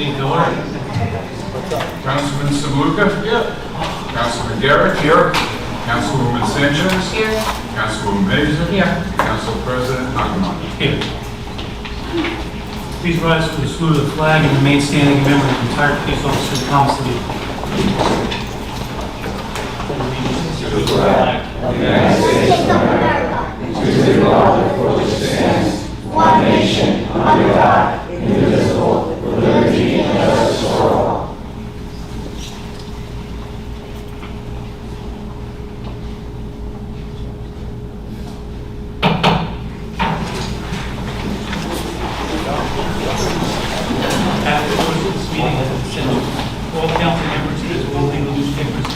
Meeting to order. Councilman Sabaluka? Here. Councilman Garrett? Here. Councilwoman Sanchez? Here. Councilwoman Meza? Here. Council President Nagamani? Here. Please rise for the salute of the flag and remain standing in memory of the entire police officers and constables. To the flag of the United States of America, and to the republic for which it stands, one nation, under God, indivisible, with liberty and justice for all. After the course of this meeting has been sent to all council members as well as legal newspapers.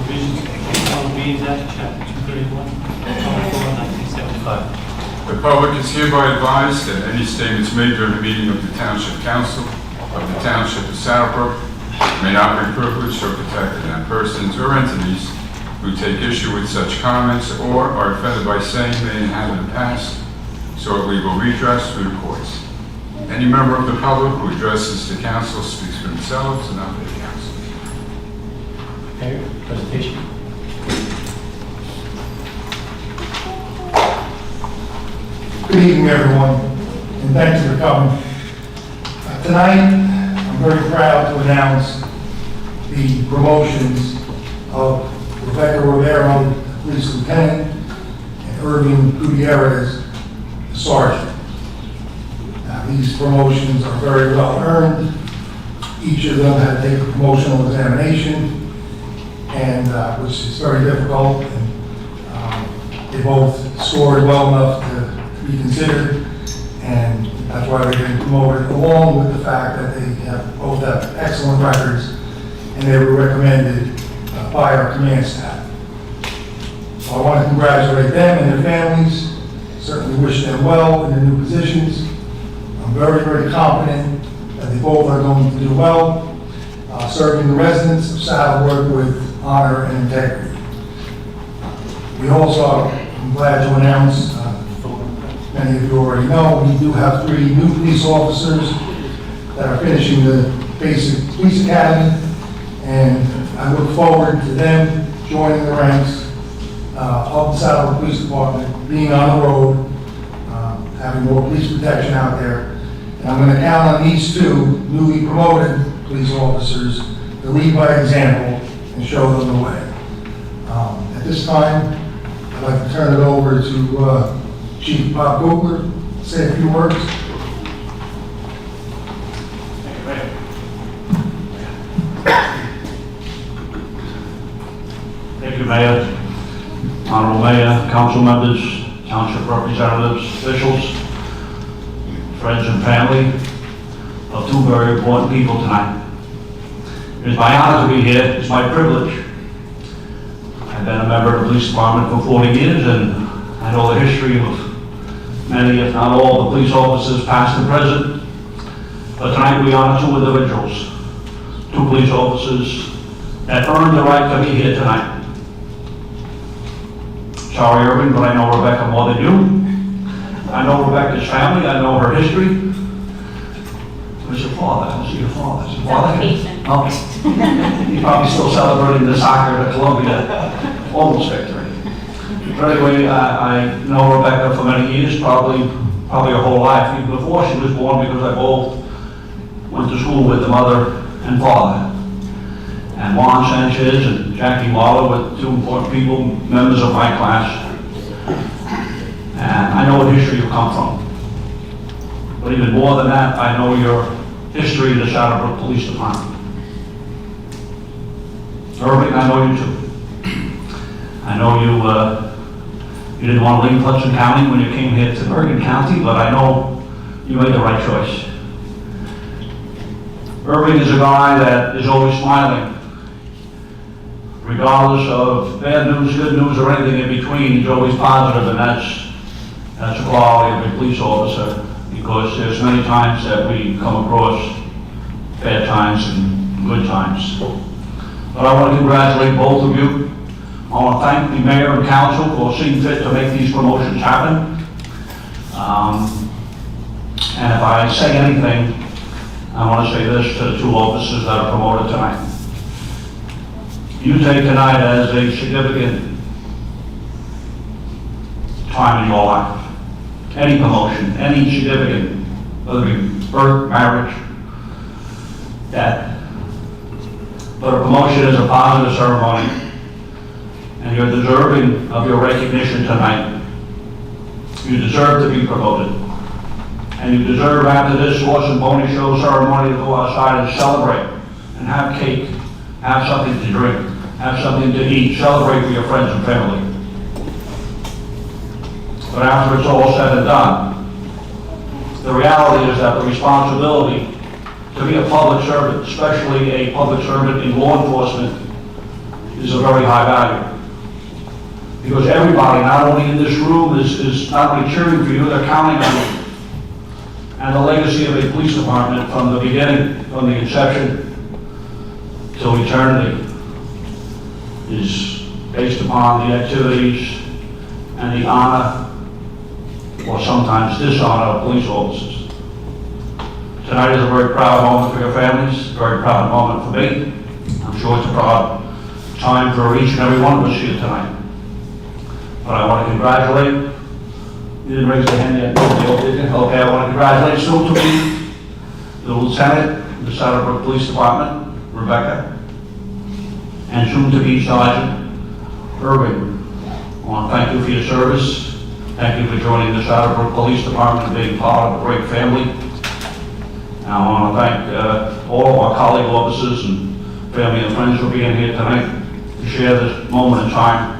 Provisions of the Public Meetings Act, Chapter 231, Public Law 1975. The public is hereby advised that any statements made during the meeting of the Township Council of the Township of Saddlebrook may not be privileged or protected, and persons or entities who take issue with such comments or are offended by same may and have in the past sought legal redress through the courts. Any member of the public who addresses the council speaks for themselves and not for the council. Mayor, presentation. Good evening, everyone, and thanks for coming. Tonight, I'm very proud to announce the promotions of Rebecca Rivero, Police Lieutenant, and Irving Gutierrez, Sergeant. These promotions are very well earned. Each of them had to take a promotional examination, and which is very difficult. And they both scored well enough to be considered, and that's why they're getting promoted, along with the fact that they both have excellent records, and they were recommended by our command staff. So I want to congratulate them and their families. Certainly wish them well in their new positions. I'm very, very confident that they both are going to do well, serving the residents of Saddlebrook with honor and integrity. We also, I'm glad to announce, many of you already know, we do have 3 new police officers that are finishing the basic police academy, and I look forward to them joining the ranks of the Saddlebrook Police Department, being on the road, having more police protection out there. And I'm going to count on these 2 newly promoted police officers to lead by example and show them the way. At this time, I'd like to turn it over to Chief Bob Googler, say a few words. Thank you, Mayor, Honorable Mayor, council members, township representatives, officials, friends and family of 2 very important people tonight. It is my honor to be here. It's my privilege. I've been a member of the police department for 40 years, and I know the history of many, if not all, the police officers, past and present. But tonight we honor 2 individuals, 2 police officers that earned the right to be here tonight. Sorry, Irving, but I know Rebecca more than you. I know Rebecca's family. I know her history. Where's your father? I don't see your father. Is your father here? Okay. He's probably still celebrating the soccer at Columbia almost victory. But anyway, I know Rebecca for many years, probably her whole life, even before she was born, because I both went to school with the mother and father. And Juan Sanchez and Jackie Waller were 2 important people, members of my class. And I know what history you come from. But even more than that, I know your history in the Saddlebrook Police Department. Irving, I know you too. I know you didn't want to leave Hudson County when you came here to Bergen County, but I know you made the right choice. Irving is a guy that is always smiling. Regardless of bad news, good news, or anything in between, he's always positive, and that's a quality of a police officer, because there's many times that we come across bad times and good times. But I want to congratulate both of you. I want to thank the mayor and council for seeing fit to make these promotions happen. And if I say anything I want to say this to the two officers that are promoted tonight. You take tonight as a significant time in your life. Any promotion, any significant, whether it be birth, marriage, death. But a promotion is a positive ceremony, and you're deserving of your recognition tonight. You deserve to be promoted. And you deserve, after this horse and pony show ceremony, to go outside and celebrate, and have cake, have something to drink, have something to eat, celebrate with your friends and family. But after it's all said and done, the reality is that the responsibility to be a public servant, especially a public servant in law enforcement, is a very high value. Because everybody, not only in this room, is not only cheering for you, they're counting on you. And the legacy of a police department from the beginning, from the inception till eternity, is based upon the activities and the honor, or sometimes dishonor, of police officers. Tonight is a very proud moment for your families, a very proud moment for me. I'm sure it's a proud time for each and every one of us here tonight. But I want to congratulate, you didn't raise your hand yet, okay, I want to congratulate soon to be the Lieutenant of the Saddle Brook Police Department, Rebecca, and soon to be Sergeant Irving. I want to thank you for your service. Thank you for joining the Saddle Brook Police Department and being part of a great family. And I want to thank all of our colleague officers and family and friends for being here tonight to share this moment in time.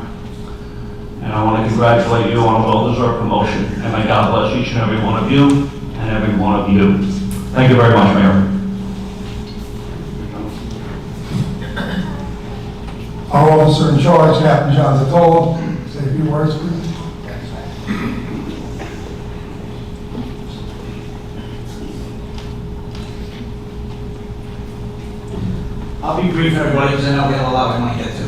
And I want to congratulate you on a well-deserved promotion. And may God bless each and every one of you and every one of you. Thank you very much, Mayor. Our officer in charge, Captain John Zatola, say a few words, please. I'll be brief, everybody, because I know we have a lot we want to get to.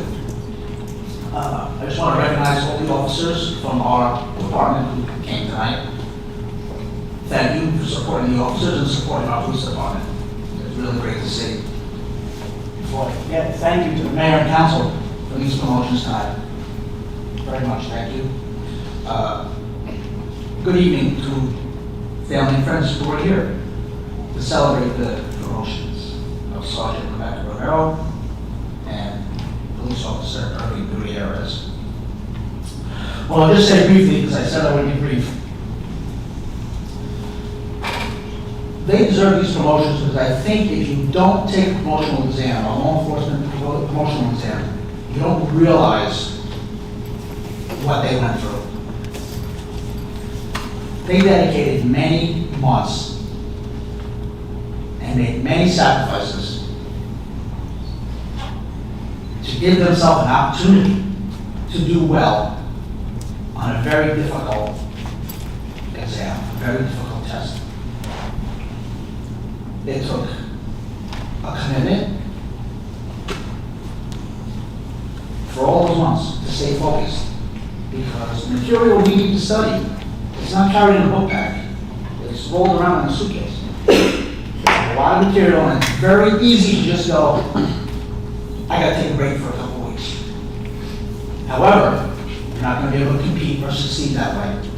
I just want to recognize all the officers from our department who came tonight. Thank you for supporting the officers and supporting our police department. It's really great to see. Thank you to the mayor and council for these promotions tonight. Very much, thank you. Good evening to family and friends who are here to celebrate the promotions of Sergeant Rebecca Romero and Police Officer Irving Gutierrez. Well, I'll just say briefly, because I said I would be brief. They deserve these promotions because I think if you don't take a promotional exam, a law enforcement promotional exam, you don't realize what they went through. They dedicated many months and made many sacrifices to give themselves an opportunity to do well on a very difficult exam, a very difficult test. It took a commitment for all those months to stay focused, because the material we need to study, it's not carried in a book bag. It's rolled around in a suitcase. A lot of material, and it's very easy to just go, I gotta take a break for a couple of weeks. However, you're not gonna be able to compete or succeed that way.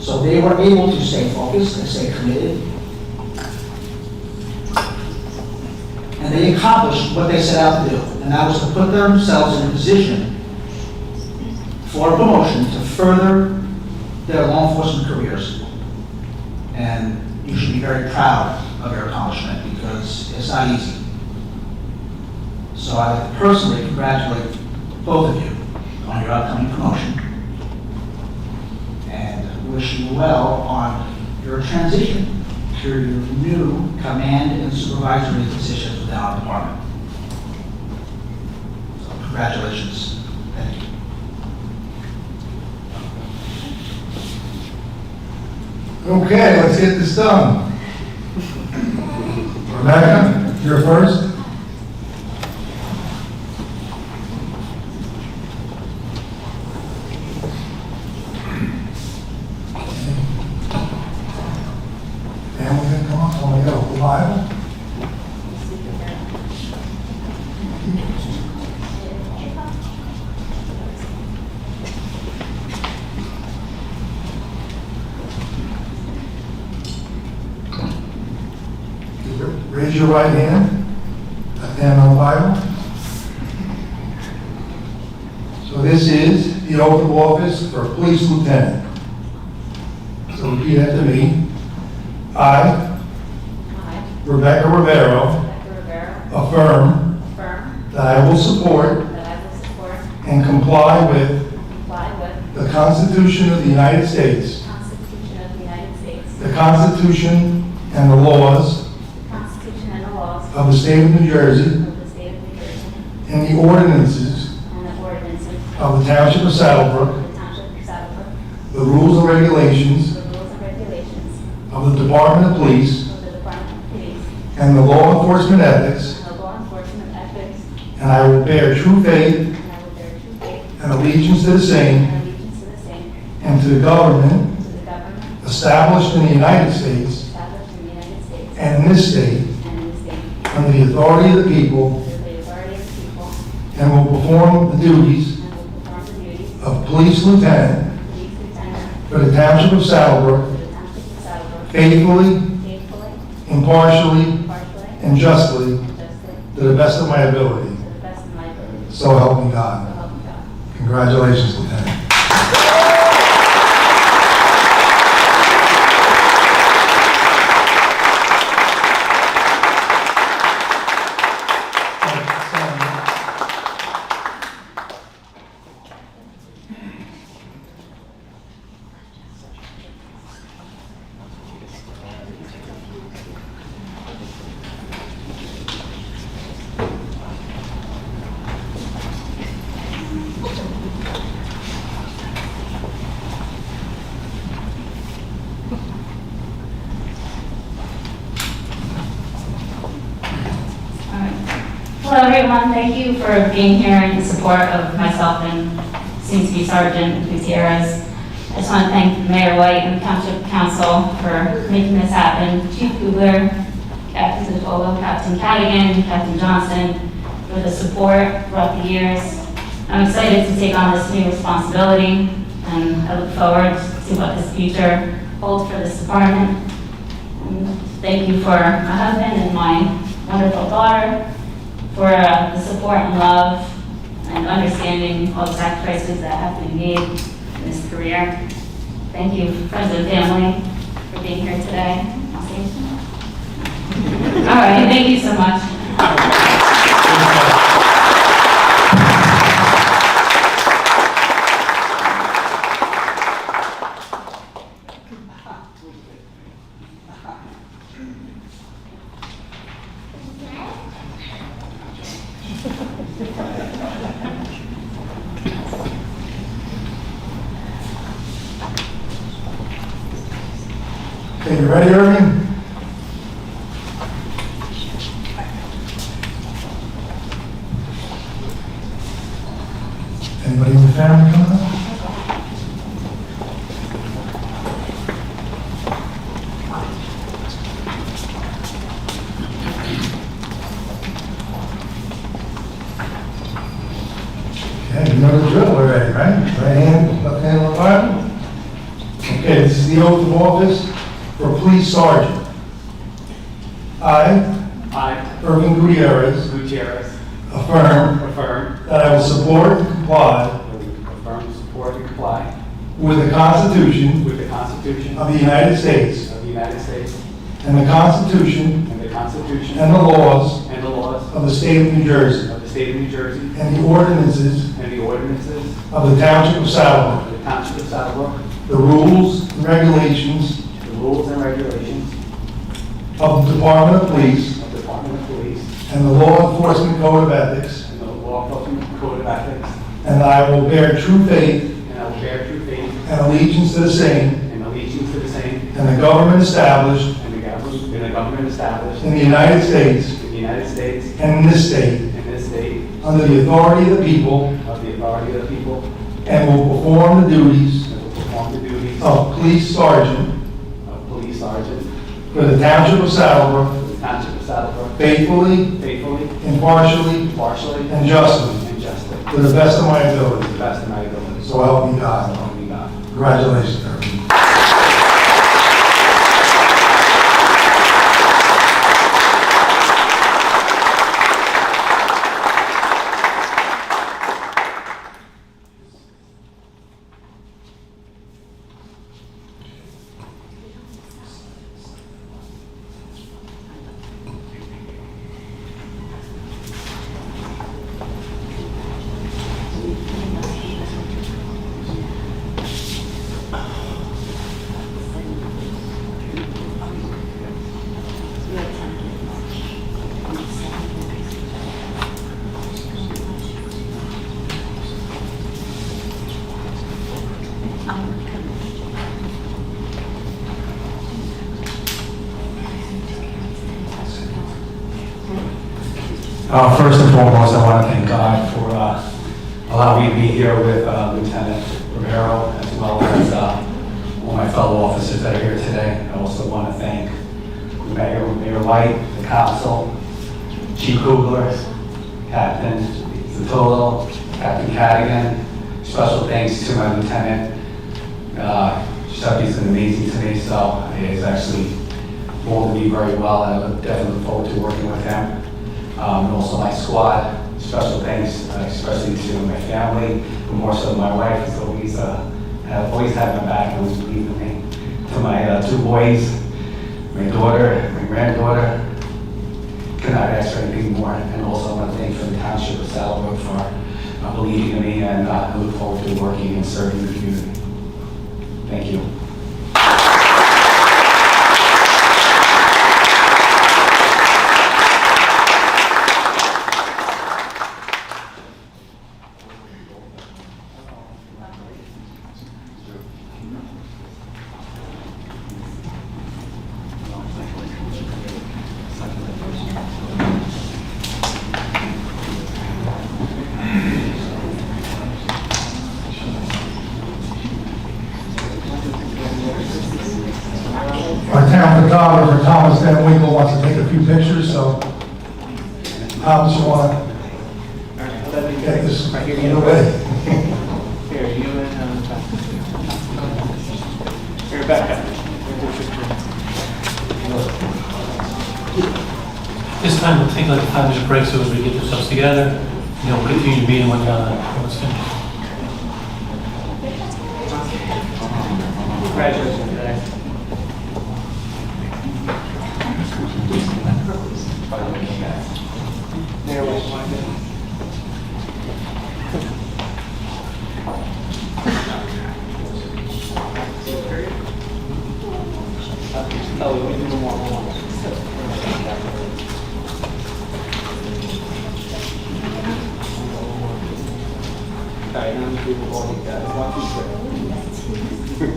So they were able to stay focused and stay committed. And they accomplished what they set out to do, and that was to put themselves in a position for a promotion to further their law enforcement careers. And you should be very proud of your accomplishment, because it's not easy. So I'd like to personally congratulate both of you on your upcoming promotion, and wish you well on your transition to your new command and supervisory positions within our department. So congratulations. Thank you. Okay, let's get this done. Rebecca, you're first. And we're going to come on, we got a Bible. Raise your right hand. Left hand on the Bible. So this is the oath of office for a police lieutenant. So repeat after me. I, Rebecca Rivero, affirm that I will support and comply with the Constitution of the United States, the Constitution and the laws of the state of New Jersey, and the ordinances of the Township of Saddlebrook, the rules and regulations of the Department of Police, and the law enforcement ethics, and I will bear true faith and allegiance to the same and to the government established in the United States and in this state under the authority of the people, and will perform the duties of police lieutenant for the Township of Saddlebrook faithfully, impartially, and justly to the best of my ability. So help me God. Congratulations, Lieutenant. Hello everyone, thank you for being here in support of myself and soon-to-be Sergeant Gutierrez. I just want to thank Mayor White and Township Council for making this happen, Chief Kugler, Captain Zatola, Captain Cadigan, Captain Johnson, for the support throughout the years. I'm excited to take on this new responsibility, and I look forward to what this future holds for this department. And thank you for my husband and my wonderful daughter, for the support and love and understanding all the sacrifices that have been made in this career. Thank you, friends and family, for being here today. All right, thank you so much. Okay, you ready, Irving? Anybody in the family coming up? Okay, you know the drill already, right? Right hand, left hand on the Bible. Okay, this is the oath of office for police sergeant. I, Irving Gutierrez, affirm that I will support and comply support, and comply with the Constitution with the Constitution of the United States of the United States and the Constitution and the Constitution and the laws and the laws of the state of New Jersey of the state of New Jersey and the ordinances and the ordinances of the Township of Saddlebrook, of the Township of Saddlebrook, the rules and regulations the rules and regulations of the Department of Police, of the Department of Police, and the Law Enforcement Code of Ethics, and the Law Enforcement Code of Ethics, and that I will bear true faith and I will bear true faith and allegiance to the same and allegiance to the same and the government established and the government established in the United States in the United States and in this state and this state under the authority of the people, of the authority of the people, and will perform the duties and will perform the duties of police sergeant of police sergeant for the Township of Saddlebrook for the Township of Saddlebrook, faithfully, faithfully, impartially, impartially, and justly, and justly, to the best of my ability. to the best of my ability. So help me God. Help me God. Congratulations, everyone. First and foremost, I want to thank God for allowing me to be here with Lieutenant Romero, as well as all my fellow officers that are here today. I also want to thank Mayor White, the council, Chief Kugler, Captain Zotolo, Captain Cadigan. Special thanks to my lieutenant. Chucky's been amazing to me, so he's actually molded me very well, and I definitely look forward to working with him. And also my squad. Special thanks, especially to my family, but more so my wife, who's always had my back and always believed in me. To my 2 boys, my daughter, my granddaughter, could not ask for anything more. And also I want to thank the Township of Saddlebrook for believing in me, and I look forward to working and serving the community. Thank you. Our town photographer, Thomas Van Winkle, wants to take a few pictures, so Thomas, you want to get this underway? Here, you and, here, Rebecca. This time we'll take like a 5-minute break so as we get ourselves together. We'll continue the meeting when it's finished. Congratulations today. Mayor White, want to- Oh, we can do one. All right, now we do all of that. 1, 2, 3.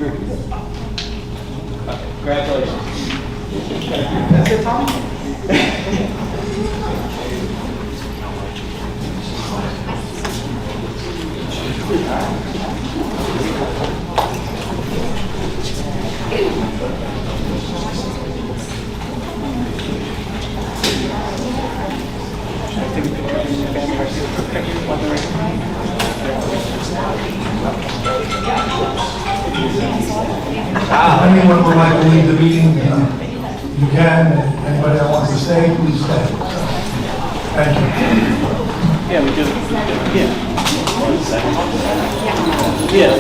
Okay, congratulations. That's it, Tom? If anyone would like to leave the meeting, you can. Anybody that wants to stay, please stay. Thank you. Yeah, we do. Yeah. Yeah.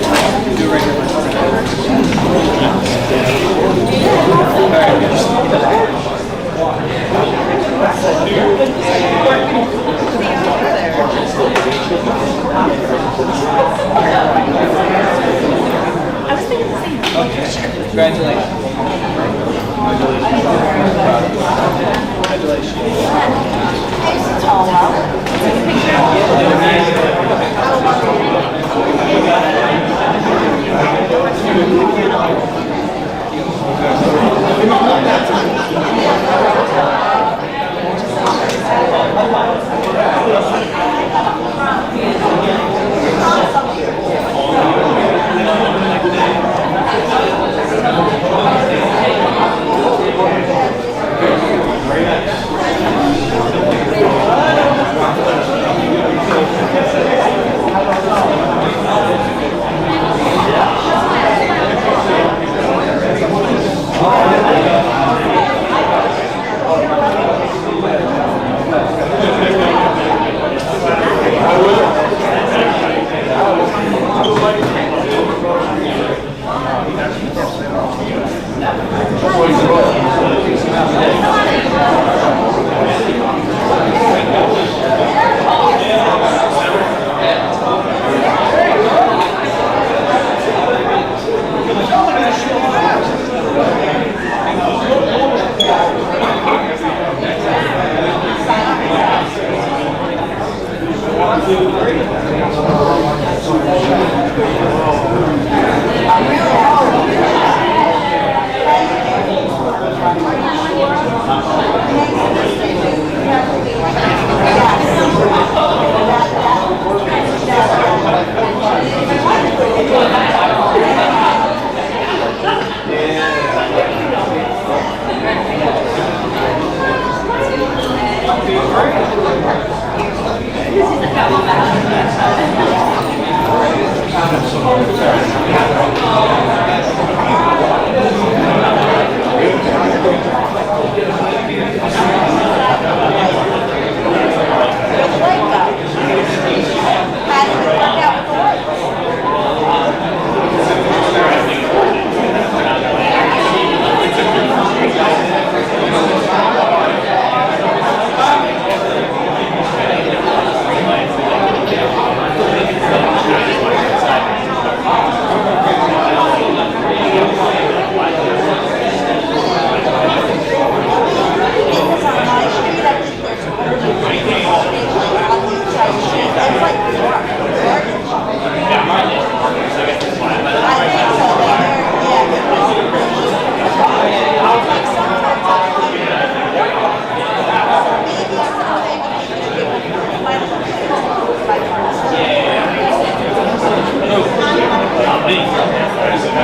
Do regular. Congratulations.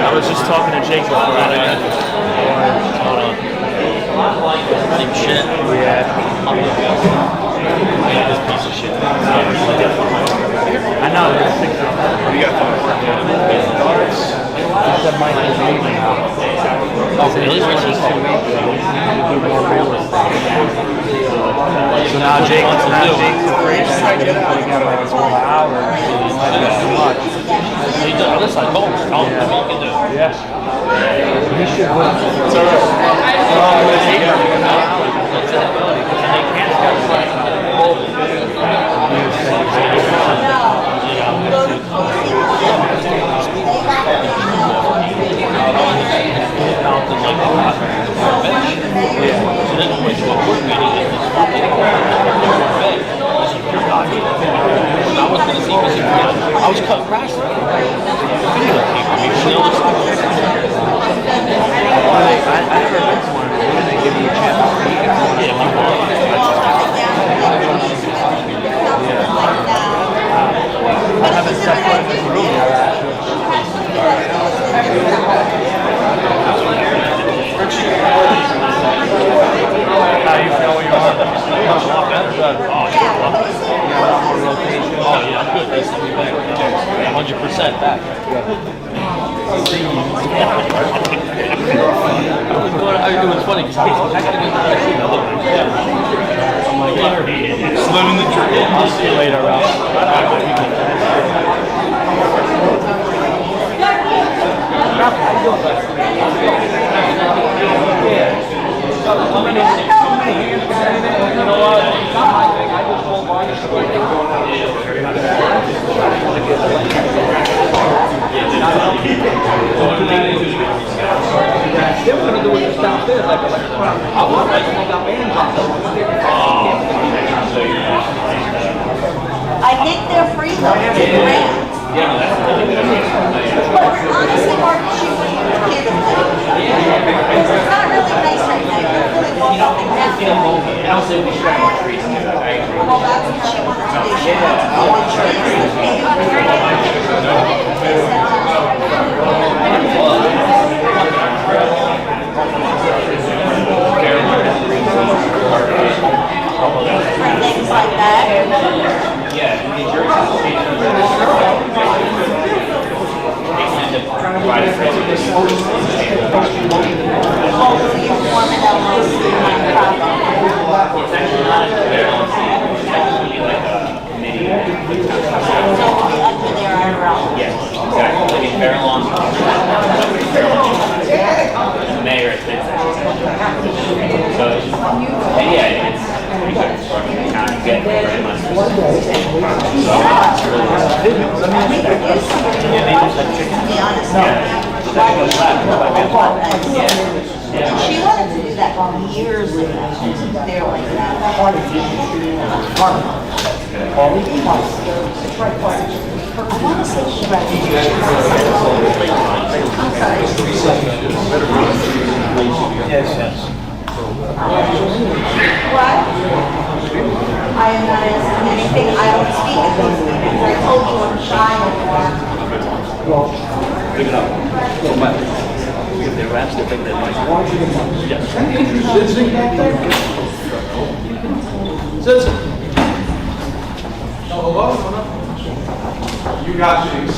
I was just talking to Jake before I got hold on. Same shit. Yeah. This piece of shit. I know. You got that might be leaving now. Oh, really? Which is 2 weeks. Do more real estate. So now Jake's afraid that he's putting out like 12 hours. It's too much. He does. Listen, I told him. Tell him what he can do. Yeah. He should win. It's all right. I was cutting grass. I never been to one. When they give you a chance to speak, yeah, if you want. I haven't stepped foot in this room yet. How you feel when you're on? A lot better. Oh, yeah. You got a lot more rotation. Oh, yeah, I'm good. Nice to be back. 100% back. It was funny because I got to go to the vaccine. I'm like, slim in the tree. I'll see you later, Ralph. They were going to do it just downstairs, like I want like that man drop. I think they're free though, it's a grant. But honestly, Mark, you kids, it's not really nice right now, you don't really want something now. And also we should have more trees too. I agree. Well, that's what she wanted to do, she wanted to do trees, the big for things like that. Yeah, New Jersey. Yes, exactly. Like in Fair Lawn. The mayor is so, and yeah, it's pretty good. Town you get very much. So, it's really To be honest, she wanted to do that for years ago. They're like that. I want to say she read. What? I am not asking anything. I don't speak at those meetings. I told you I'm shy before. Pick it up. Go back. If they're raps, they think they're nice. Yes. You got things.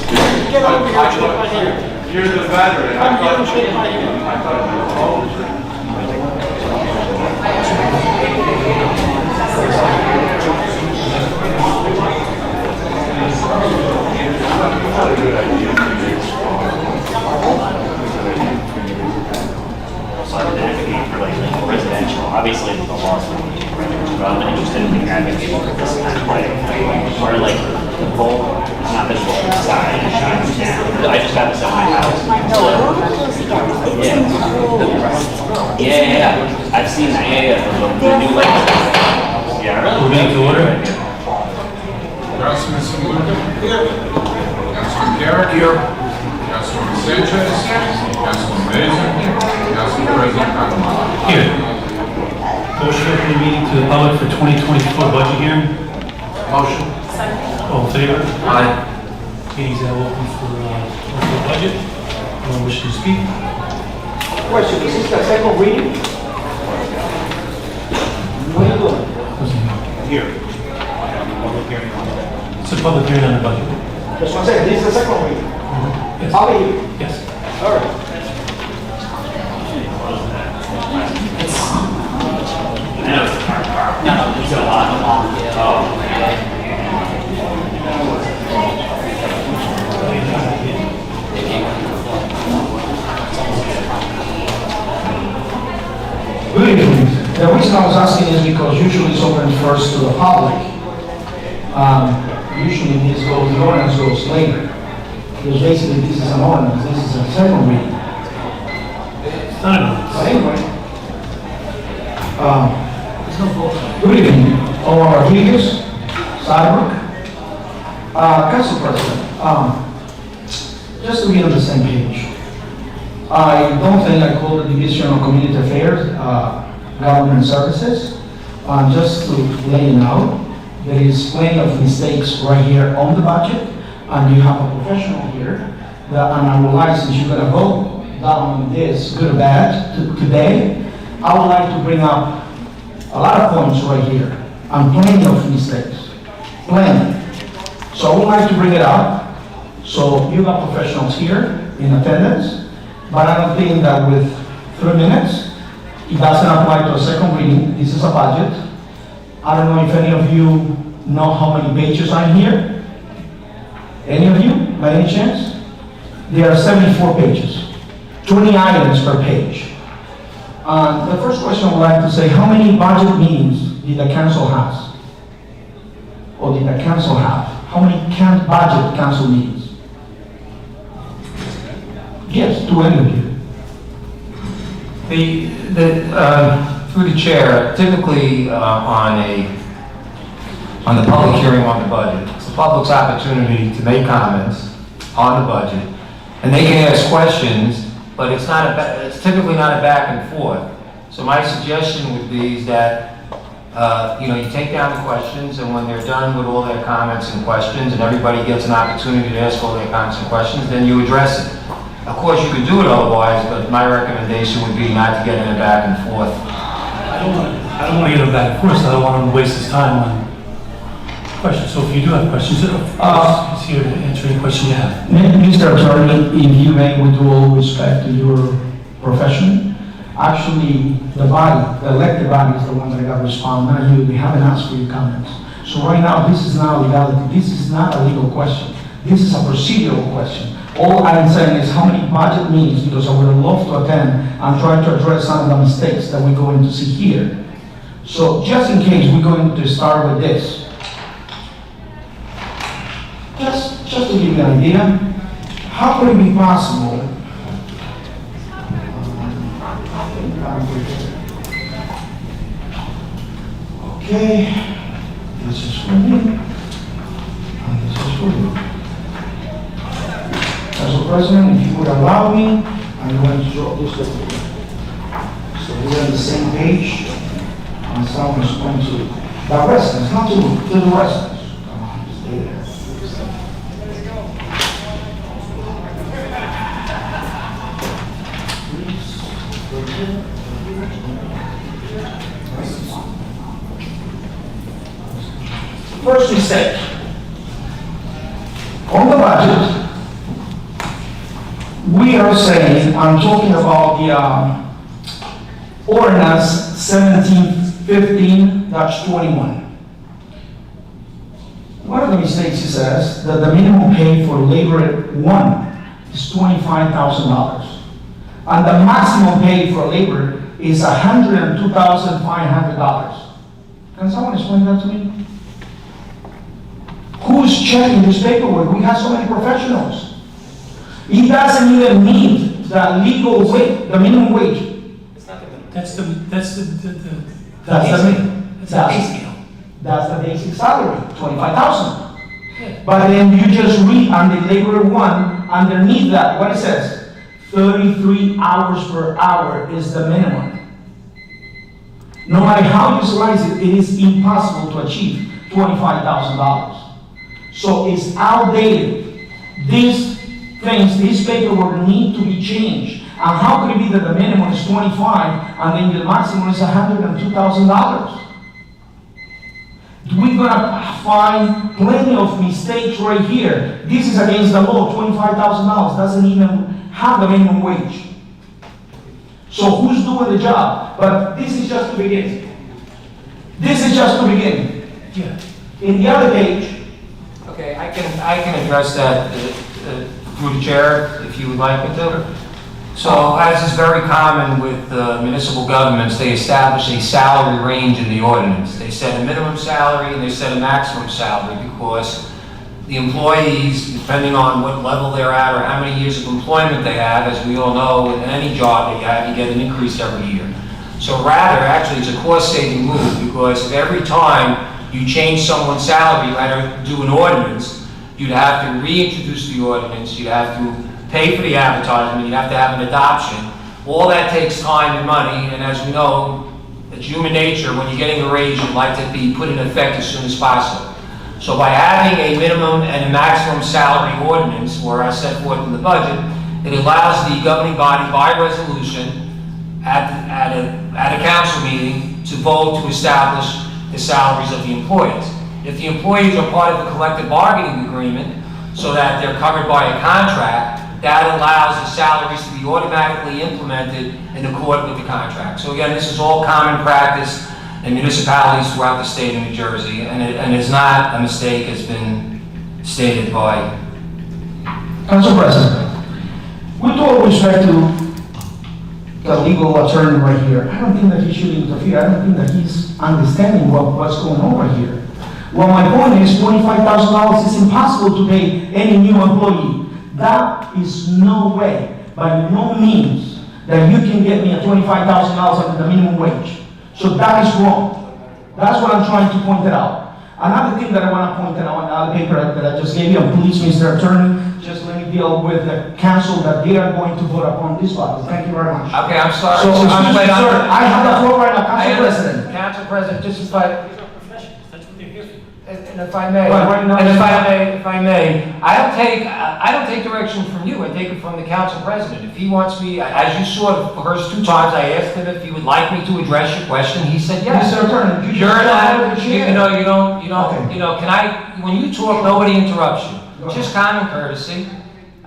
Get over here and shake my hand. You're the veteran. Come here and shake my hand. So I'm an advocate for like residential, obviously the laws are but I'm interested in advocating for this kind of way, where like the pole is not visible from the side, it shines down. I just got this at my house. No, we're all close together. It's in the rules. Yeah, I've seen that, the new like, yeah. Moving to order. Councilman Saluda? Here. Councilman Garrett? Here. Councilman Sanchez? Councilman Mazur? Council President Condomala? Here. Motion to open the meeting to the public for 2024 budget hearing. Motion. All in favor? Aye. Meeting's now open for the budget. Anyone wishing to speak? Question, is this the second reading? What are you doing? Here. It's a public hearing on the budget. That's what I'm saying, this is the second reading. Yes. I'll be here. Yes. All right. I know it's a car. No, it's a lot. Oh. Good evening. The reason I was asking is because usually it's open first to the public. Usually the ordinance goes later. Because basically this is an ordinance, this is a second reading. It's not enough. But anyway, good evening, Omar Rodriguez, Cyber. Council President, just to be on the same page, I don't think I call the Division of Community Affairs, Government Services. Just to lay it out, there is plenty of mistakes right here on the budget, and you have a professional here, and I would like, since you're gonna vote down on this, good or bad, today, I would like to bring up a lot of points right here, and plenty of mistakes, plenty. So I would like to bring it up, so you got professionals here in attendance, but I don't think that with 3 minutes, it doesn't apply to a second reading. This is a budget. I don't know if any of you know how many pages are in here. Any of you, by any chance? There are 74 pages, 20 items per page. The first question I would like to say, how many budget meetings did the council have? Or did the council have? How many budget council meetings? Yes, to any of you. Through the chair, typically on the public hearing on the budget, it's the public's opportunity to make comments on the budget, and they can ask questions, but it's typically not a back and forth. So my suggestion would be is that you take down the questions, and when they're done with all their comments and questions, and everybody gets an opportunity to ask all their comments and questions, then you address it. Of course, you could do it otherwise, but my recommendation would be not to get in a back and forth. I don't want to get him back and forth, so I don't want him to waste his time on questions. So if you do have questions, he's here to answer any question you have. Mr. Attorney, if you may, with all respect to your profession, actually, the elected body is the one that got to respond, not you. They haven't asked for your comments. So right now, this is not legality. This is not a legal question. This is a procedural question. All I'm saying is how many budget meetings, because I would love to attend and try to address some of the mistakes that we're going to see here. So just in case, we're going to start with this. Just to give you an idea, how could it be possible? Okay, this is for me. President, if you would allow me, I'm going to draw this document. So we're on the same page, and someone is going to the residents, not to the residents. Come on, stay there. First mistake. On the budget, we are saying, I'm talking about the ordinance 1715-21. One of the mistakes it says that the minimum pay for labor at one is $25,000. And the maximum pay for labor is $102,500. Can someone explain that to me? Who's checking this paperwork? We have so many professionals. It doesn't even meet the legal wage, the minimum wage. That's the That's the basic salary, 25,000. But then you just read on the labor one, underneath that, what it says? 33 hours per hour is the minimum. No matter how you slice it, it is impossible to achieve $25,000. So it's outdated. These things, this paperwork need to be changed. And how could it be that the minimum is 25 and then the maximum is $102,000? We're gonna find plenty of mistakes right here. This is against the law. $25,000 doesn't even have the minimum wage. So who's doing the job? But this is just to begin. This is just to begin. Yeah. In the other page. Okay, I can address that through the chair, if you would like me to. So, as is very common with municipal governments, they establish a salary range in the ordinance. They set a minimum salary and they set a maximum salary because the employees, depending on what level they're at or how many years of employment they have, as we all know, in any job that you have, you get an increase every year. So rather, actually, it's a cost-saving move because if every time you change someone's salary, you had to do an ordinance, you'd have to reintroduce the ordinance, you'd have to pay for the advertisement, you'd have to have an adoption. All that takes time and money, and as we know, it's human nature, when you're getting a raise, you'd like to be put in effect as soon as possible. So by having a minimum and a maximum salary ordinance, where I set forth in the budget, it allows the governing body by resolution at a council meeting to vote to establish the salaries of the employees. If the employees are part of the collective bargaining agreement, so that they're covered by a contract, that allows the salaries to be automatically implemented in accord with the contract. So again, this is all common practice in municipalities throughout the state of New Jersey, and it's not a mistake as been stated by Council President, with all respect to the legal attorney right here, I don't think that he should interfere. I don't think that he's understanding what's going on right here. Well, my point is $25,000 is impossible to pay any new employee. That is no way, by no means, that you can get me a $25,000 under the minimum wage. So that is wrong. That's what I'm trying to point it out. Another thing that I want to point out on the other paper that I just gave you, and please, Mr. Attorney, just let me deal with the council that they are going to vote upon this budget. Thank you very much. Okay, I'm sorry. So, I'm excuse me, sir, I have the floor right now, I Council understand. President. Council President, just if I, That's what they're here for. and if I may, Right now- and if I may, I don't take direction from you, I take it from the council president. If he wants me, as you saw the first two times, I asked him if he would like me to address your question, he said yes. Mr. Attorney, you You're just not, out of the chair. you know, Okay. can I, when you talk, nobody interrupts you. Go ahead. Just common courtesy.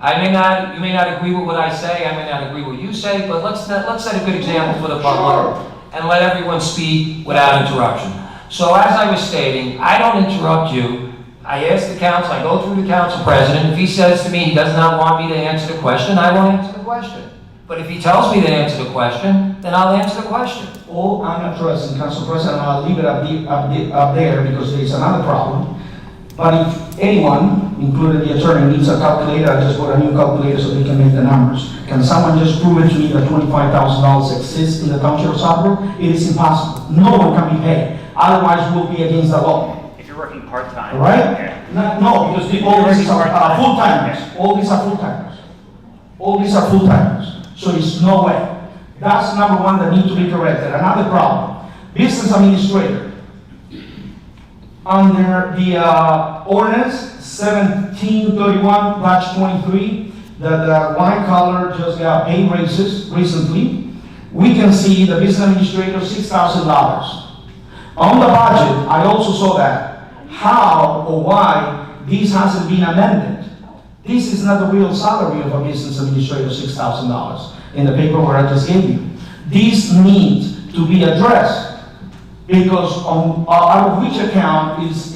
You may not agree with what I say, I may not agree with what you say, but let's set a good example for the public and let everyone speak without interruption. So as I was stating, I don't interrupt you. I ask the council, I go through the council president. If he says to me he does not want me to answer the question, I won't answer the question. But if he tells me to answer the question, then I'll answer the question. All I'm addressing, Council President, I'll leave it up there because there's another problem. But if anyone, including the attorney, needs a calculator, I just bought a new calculator so they can make the numbers. Can someone just prove it to me that $25,000 exists in the township of Southbrook? It is impossible. No one can be paid. Otherwise, we'll be against the law. If you're working part-time. All right? Yeah. No, because all these are full-timers. All these are full-timers. All these are full-timers, so it's no way. That's number one that needs to be corrected. Another problem, business administrator. Under the ordinance 1731/23, the white collar just got pay raises recently. We can see the business administrator $6,000. On the budget, I also saw that. How or why this hasn't been amended? This is not the real salary of a business administrator, $6,000 in the paperwork I just gave you. This needs to be addressed because out of which account is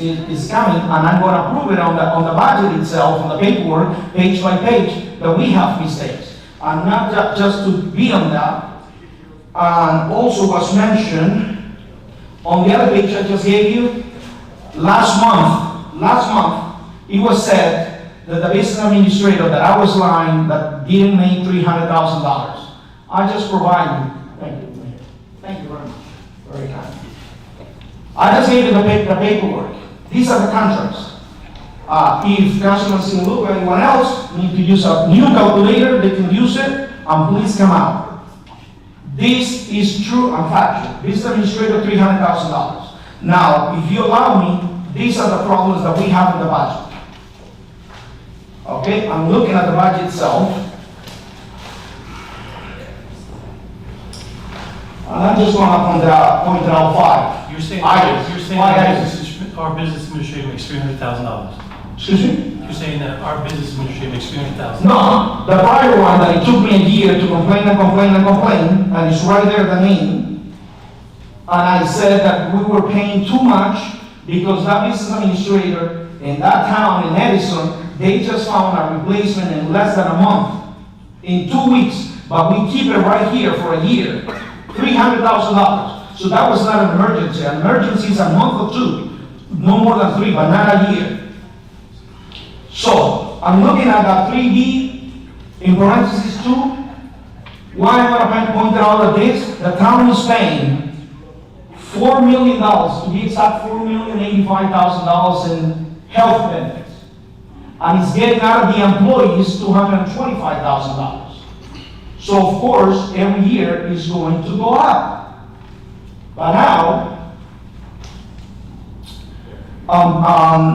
coming, and I'm going to prove it on the budget itself, on the paperwork, page by page, that we have mistakes. And not just to be on that, and also was mentioned on the other page I just gave you, last month, it was said that the business administrator that I was lying that didn't make $300,000. I just provided, thank you very much, very kind. I just gave you the paperwork. These are the contracts. If Councilman Sinaloa or anyone else need to use a new calculator, they can use it, and please come out. This is true and factual. Business administrator, $300,000. Now, if you allow me, these are the problems that we have in the budget. Okay, I'm looking at the budget itself. And I'm just going to point out five. You're saying Five that items. our business administrator makes $300,000. Excuse me? You're saying that our business administrator makes $300,000. No, the prior one that it took me a year to complain, and it's right there, the name. And I said that we were paying too much because that business administrator in that town in Edison, they just found a replacement in less than a month, in 2 weeks, but we keep it right here for a year, $300,000. So that was not an emergency. An emergency is a month or two, no more than 3, but not a year. So, I'm looking at that 3B in parentheses 2. Why am I pointing out of this? The town is paying $4 million, to be exact, $4,085,000 in health benefits. And it's getting out of the employees $225,000. So, of course, every year is going to go up. But now,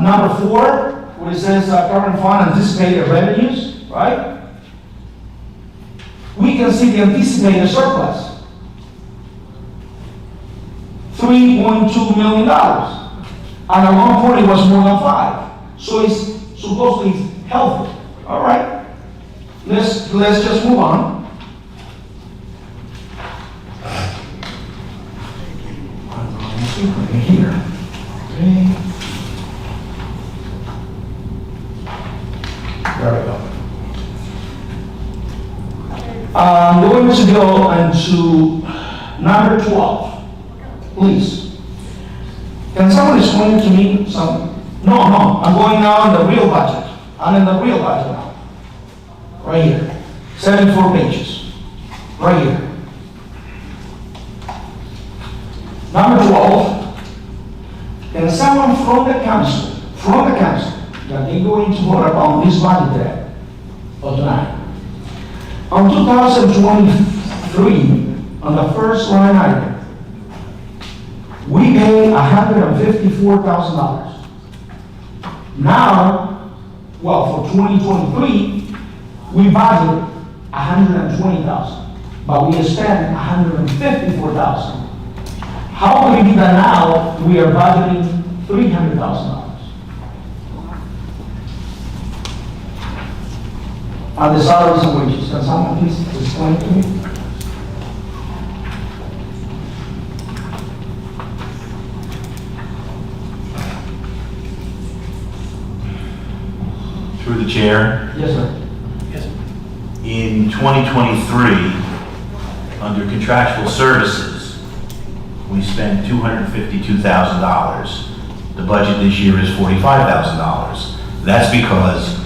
number 4, where it says current fund anticipated revenues, right? We can see the anticipated surplus. $3.2 million. And at one point it was more than 5. So it's supposedly healthy. All right. Let's just move on. Here. Okay. There we go. I'm going to go into number 12. Please. Can someone explain to me some? No, I'm going now in the real budget. I'm in the real budget now. Right here. 74 pages. Right here. Number 12. Can someone from the council, that they're going to vote upon this budget today, or tonight. On 2023, on the first line item, we pay $154,000. Now, well, for 2023, we budget $120,000, but we spend $154,000. How can we do that now? We are budgeting $300,000. Are the salaries and wages? Can someone please explain to me? Through the chair. Yes, sir. Yes. In 2023, under contractual services, we spent $252,000. The budget this year is $45,000. That's because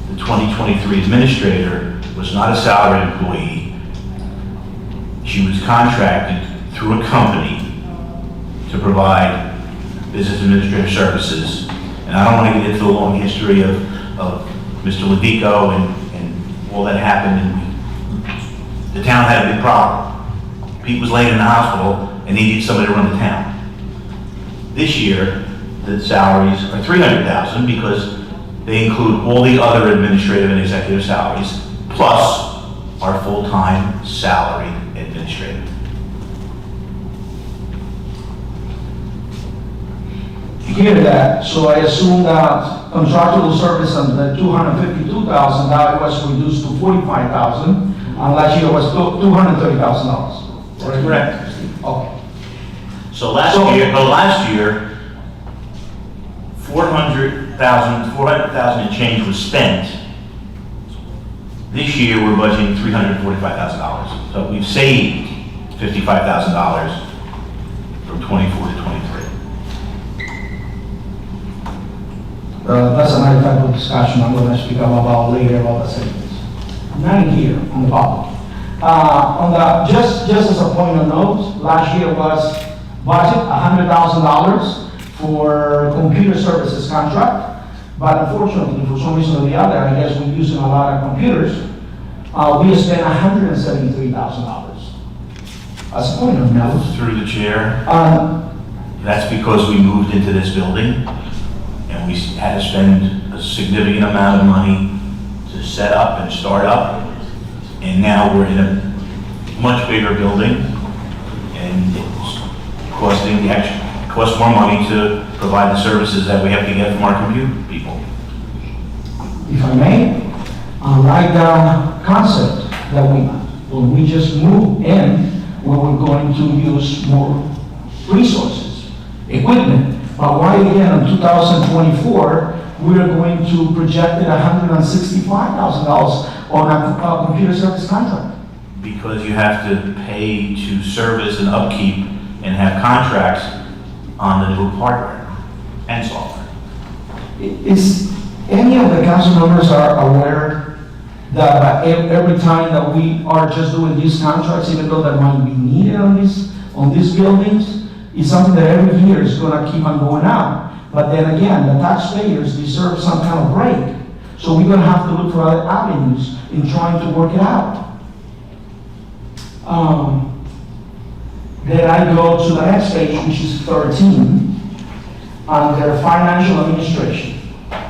the 2023 administrator was not a salaried employee. She was contracted through a company to provide business administrative services. And I don't want to get into the long history of Mr. Ledico and all that happened and the town had a big problem. Pete was laying in the hospital and they needed somebody to run the town. This year, the salaries are $300,000 because they include all the other administrative and executive salaries, plus our full-time salaried administrator. Hear that, so I assume that contractual service on the $252,000, that was reduced to $45,000, and last year was $230,000. That's correct. Okay. So last year, 400,000 and change was spent. This year, we're budgeting $345,000. So we've saved $55,000 from 24 to 23. That's another type of discussion I'm going to speak about later about the savings. Not here on the bottom. Just as a point of note, last year was budget $100,000 for computer services contract, but unfortunately, for some reason or the other, I guess we're using a lot of computers. We spent $173,000. As a point of note. Through the chair, that's because we moved into this building and we had to spend a significant amount of money to set up and start up. And now we're in a much bigger building and it's costs more money to provide the services that we have to get from our computer people. If I may, I like the concept that when we just move in, we were going to use more resources, equipment. But why again in 2024, we are going to project it $165,000 on a computer service contract? Because you have to pay to service and upkeep and have contracts on the new hardware and software. Is any of the council members are aware that every time that we are just doing these contracts, even though that might be needed on these buildings, is something that every year is going to keep on going up. But then again, the taxpayers deserve some kind of break. So we're going to have to look for other avenues in trying to work it out. Then I go to the next page, which is 13, under financial administration,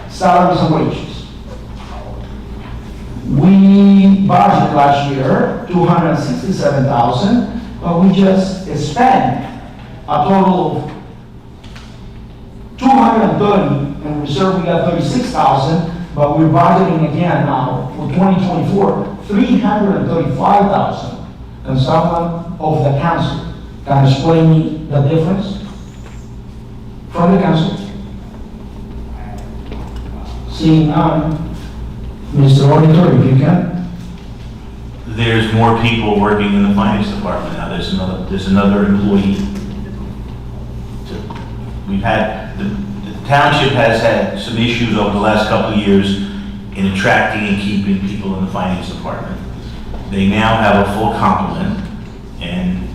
salaries and wages. We budgeted last year $267,000, but we just spent a total of $230, and reserve we got $36,000, but we're budgeting again now for 2024 $335,000. Can someone of the council can explain me the difference from the council? Seeing none, Mr. Auditor, if you can. There's more people working in the finance department now. There's another employee. We've had, the township has had some issues over the last couple of years in attracting and keeping people in the finance department. They now have a full complement, and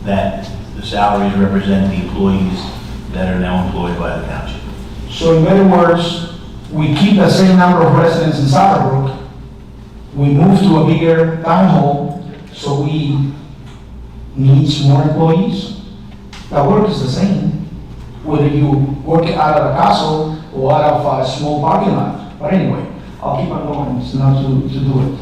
that the salaries represent the employees that are now employed by the township. So in other words, we keep the same number of residents in Saddlebrook. We move to a bigger town hall, so we need more employees. The work is the same, whether you work out of a castle or out of a small parking lot. But anyway, I'll keep on going, it's not to do it.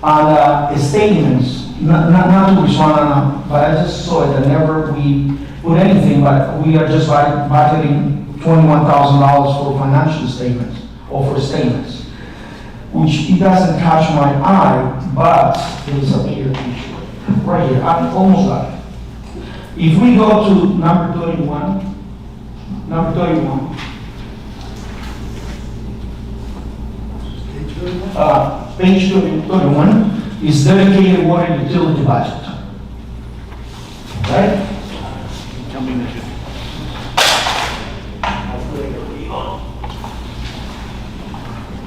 And statements, not to respond, but I just saw it, that never we put anything, but we are just budgeting $21,000 for financial statements, or for statements, which it doesn't catch my eye, but there is a bigger issue. Right here, I'm almost done. If we go to number 31, page 31 is dedicated water utility budget. Right?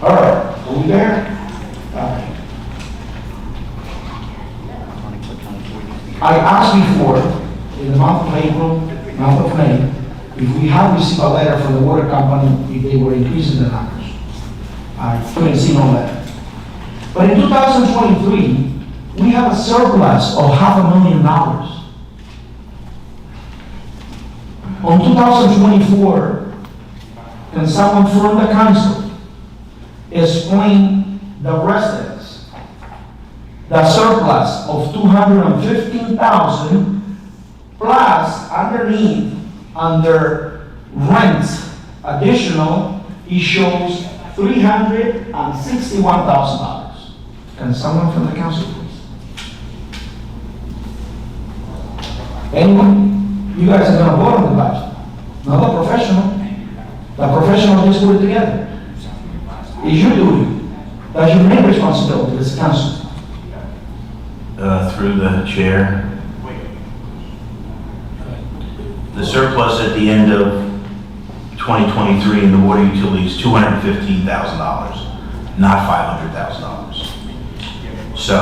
All right, are we there? Okay. I asked before, in the month of April, month of May, if we have received a letter from the water company if they were increasing the numbers. I couldn't see no letter. But in 2023, we have a surplus of $500,000. On 2024, can someone from the council explain the residents the surplus of $215,000 plus underneath under rent additional, it shows $361,000. Can someone from the council please? Anyone? You guys are gonna vote on the budget, not the professional. The professional just put it together. It's your duty. That's your main responsibility as a council. Through the chair. The surplus at the end of 2023 in the water utility is $215,000, not $500,000. So,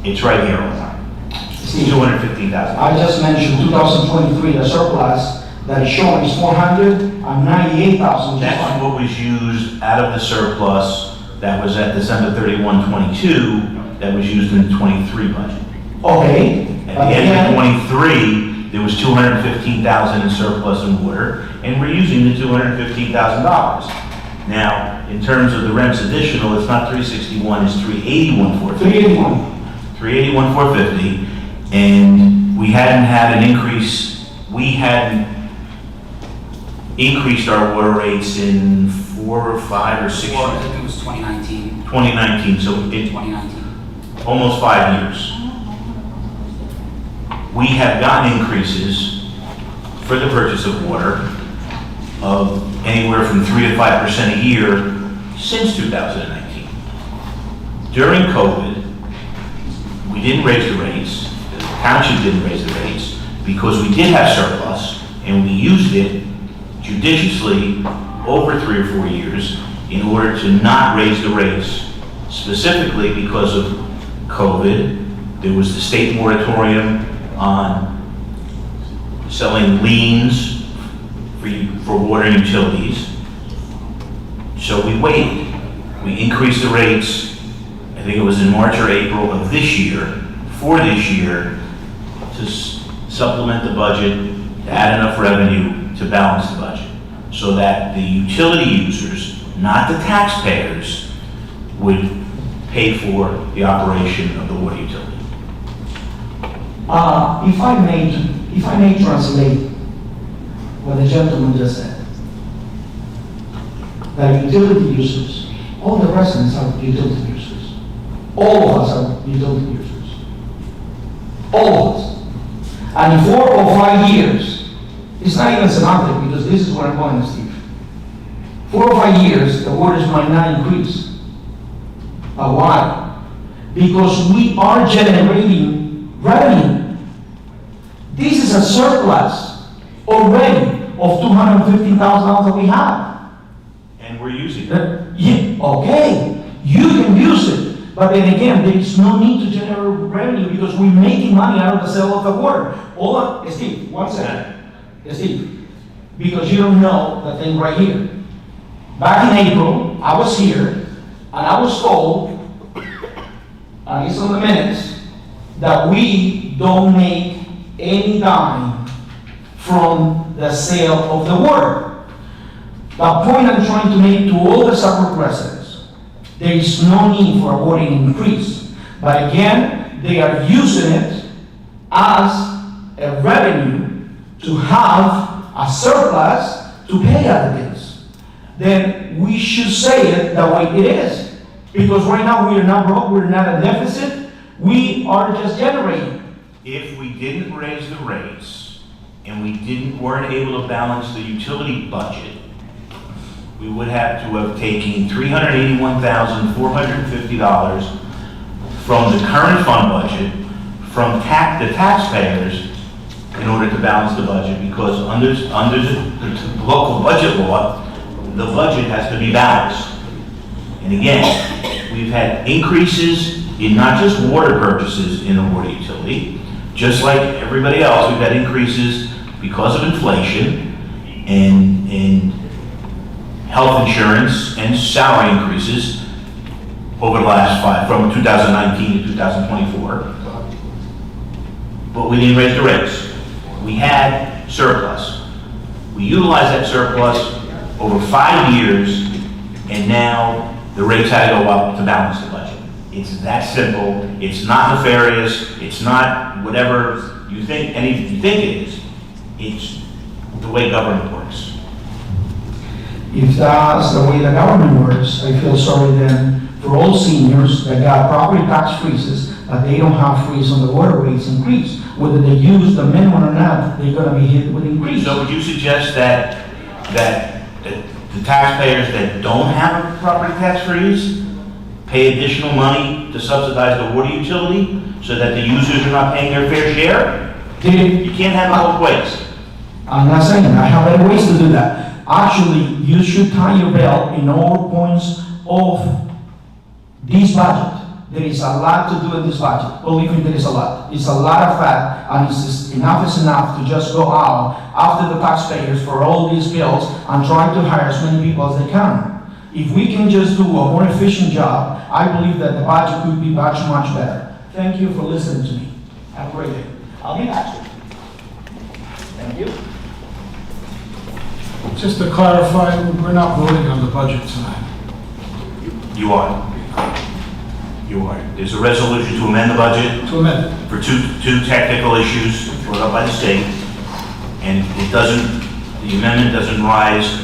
it's right here on time. $215,000. I just mentioned 2023, the surplus that is shown is $498,000. That's what was used out of the surplus that was at December 31, 22, that was used in the 23 budget. Okay. At the end of 23, there was $215,000 in surplus in water, and we're using the $215,000. Now, in terms of the rents additional, it's not 361, it's 381,450. 381,450, and we hadn't had an increase, we hadn't increased our water rates in 4 or 5 or 6 I years. think it was 2019. 2019, so in 2019. almost 5 years. We have gotten increases for the purchase of water of anywhere from 3 to 5% a year since 2019. During COVID, we didn't raise the rates, the township didn't raise the rates, because we did have surplus, and we used it judiciously over 3 or 4 years in order to not raise the rates, specifically because of COVID. There was the state moratorium on selling liens for water utilities. So we waited. We increased the rates, I think it was in March or April of this year, for this year, to supplement the budget, to add enough revenue to balance the budget, so that the utility users, not the taxpayers, would pay for the operation of the water utility. If I may translate what the gentleman just said. The utility users, all the residents are utility users. All of us are utility users. All of us. And in 4 or 5 years, it's not even semantic, because this is where I'm going, Steve. 4 or 5 years, the waters might not increase. But why? Because we are generating revenue. This is a surplus already of $215,000 that we have. And we're using it. Yeah, okay, you can use it, but then again, there is no need to generate revenue because we're making money out of the sale of the water. Hold on, Steve, 1 second. Steve, because you don't know the thing right here. Back in April, I was here, and I was told, and it's on the minutes, that we don't make any dime from the sale of the water. The point I'm trying to make to all the Saarbrück residents, there is no need for a water increase. But again, they are using it as a revenue to have a surplus to pay other bills. Then we should say it the way it is. Because right now we are not broke, we're not a deficit, we are just generating. If we didn't raise the rates and we weren't able to balance the utility budget, we would have to have taken $381,450 from the current fund budget, from the taxpayers, in order to balance the budget, because under the local budget law, the budget has to be balanced. And again, we've had increases in not just water purchases in the water utility, just like everybody else, we've had increases because of inflation and health insurance and salary increases over the last from 2019 to 2024. But we didn't raise the rates. We had surplus. We utilized that surplus over 5 years, and now the rates had to go up to balance the budget. It's that simple. It's not nefarious. It's not whatever you think you think it is. It's the way government works. If that's the way the government works, I feel sorry then for all seniors that got property tax freezes, but they don't have freeze on the water rates increase. Whether they use the minimum or not, they're gonna be hit with increase. So would you suggest that the taxpayers that don't have a property tax freeze pay additional money to subsidize the water utility so that the users are not paying their fair share? You can't have it both ways. I'm not saying that. I have better ways to do that. Actually, you should tie your belt in all points of this budget. There is a lot to do in this budget. Believe me, there is a lot. It's a lot of fat, and enough is enough to just go out after the taxpayers for all these bills and try to hire as many people as they can. If we can just do a more efficient job, I believe that the budget could be much, much better. Thank you for listening to me. Have a great day. I'll be back. Thank you. Just to clarify, we're not voting on the budget tonight. You are. You are. There's a resolution to amend the budget. To amend it. For two technical issues brought up by the state, and the amendment doesn't rise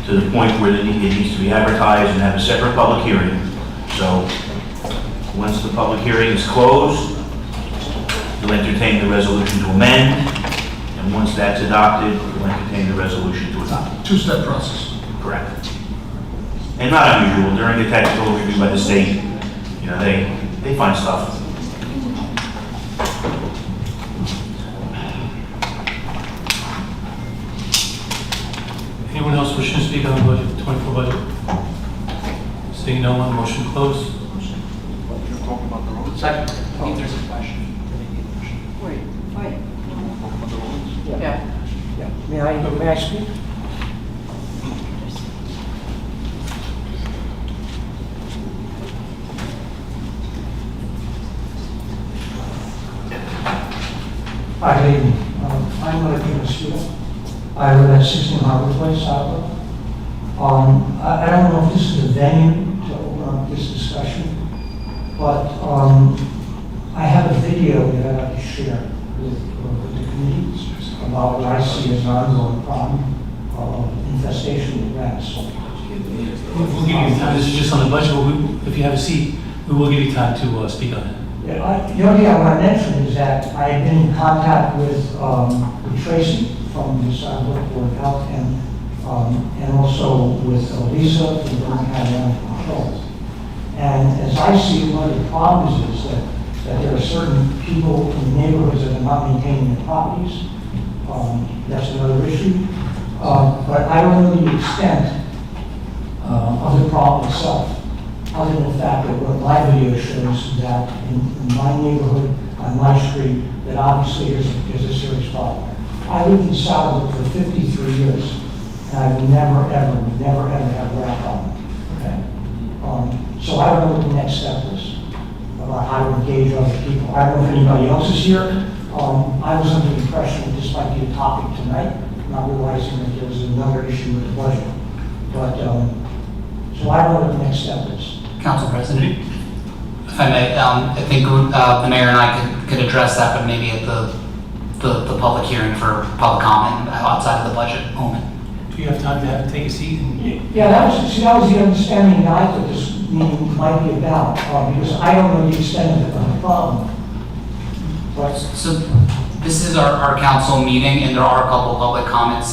to the point where it needs to be advertised and have a separate public hearing. So, once the public hearing is closed, you'll entertain the resolution to amend, and once that's adopted, you'll entertain the resolution to adopt. Two-step process. Correct. And not unusual, during the technical review by the state, they find stuff. Anyone else wishing to speak on the budget, 24 budget? Seeing no one, motion closed. Second. I think there's a question. Wait. Yeah. May I speak? Hi, good evening. I'm going to give a student. I live at 16 Harvard Place, Southwood. I don't know if this is the venue to open up this discussion, but I have a video that I'd like to share with the community about what I see as an ongoing problem of infestation with rats. We'll give you time. This is just on the budget, but if you have a seat, we will give you time to speak on it. Yeah, the only thing I want to mention is that I have been in contact with Tracy from the Southwood Board of Health and also with Lisa from the Brook Township Control. And as I see, one of the problems is that there are certain people in the neighborhoods that are not maintaining their properties. That's another issue. But I don't know the extent of the problem itself, other than the fact that what my video shows that in my neighborhood, on my street, that obviously there's a serious problem. I lived in Southwood for 53 years, and I've never ever had a rat problem. Okay? So I don't know what the next step is about how to engage other people. I don't know if anybody else is here. I was under the impression that this might be a topic tonight, not realizing that there was another issue with the budget. But, so I don't know what the next step is. Council President, if I may, I think the mayor and I could address that, but maybe at the public hearing for public comment outside of the budget moment. Do you have time to take a seat? Yeah, that was the understanding that I thought this meeting might be about, because I don't know the extent of the problem. But so this is our council meeting, and there are a couple public comment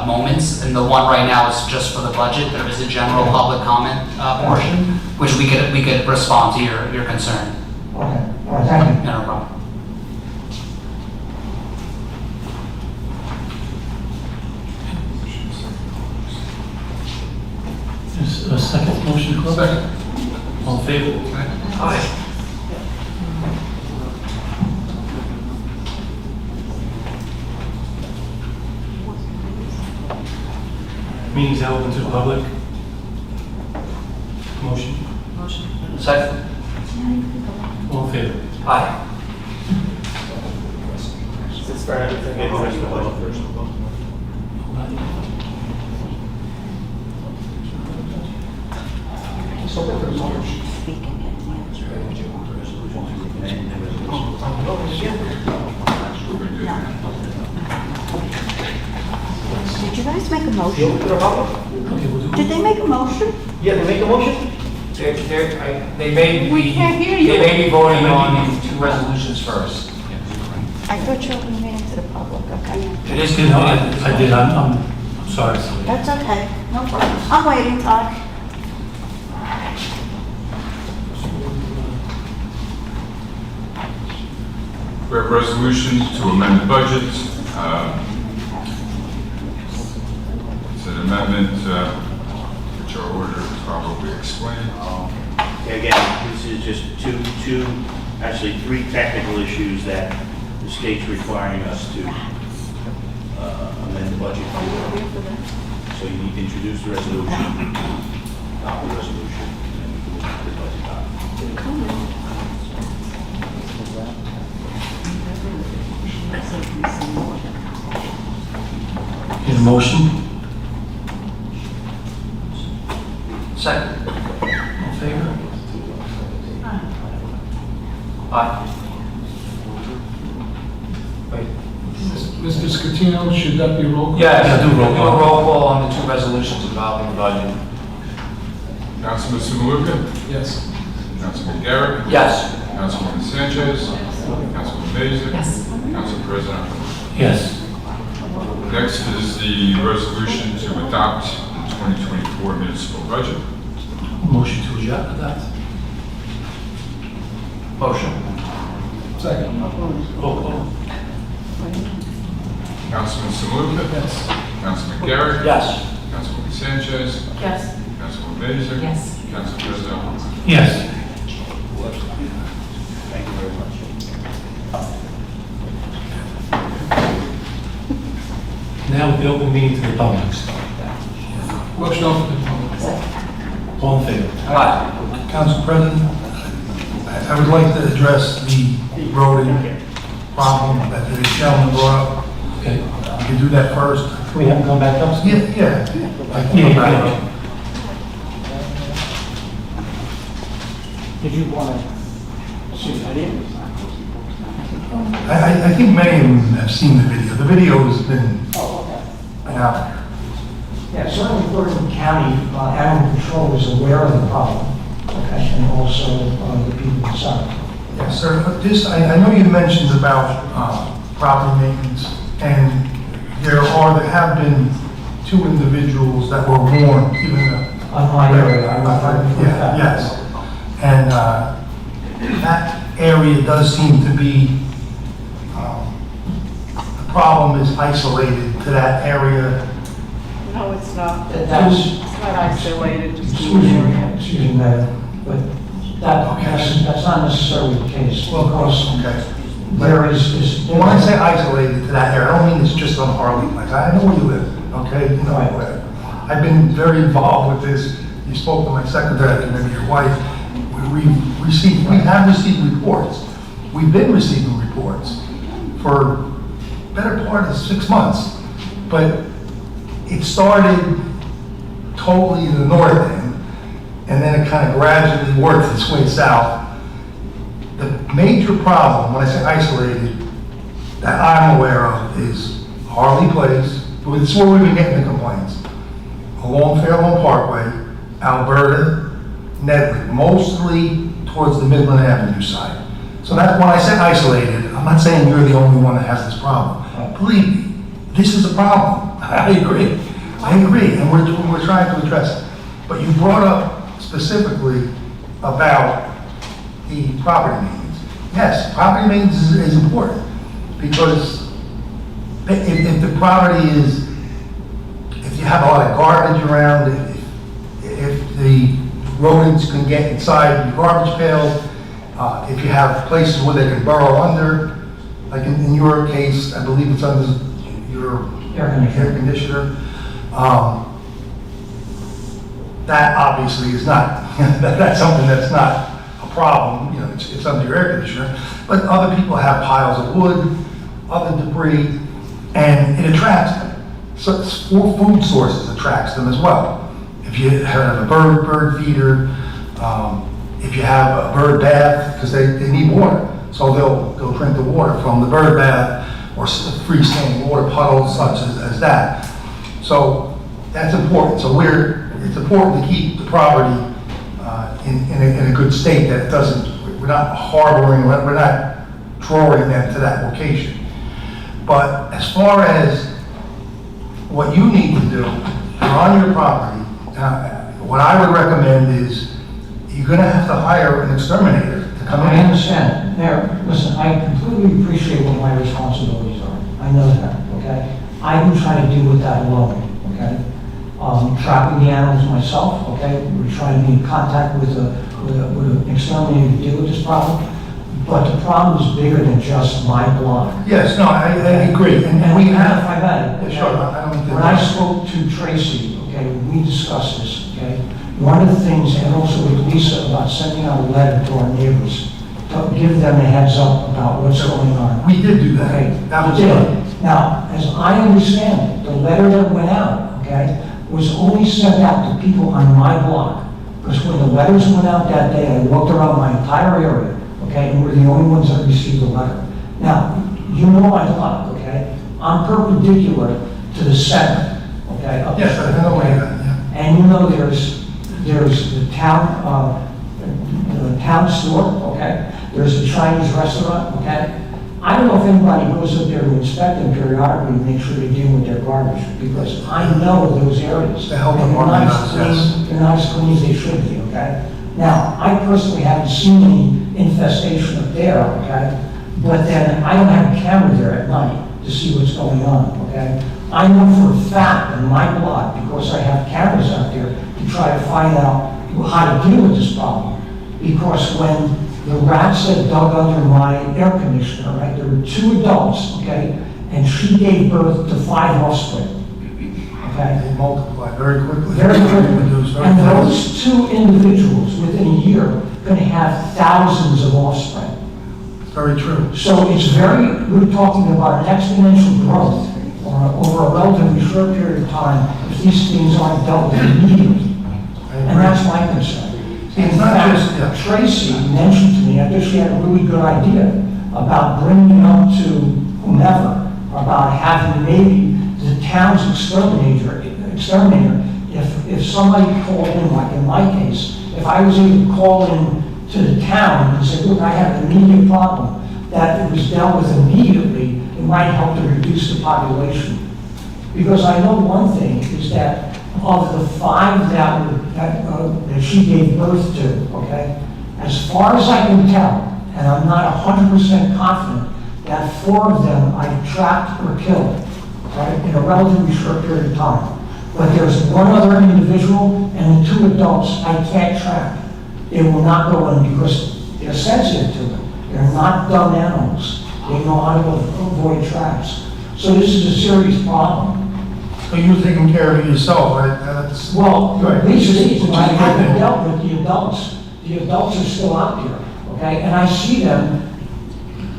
moments, and the one right now is just for the budget. There is a general public comment portion, which we could respond to your concern. Okay, all right, thank you. No problem. There's a second motion to close? Second. All in favor? Aye. Meeting's now open to the public. Motion. Second. All in favor? Aye. It's for everything. Did you guys make a motion? Did they make a motion? Yeah, they make a motion? They may be. We can't hear you. They may be voting on two resolutions first. I thought you opened the meeting to the public, okay. It is. No, I did, I'm sorry. That's okay, no problem. I'm waiting, Todd. We have resolution to amend the budget. It's an amendment, which our order probably explained. Again, this is just actually three technical issues that the state's requiring us to amend the budget for. So you need to introduce the resolution, adopt the resolution, and then we move to the budget document. Need a motion? Second. All in favor? Aye. Mr. Scatino, should that be roll call? Yes, do roll call. roll call on the two resolutions involving the budget. Councilman Simaluka? Yes. Councilman Garrett? Yes. Councilwoman Sanchez? Councilman Mazer? Yes. Council President Harden? Yes. Next is the resolution to adopt the 2024 municipal budget. Motion to adopt. Motion. Second. Roll call. Councilman Simaluka? Yes. Councilman Garrett? Yes. Councilwoman Sanchez? Yes. Councilwoman Mazer? Yes. Council President Harden? Yes. Thank you very much. Now with the open meeting to the public. Motion open to the public. All in favor? Aye. Council President, I would like to address the rodent problem that the gentleman brought up. Okay. We can do that first. Can we have him come back up? Yeah. Yeah. Did you want to see the video? I think many of them have seen the video. The video has been out there. Yeah, certainly Bergen County Animal Control is aware of the problem, okay, and also the people inside. Yes, sir. I know you mentioned about property maintenance, and there have been two individuals that were warned, even On my area, I'm not trying to. yeah, yes. And that area does seem to be, the problem is isolated to that area. No, it's not. That's, It's not isolated, just excuse me, Mayor, but that's not necessarily the case. Well, of course, okay. There is. Well, when I say isolated to that area, I don't mean it's just on Harley Place. I know where you live, okay? You know where. I've been very involved with this. You spoke to my secretary, maybe your wife. We have received reports. We've been receiving reports for better part of 6 months. But it started totally in the north end, and then it kind of gradually worked its way south. The major problem, when I say isolated, that I'm aware of is Harley Place. This is where we've been getting the complaints. Along Fairlawn Parkway, Alberta, Nedley, mostly towards the Midland Avenue side. So that's when I say isolated, I'm not saying you're the only one that has this problem. Believe me, this is a problem. I agree, and we're trying to address it. But you brought up specifically about the property maintenance. Yes, property maintenance is important, because if the property is, if you have a lot of garbage around, if the rodents can get inside your garbage pail, if you have places where they can burrow under, like in your case, I believe it's under your air conditioner. that obviously is not, that's something that's not a problem, you know, it's under your air conditioner. But other people have piles of wood, other debris, and it attracts them. So food sources attracts them as well. If you have a bird feeder, if you have a bird bath, because they need water, so they'll go drink the water from the bird bath or freestanding water puddles such as that. So that's important. So it's important to keep the property in a good state, that it doesn't, we're not harboring, we're not drawing them to that location. But as far as what you need to do, you're on your property, what I would recommend is you're gonna have to hire an exterminator to come in. I understand. Mayor, listen, I completely appreciate what my responsibilities are. I know that, okay? I've been trying to deal with that alone, okay? Trapping the animals myself, okay? We're trying to be in contact with an exterminator to deal with this problem. But the problem is bigger than just my block. Yes, no, I agree, and we have. If I may, Yeah, sure, I don't think. when I spoke to Tracy, okay, we discussed this, okay? One of the things, and also with Lisa, about sending out a letter to our neighbors, to give them a heads up about what's going on. We did do that. Okay, That was we did. done. Now, as I understand it, the letter that went out, okay, was only sent out to people on my block. Because when the letters went out that day, I walked around my entire area, okay, and we're the only ones that received the letter. Now, you know my block, okay? I'm perpendicular to the center, okay? up the Yes, I street, know okay? that, yeah. And you know there's the town store, okay? There's the Chinese restaurant, okay? I don't know if anybody goes up there to inspect them periodically to make sure they deal with their garbage, because I know those areas. The health And they're department not as does, yes. clean- They're not as clean as they should be, okay? Now, I personally haven't seen any infestation up there, okay? But then I don't have a camera there at night to see what's going on, okay? I know for a fact in my block, because I have cameras out there, to try to find out how to deal with this problem. Because when the rats that dug under my air conditioner, right, there were 2 adults, okay? And she gave birth to 5 offspring, okay? They multiply very quickly. Very quickly. Reduce very And fast. those 2 individuals, within a year, going to have thousands of offspring. Very true. So it's we're talking about an exponential growth over a relatively short period of time if these things aren't dealt with immediately. And that's my concern. In It's not fact, just- yeah. Tracy mentioned to me, I guess she had a really good idea about bringing up to whomever, about having maybe the town's exterminator, if somebody called in, like in my case, if I was able to call in to the town and say, look, I have an immediate problem, that it was dealt with immediately, it might help to reduce the population. Because I know one thing is that of the 5 that she gave birth to, okay, as far as I can tell, and I'm not 100% confident, that 4 of them I trapped or killed, right, in a relatively short period of time. But there's 1 other individual and the 2 adults I can't track. They will not go in because they're sensitive to it. They're not dumb animals. They know how to avoid traps. So this is a serious problem. So you're taking care of it yourself, right? That's. Well, Right. these I haven't dealt with the adults. The adults are still out there, okay? And I see them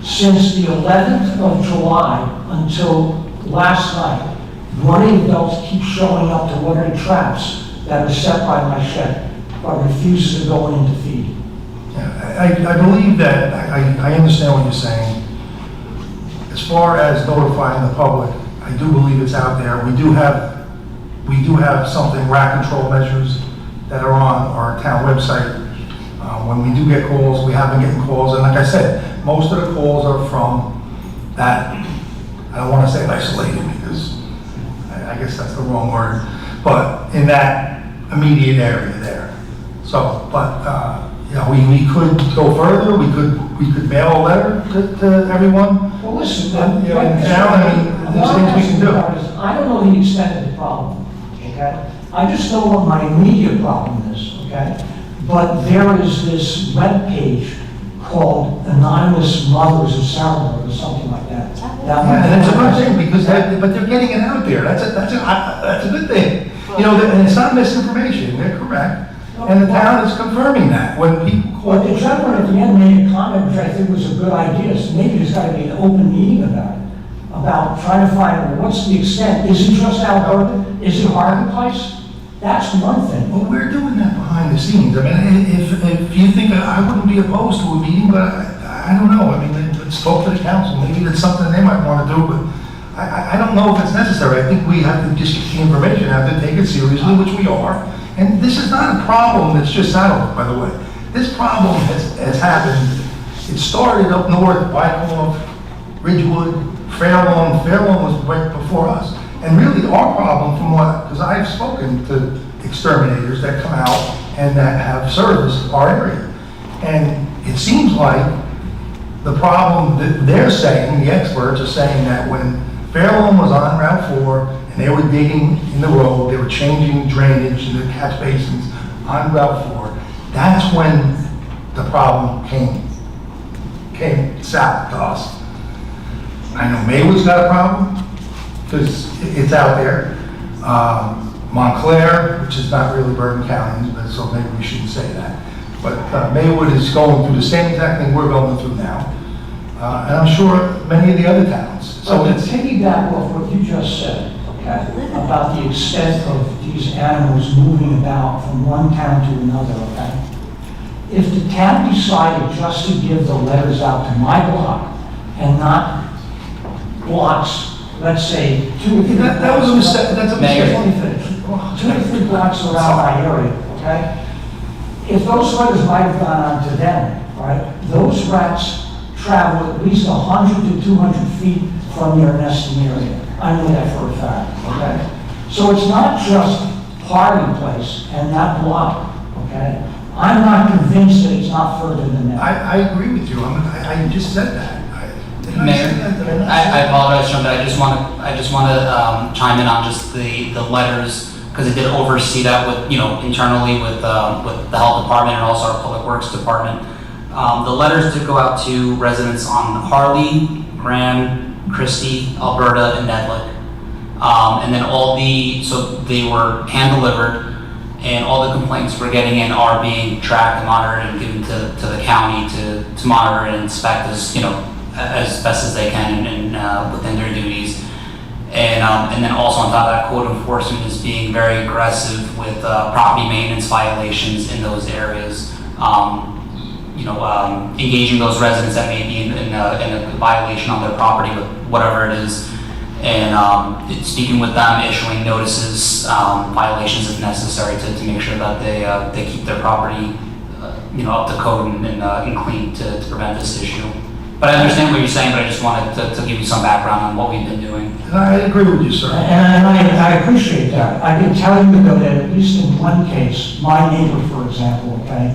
since the 11th of July until last night. One of the adults keeps showing up to one of the traps that are set by my shed, but refuses to go in to feed. Yeah, I believe that, I understand what you're saying. As far as notifying the public, I do believe it's out there. We do have something, rat control measures that are on our town website. When we do get calls, we have been getting calls, and like I said, most of the calls are from that, I don't want to say isolated because I guess that's the wrong word, but in that immediate area there. So, but, yeah, we could go further, we could mail a letter to everyone. Well, listen, You know, in town, I mean, there's things we can do. I don't know the extent of the problem, okay? I just know what my immediate problem is, okay? But there is this web page called Anonymous Mothers of Sarah or something like that. Yeah, and that's a good thing, because but they're getting it out there, that's a good thing. You know, and it's not misinformation, they're correct. And the town is confirming that when people call. Well, the gentleman at the end made a comment, which I think was a good idea, so maybe there's gotta be an open meeting about it. About trying to find, well, what's the extent? Is it just Alberta? Is it Harbor Place? That's one thing. Well, we're doing that behind the scenes. I mean, if you think, I wouldn't be opposed to a meeting, but I don't know. I mean, let's talk to the council. Maybe it's something they might want to do, but I don't know if it's necessary. I think we have to just get the information out there, take it seriously, which we are. And this is not a problem that's just settled, by the way. This problem has happened. It started up north, Wyckoff, Ridgewood, Fairlawn. Fairlawn was right before us. And really our problem from what, because I've spoken to exterminators that come out and that have serviced our area. And it seems like the problem that they're saying, the experts are saying that when Fairlawn was on Route 4 and they were digging in the road, they were changing drainage in the catch basins on Route 4, that's when the problem came south to us. I know Maywood's got a problem, because it's out there. Montclair, which is not really Bergen County, but so maybe we shouldn't say that. But Maywood is going through the same exact thing we're going through now. And I'm sure many of the other towns. So to piggyback off what you just said, okay, about the extent of these animals moving about from one town to another, okay? If the town decided just to give the letters out to my block and not blocks, let's say, two or three. That was a mistake. That's a mistake. Let me finish. 2 or 3 blocks around my area, okay? If those letters might have gone on to them, right? Those rats travel at least 100 to 200 feet from their nesting area. I know that for a fact, okay? So it's not just party place and that block, okay? I'm not convinced that it's not further than that. I agree with you. I just said that. Mayor, I apologize, Sean, but I just want to chime in on just the letters, because I did oversee that with, internally with the health department and also our public works department. The letters did go out to residents on Harley, Graham, Christie, Alberta, and Nedlick. And then so they were hand delivered, and all the complaints we're getting in are being tracked and monitored and given to the county to monitor and inspect as best as they can and within their duties. And then also on top of that, code enforcement is being very aggressive with property maintenance violations in those areas. Engaging those residents that may be in a violation on their property with whatever it is, and speaking with them, issuing notices, violations if necessary to make sure that they keep their property up to code and clean to prevent this issue. But I understand what you're saying, but I just wanted to give you some background on what we've been doing. I agree with you, sir. And I appreciate that. I can tell you though that at least in one case, my neighbor, for example, okay,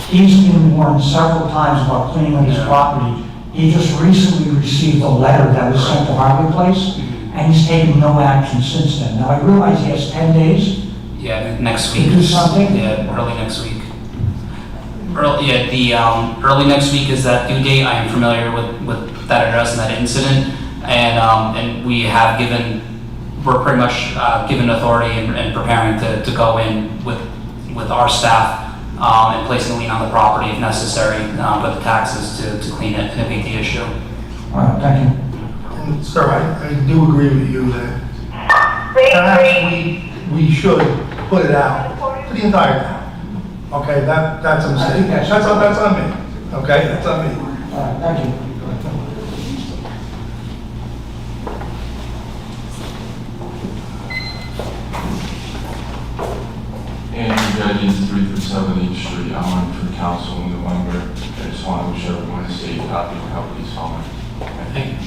he's been warned several times about cleaning up his property. He just recently received a letter that was sent to Harvey Place, and he's taken no action since then. Now I realize he has 10 days. Yeah, next week. To do something? Yeah, early next week. Early next week is that due date. I am familiar with that address and that incident, and we're pretty much given authority and preparing to go in with our staff and placing a lien on the property if necessary, with the taxes to clean it and abate the issue. All right, thank you. And sir, I do agree with you that perhaps we should put it out to the entire town. Okay, that's a mistake. That's on me. Okay, that's on me. All right, thank you. Andrew Judges, 337 East Street. I'm running for council in November. I just want to wish everyone a safe, happy, and healthy summer. Thank you.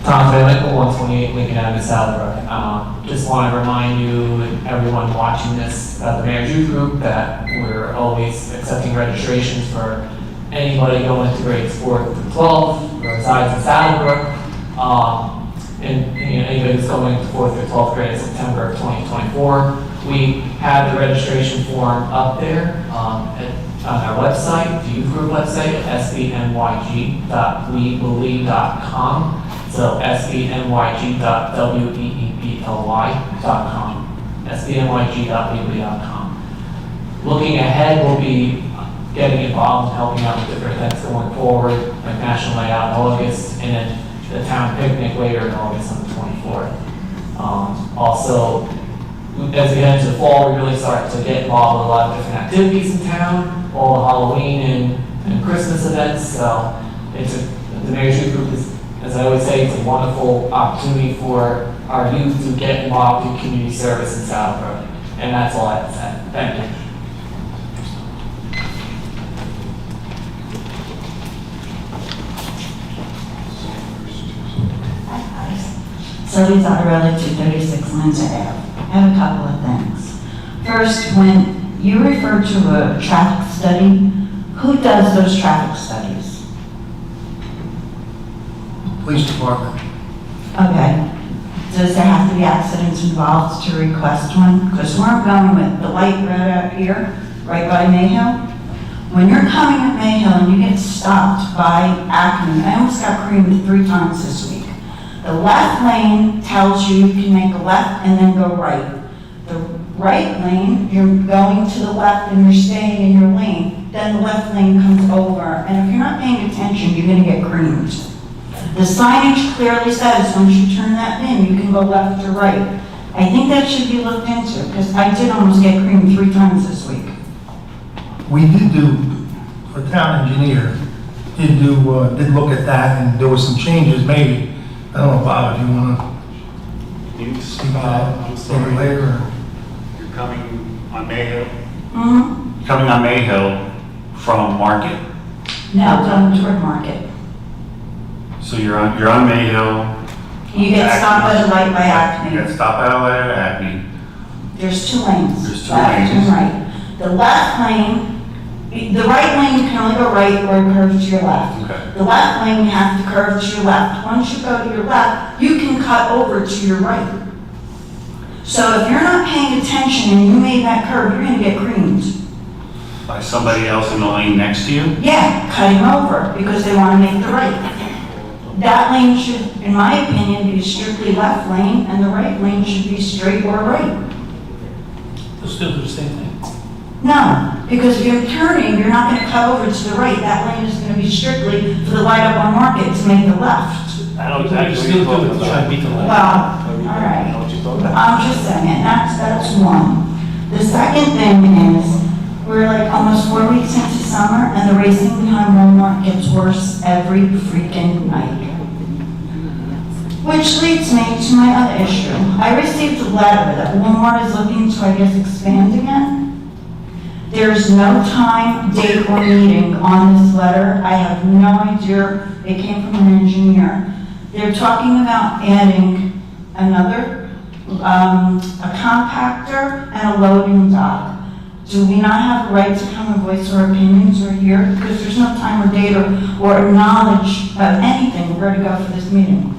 Tom Finley, 128 Lincoln Avenue, Southbrook. Just want to remind you and everyone watching this, the Mayor's Youth Group, that we're always accepting registrations for anybody going to grades 4th through 12th, who resides in Southbrook, and anybody who's going to 4th through 12th grade in September of 2024. We have the registration form up there. on our website, the youth group website, sbnyg.webelieve.com. So sbnyg.weebly.com. sbnyg.weebly.com. Looking ahead, we'll be getting involved and helping out with different events going forward, like National Night Out in August, and then the town picnic later in August on the 24th. Also, as we head into the fall, we really start to get involved with a lot of different activities in town, all the Halloween and Christmas events. So the Mayor's Youth Group is, as I always say, it's a wonderful opportunity for our youth to get involved in community service in Southborough. And that's all I have to say. Thank you. Sylvia Zottarelli, 236 Lindsay Ave. I have a couple of things. First, when you refer to a traffic study, who does those traffic studies? Police department. Okay. Does there have to be accidents involved to request one? Because where I'm going with the light red out here, right by Mayhill, when you're coming at Mayhill and you get stopped by Acme, I almost got creamed 3 times this week. The left lane tells you you can make a left and then go right. The right lane, you're going to the left and you're staying in your lane, then the left lane comes over, and if you're not paying attention, you're gonna get creamed. The signage clearly says, once you turn that in, you can go left or right. I think that should be looked into, because I did almost get creamed 3 times this week. We did do, our town engineer did look at that, and there were some changes made. I don't know, Bob, if you want to speak about it later, or? You're coming on Mayhill? Mm-hmm. Coming on Mayhill from Market? No, going toward Market. So you're on Mayhill. You get stopped at a light by Acme. You get stopped at a light at Acme. There's 2 lanes. There's 2 left lanes. and right. The left lane, the right lane you can only go right or curve to your left. Okay. The left lane you have to curve to your left. Once you go to your left, you can cut over to your right. So if you're not paying attention and you made that curve, you're gonna get creamed. By somebody else in the lane next to you? Yeah, cutting over because they wanna make the right. That lane should, in my opinion, be strictly left lane and the right lane should be straight or right. They'll still do the same thing. No, because if you're turning, you're not going to cut over to the right. That lane is going to be strictly for the light up on Market to make the left. I know exactly what you're talking about. Try to beat the light. Well, all right. I'm just saying, that's one. The second thing is, we're like almost 4 weeks into summer, and the racing behind Walmart gets worse every freaking night. Which leads me to my other issue. I received a letter that Walmart is looking to, I guess, expand again. There's no time, date, or meeting on this letter. I have no idea. It came from an engineer. They're talking about adding another, a compactor and a loading dock. Do we not have a right to come and voice our opinions or hear? Because there's no time or date or knowledge of anything where to go for this meeting.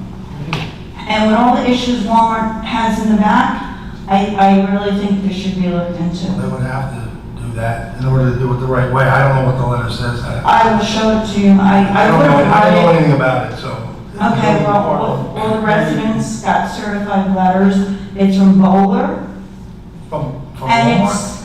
And with all the issues Walmart has in the back, I really think this should be looked into. They would have to do that in order to do it the right way. I don't know what the letter says. I will show it to you. I don't would know, have I don't know heard it. anything about it, so. Okay, well, all the residents got certified letters. It's from Bowler. From And Walmart? it's,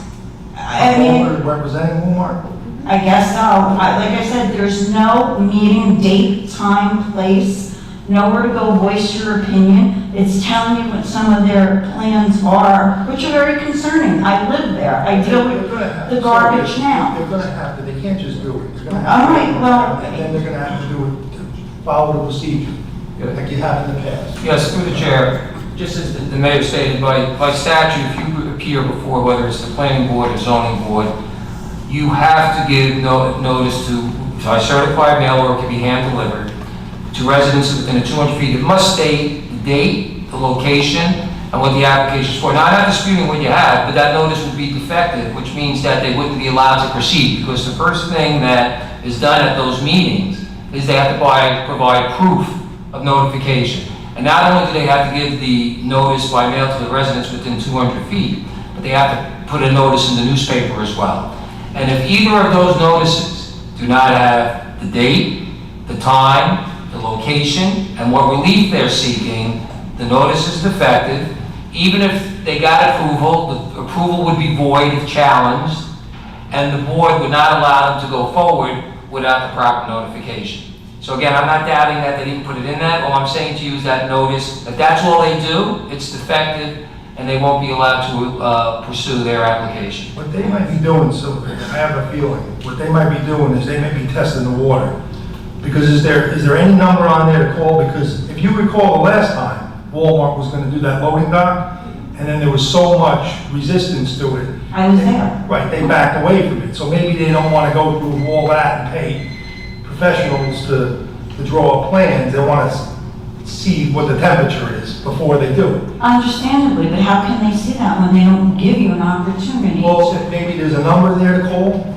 I mean, Walmart representing Walmart? I guess so. Like I said, there's no meeting, date, time, place, nowhere to go voice your opinion. It's telling you what some of their plans are, which are very concerning. I live there. I deal with the garbage now. They're gonna have to, they can't just do it. They're gonna have All to- right, well- And then they're gonna have to do it, follow the procedure, like you have in the past. Yes, through the chair, just as the mayor stated, by statute, if you appear before, whether it's the planning board or zoning board, you have to give notice to a certified mail, or it can be hand delivered, to residents within 200 feet. It must state the date, the location, and what the application is for. Now, I'm not disputing what you have, but that notice would be defective, which means that they wouldn't be allowed to proceed, because the first thing that is done at those meetings is they have to provide proof of notification. And not only do they have to give the notice by mail to the residents within 200 feet, but they have to put a notice in the newspaper as well. And if either of those notices do not have the date, the time, the location, and what relief they're seeking, the notice is defective. Even if they got approval, the approval would be void if challenged, and the board would not allow them to go forward without the proper notification. So again, I'm not doubting that they didn't put it in that. All I'm saying to you is that notice, if that's all they do, it's defective, and they won't be allowed to pursue their application. What they might be doing, Sylvia, I have a feeling, what they might be doing is they may be testing the water. Because is there any number on there to call? Because if you recall the last time, Walmart was gonna do that loading dock, and then there was so much resistance to it. I was there. Right, they backed away from it. So maybe they don't wanna go through all that and pay professionals to draw up plans. They wanna see what the temperature is before they do it. Understandably, but how can they see that when they don't give you an opportunity Well, to? maybe there's a number there to call?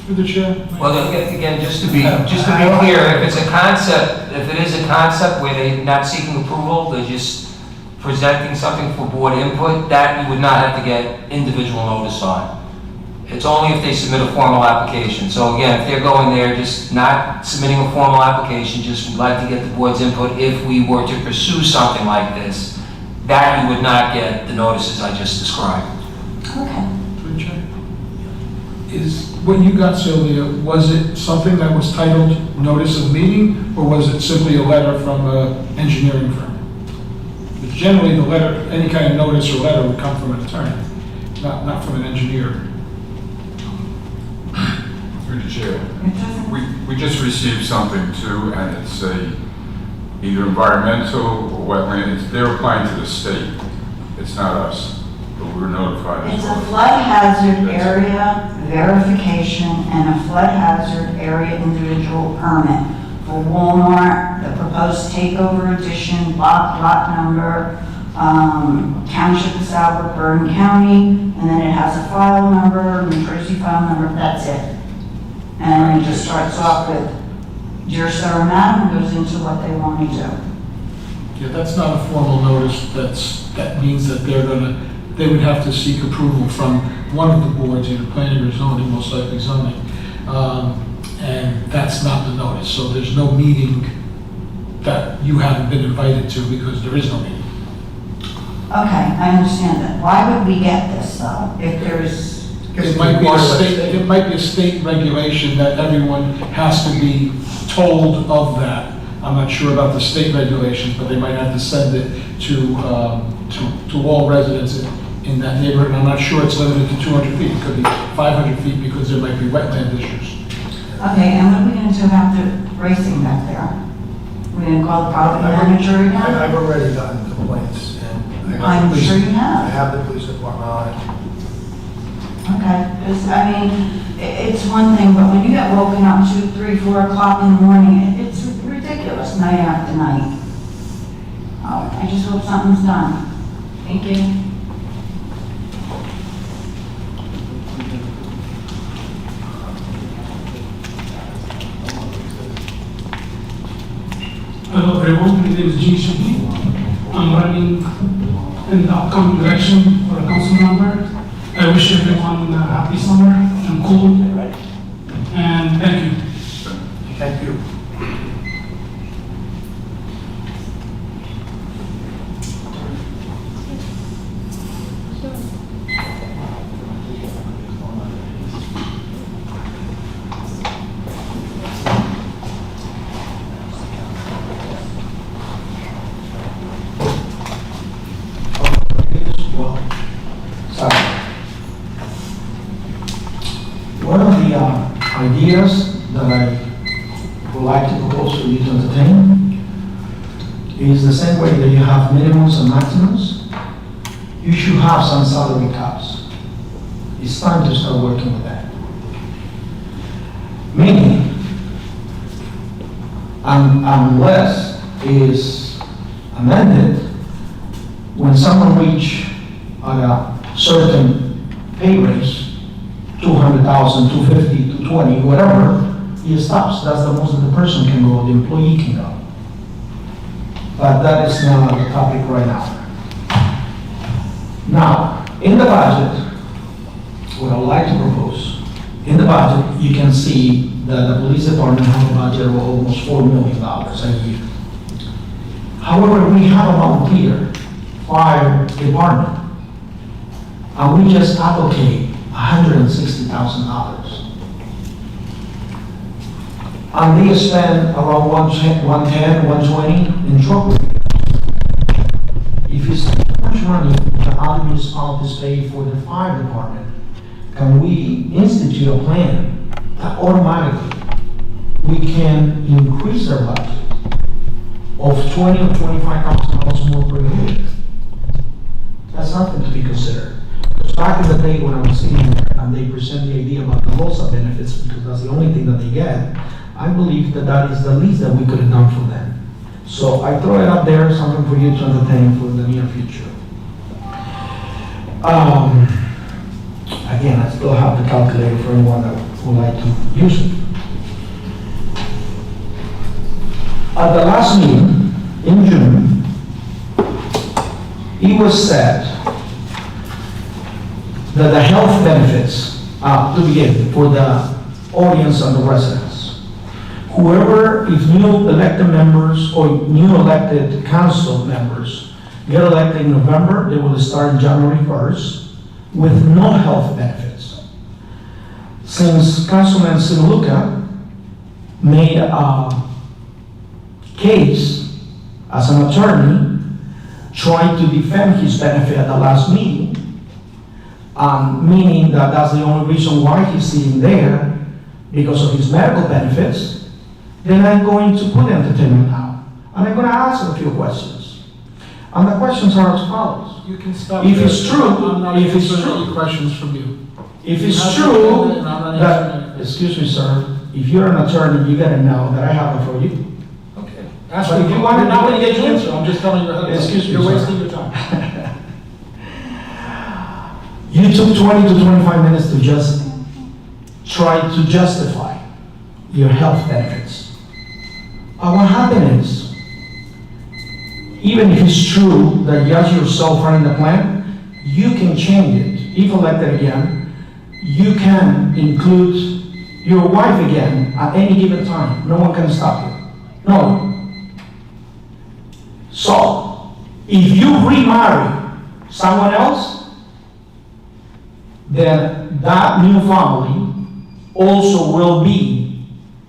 Through the chair. Well, again, just to be clear, if it's a concept, if it is a concept where they're not seeking approval, they're just presenting something for board input, that you would not have to get individual notice on. It's only if they submit a formal application. So again, if they're going there, just not submitting a formal application, just would like to get the board's input if we were to pursue something like this, that you would not get the notices I just described. Okay. Through the chair. Is, what you got, Sylvia, was it something that was titled notice of meeting, or was it simply a letter from an engineering firm? Because generally, the letter, any kind of notice or letter would come from an attorney, not from an engineer. Through the chair. We just received something too, and it's either environmental or wetland. They're applying to the state. It's not us, but we were notified. It's a flood hazard area verification and a flood hazard area individual permit for Walmart, the proposed takeover addition, lot number, Township of Southwick, Bergen County, and then it has a file number, New Jersey file number, that's it. And it just starts off with, dear sir or madam, and goes into what they want to do. Yeah, that's not a formal notice. That means that they would have to seek approval from one of the boards, either planning or zoning, most likely zoning. And that's not the notice. So there's no meeting that you haven't been invited to because there is no meeting. Okay, I understand that. Why would we get this though, if there's? It might be a state regulation that everyone has to be told of that. I'm not sure about the state regulations, but they might have to send it to all residents in that neighborhood. And I'm not sure it's limited to 200 feet. It could be 500 feet because there might be wetland issues. Okay, and what are we going to do about the racing back there? We're going to call the property manager again? I've already gotten complaints, and I'm sure you have. I have the police department on it. Okay, because, I mean, it's one thing, but when you get woken up 2, 3, 4 o'clock in the morning, it's ridiculous night after night. Oh, I just hope something's done. Thank you. Hello everyone, my name is G. Shuki. I'm running in the upcoming election for a council member. I wish everyone a happy summer and cool. And thank you. Thank you. One of the ideas that I would like to propose for you to entertain is the same way that you have minimums and maximums, you should have some salary caps. It's time to start working with that. Meaning, unless is amended, when someone reach at a certain pay raise, 200,000, 250, 220, whatever, it stops. That's the most that the person can go, the employee can go. But that is not the topic right now. Now, in the budget, what I would like to propose in the budget, you can see that the police department has a budget of almost $4 million a year. However, we have a volunteer fire department, and we just allocate $160,000. And they spend around 110, 120 in trouble. If you see how much money the auditor's office pay for the fire department, can we institute a plan that automatically we can increase their budget of $20,000 or $25,000 more per year? That's something to be considered. Because back in the day when I was sitting there and they present the idea about the LOSA benefits, because that's the only thing that they get, I believe that that is the least that we could have done for them. So I throw it up there, something for you to entertain for the near future. Again, I still have the calculator for anyone that would like to use it. At the last meeting in June, it was said that the health benefits, to begin, for the audience and the residents. Whoever, if new elected members or new elected council members get elected in November, they will start January 1st with no health benefits. Since Councilman Siluca made a case as an attorney trying to defend his benefit at the last meeting, meaning that that's the only reason why he's sitting there, because of his medical benefits, then I'm going to put entertainment now. And I'm going to ask a few questions. And the questions are as follows. You can stop. If it's true, I'm not if it's answering true, any questions from you. if You it's have true your opinion, and I'm not answering that, anything. excuse me, sir, if you're an attorney, you gotta know that I have it for you. Okay. Ask But me. if you want to Not know gonna the get you answer, answer. I'm just telling you ahead of time. Excuse me, You're sir. wasting your time. You took 20 to 25 minutes to just try to justify your health benefits. But what happened is, even if it's true that you yourself running the plan, you can change it. If elected again, you can include your wife again at any given time. No one can stop you. No one. So, if you remarry someone else, then that new family also will be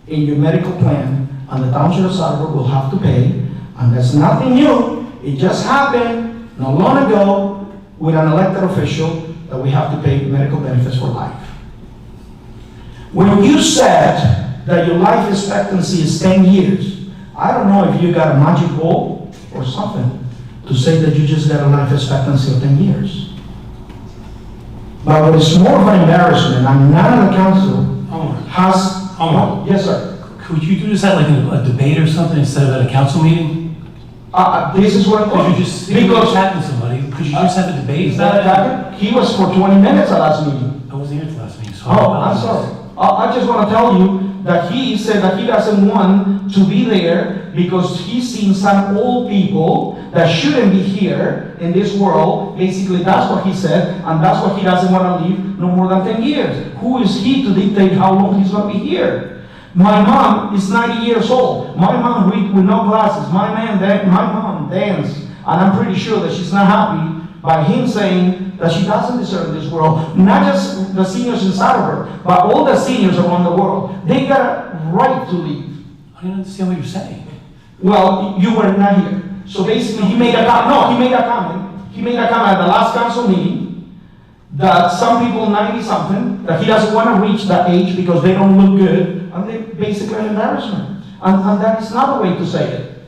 in your medical plan, and the Township of Southbrook will have to pay. And that's nothing new. It just happened not long ago with an elected official that we have to pay medical benefits for life. When you said that your life expectancy is 10 years, I don't know if you got a magic ball or something to say that you just got a life expectancy of 10 years. But what is more of an embarrassment, and none of the council has... Yes, sir. Could you do this at like a debate or something instead of at a council meeting? This is what I'm Could you just, because chatting to somebody, could you just have a debate? Is that happened? He was for 20 minutes at last meeting. I wasn't here at the last meeting, so. Oh, I'm sorry. I just want to tell you that he said that he doesn't want to be there because he's seen some old people that shouldn't be here in this world. Basically, that's what he said, and that's what he doesn't want to live no more than 10 years. Who is he to dictate how long he's going to be here? My mom is 90 years old. My mom reads with no glasses. My mom dances, and I'm pretty sure that she's not happy by him saying that she doesn't deserve this world. Not just the seniors in Southbrook, but all the seniors around the world. They got a right to leave. I don't understand what you're saying. Well, you were not here. So basically, he made a comment. He made a comment at the last council meeting that some people 90-something, that he doesn't want to reach that age because they don't look good, and they basically an embarrassment. And that is not the way to say it.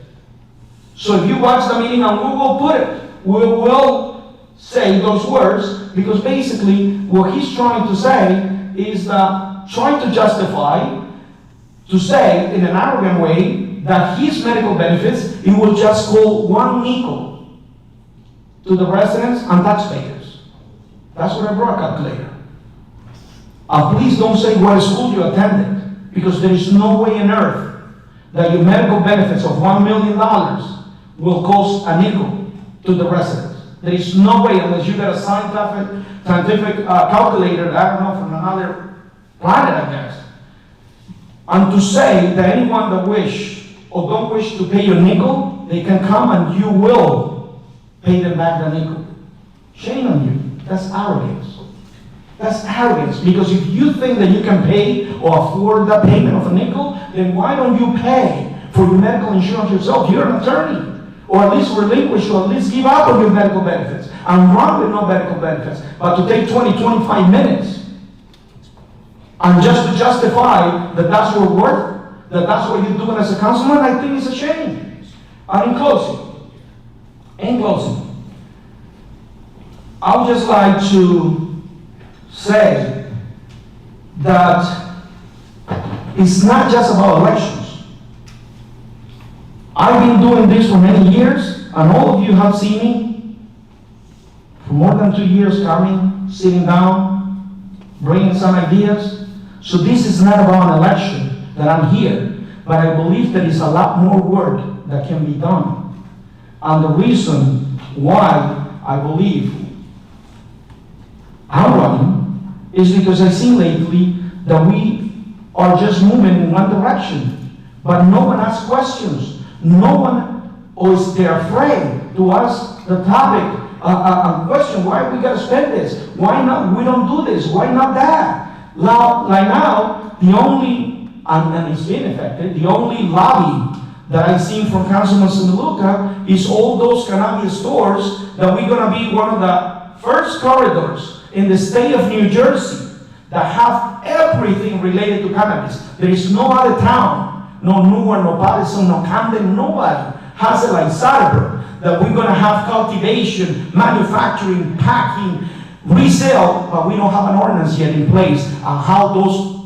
So if you watch the meeting on Google, put it. We will say those words, because basically what he's trying to say is trying to justify, to say in an arrogant way, that his medical benefits, it will just call one nickel to the residents and taxpayers. That's what I brought a calculator. Please don't say what school you attended, because there is no way on earth that your medical benefits of $1 million will cost a nickel to the residents. There is no way, unless you got a scientific calculator, I don't know, from another planted against. And to say that anyone that wish or don't wish to pay your nickel, they can come and you will pay them back the nickel. Shame on you. That's arrogance. That's arrogance, because if you think that you can pay or afford the payment of a nickel, then why don't you pay for your medical insurance yourself? You're an attorney. Or at least relinquish, or at least give up on your medical benefits and run with no medical benefits. But to take 20, 25 minutes and just to justify that that's your work, that that's what you're doing as a councilman, I think it's a shame. And in closing, I would just like to say that it's not just about elections. I've been doing this for many years, and all of you have seen me for more than 2 years coming, sitting down, bringing some ideas. So this is not about an election that I'm here, but I believe there is a lot more work that can be done. And the reason why I believe I'm running is because I see lately that we are just moving in one direction, but no one asks questions. No one, or is they afraid to ask the topic, a question, why we gotta spend this? Why not, we don't do this, why not that? Now, the only, and it's been effective, the only lobby that I've seen from Councilman Similuca is all those cannabis stores that we're gonna be one of the first corridors in the state of New Jersey that have everything related to cannabis. There is no other town, no Newark, no Patterson, no Camden, nobody has it like Cyber, that we're gonna have cultivation, manufacturing, packing, resale, but we don't have an ordinance yet in place on how those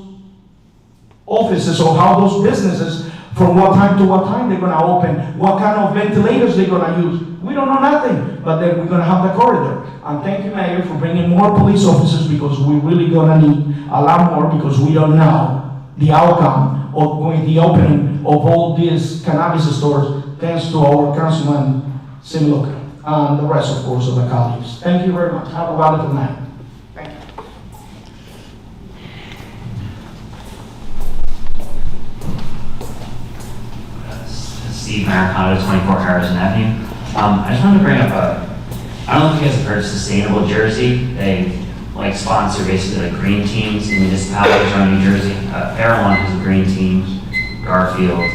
offices or how those businesses, from what time to what time they're gonna open, what kind of ventilators they're gonna use. We don't know nothing, but then we're gonna have the corridor. And thank you, Mayor, for bringing more police officers, because we're really gonna need a lot more, because we don't know the outcome of going the opening of all these cannabis stores, thanks to our Councilman Similuca and the rest, of course, of the colleagues. Thank you very much. Have a wonderful night. Thank you. Steve Maricotto, 24 Harrison Avenue. I just wanted to bring up I don't know if you guys have heard of Sustainable Jersey. They sponsor basically green teams in municipalities around New Jersey. Fairlawn has a green team, Garfield,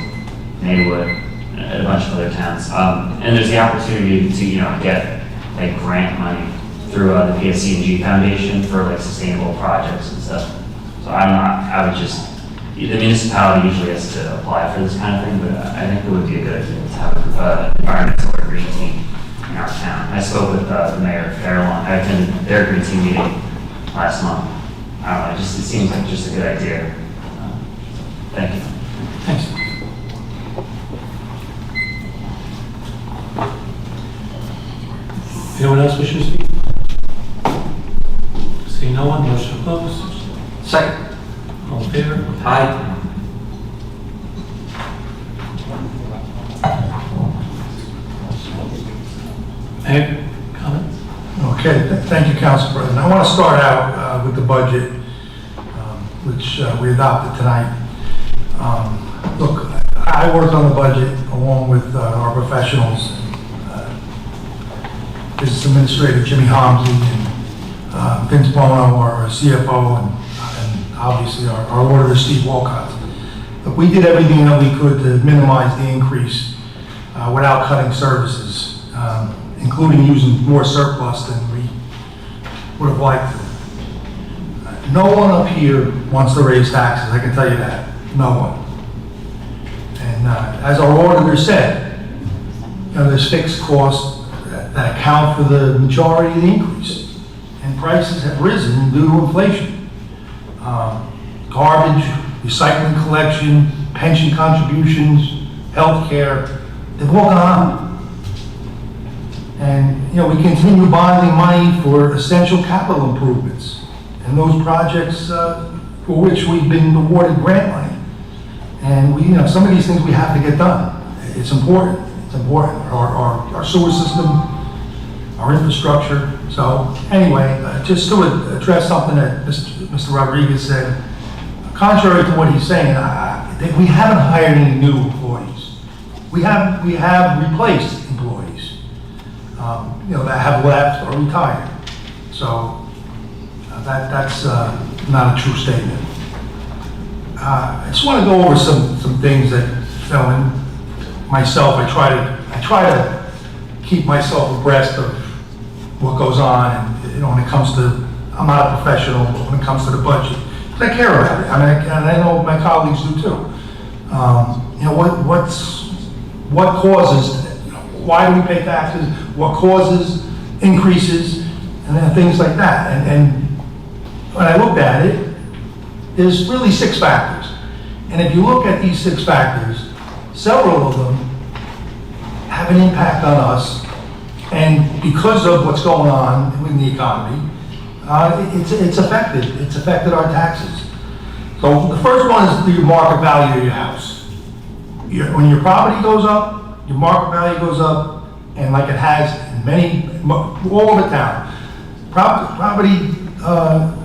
Maywood, and a bunch of other towns. And there's the opportunity to get grant money through the PSC&G Foundation for sustainable projects and stuff. So I would just, the municipality usually has to apply for this kind of thing, but I think it would be a good idea to have an environmental or green team in our town. I spoke with the mayor of Fairlawn. I attended their green team meeting last month. I don't know, it seems like just a good idea. Thank you. Thanks. Anyone else wishing to speak? Seeing no one, motion to close. Second. All in favor? Aye. Mayor, comments? Okay, thank you, Council President. I want to start out with the budget, which we adopted tonight. Look, I worked on the budget along with our professionals, Business Administrator Jimmy Homsey and Vince Bono, our CFO, and obviously our auditor Steve Walcott. But we did everything that we could to minimize the increase without cutting services, including using more surplus than we would have liked to. No one up here wants to raise taxes, I can tell you that. No one. And as our auditor said, there's fixed costs that account for the majority of the increase. And prices have risen due to inflation. Garbage, recycling collection, pension contributions, healthcare, they've all gone up. And, we continue bonding money for essential capital improvements and those projects for which we've been awarded grant money. And some of these things we have to get done. It's important. It's important. Our sewer system, our infrastructure. So anyway, just to address something that Mr. Rodriguez said, contrary to what he's saying, we haven't hired any new employees. We have replaced employees, that have left or retired. So that's not a true statement. I just want to go over some things that, in myself, I try to keep myself abreast of what goes on, and when it comes to, I'm not a professional, but when it comes to the budget, because I care about it. I mean, and I know my colleagues do too. What causes, why do we pay taxes? What causes increases, and then things like that. And when I looked at it, there's really 6 factors. And if you look at these 6 factors, several of them have an impact on us. And because of what's going on in the economy, it's affected our taxes. So the first one is the market value of your house. When your property goes up, your market value goes up, and like it has in all over town, property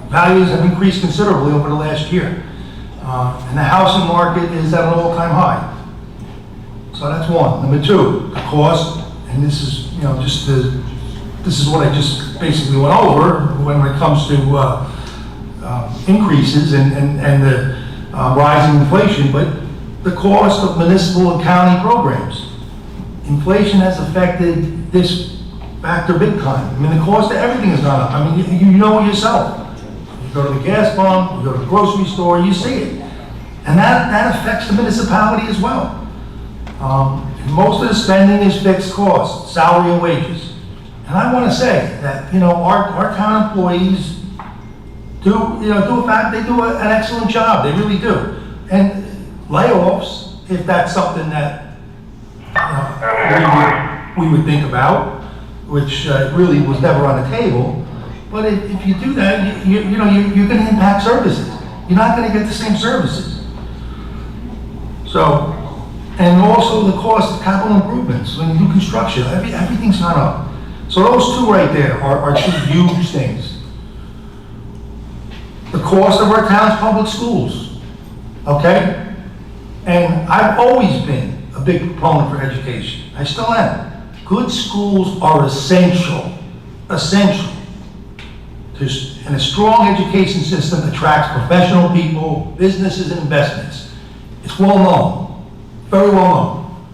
values have increased considerably over the last year. And the housing market is at an all-time high. So that's one. Number 2, the cost, and this is, this is what I just basically went over when it comes to increases and the rising inflation, but the cost of municipal and county programs. Inflation has affected this factor big time. I mean, the cost of everything has gone up. I mean, you know yourself. You go to the gas pump, you go to the grocery store, you see it. And that affects the municipality as well. Most of the spending is fixed costs, salary and wages. And I want to say that, our town employees they do an excellent job. They really do. And layoffs, if that's something that we would think about, which really was never on the table. But if you do that, you're going to impact services. You're not going to get the same services. So, and also the cost of capital improvements. When you do construction, everything's gone up. So those 2 right there are 2 huge things. The cost of our town's public schools, okay? And I've always been a big proponent for education. I still am. Good schools are essential. And a strong education system attracts professional people, businesses, and investments. It's well known, very well known.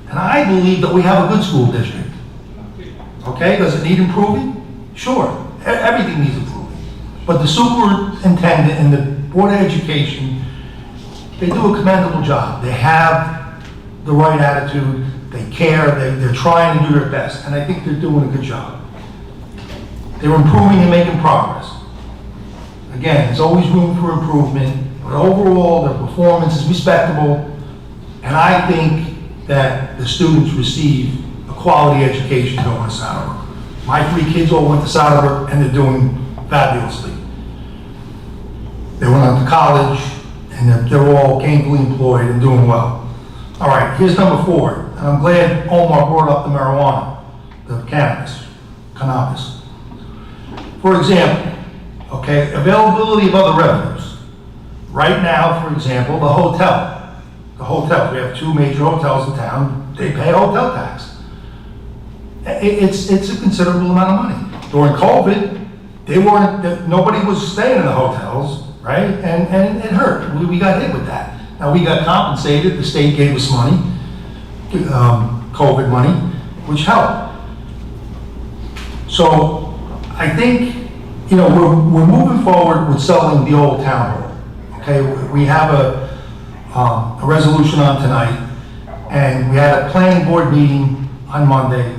And I believe that we have a good school district. Okay, does it need improving? Sure, everything needs improving. But the superintendent and the Board of Education, they do a commendable job. They have the right attitude, they care, they're trying to do their best, and I think they're doing a good job. They're improving and making progress. Again, there's always room for improvement, but overall, their performance is respectable, and I think that the students receive a quality education going to Southbrook. My 3 kids all went to Southbrook, and they're doing fabulously. They went on to college, and they're all gainfully employed and doing well. All right, here's number 4, and I'm glad Omar brought up the marijuana, the cannabis. For example, okay, availability of other revenues. Right now, for example, the hotels, we have 2 major hotels in town, they pay hotel tax. It's a considerable amount of money. During COVID, nobody was staying in the hotels, right? And it hurt. We got hit with that. Now we got compensated. The state gave us money, COVID money, which helped. So I think, we're moving forward with selling the old town hall. Okay, we have a resolution on tonight, and we had a planning board meeting on Monday.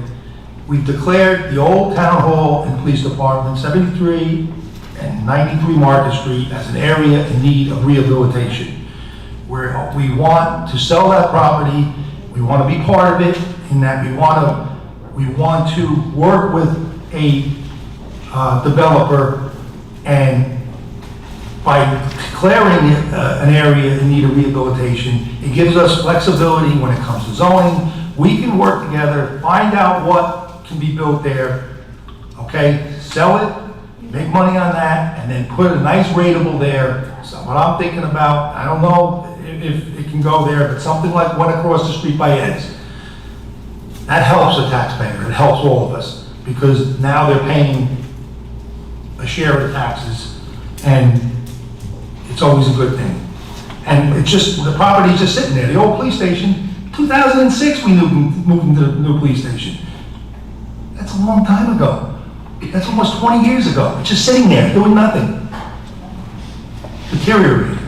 We've declared the old town hall and police department, 73 and 93 Market Street, as an area in need of rehabilitation. Where we want to sell that property, we want to be part of it, in that we want to work with a developer, and by declaring an area in need of rehabilitation, it gives us flexibility when it comes to zoning. We can work together, find out what can be built there, okay, sell it, make money on that, and then put a nice rateable there. So what I'm thinking about, I don't know if it can go there, but something like one across the street by Ed's. That helps the taxpayer, it helps all of us, because now they're paying a share of the taxes, and it's always a good thing. And it's just, the property's just sitting there. The old police station, 2006 we moved into the new police station. That's a long time ago. That's almost 20 years ago. It's just sitting there, doing nothing. Deteriorating.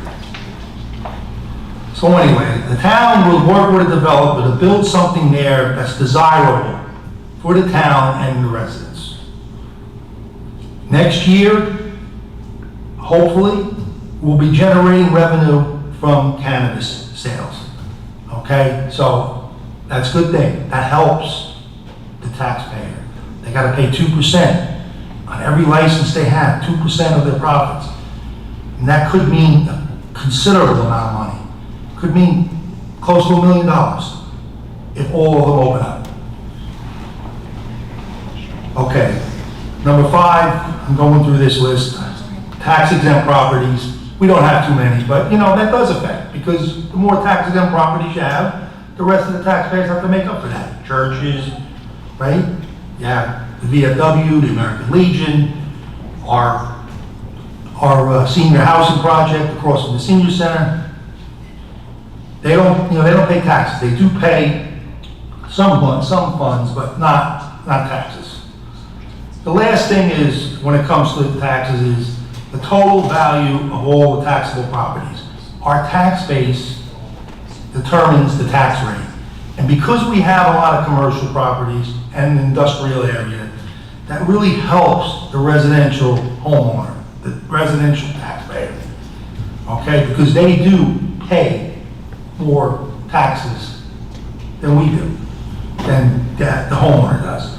So anyway, the town will work with a developer to build something there that's desirable for the town and the residents. Next year, hopefully, we'll be generating revenue from cannabis sales. Okay, so that's a good thing. That helps the taxpayer. They gotta pay 2% on every license they have, 2% of their profits. And that could mean a considerable amount of money. Could mean close to $1 million if all of them open up. Okay, number 5, I'm going through this list. Tax exempt properties. We don't have too many, but you know, that does affect, because the more tax exempt properties you have, the rest of the taxpayers have to make up for that. Churches, right? You have the VFW, the American Legion, our senior housing project across from the senior center. They don't pay taxes. They do pay some funds, but not taxes. The last thing is, when it comes to taxes, is the total value of all the taxable properties. Our tax base determines the tax rate. And because we have a lot of commercial properties and an industrial area, that really helps the residential homeowner, the residential taxpayer. Okay, because they do pay more taxes than we do, than the homeowner does.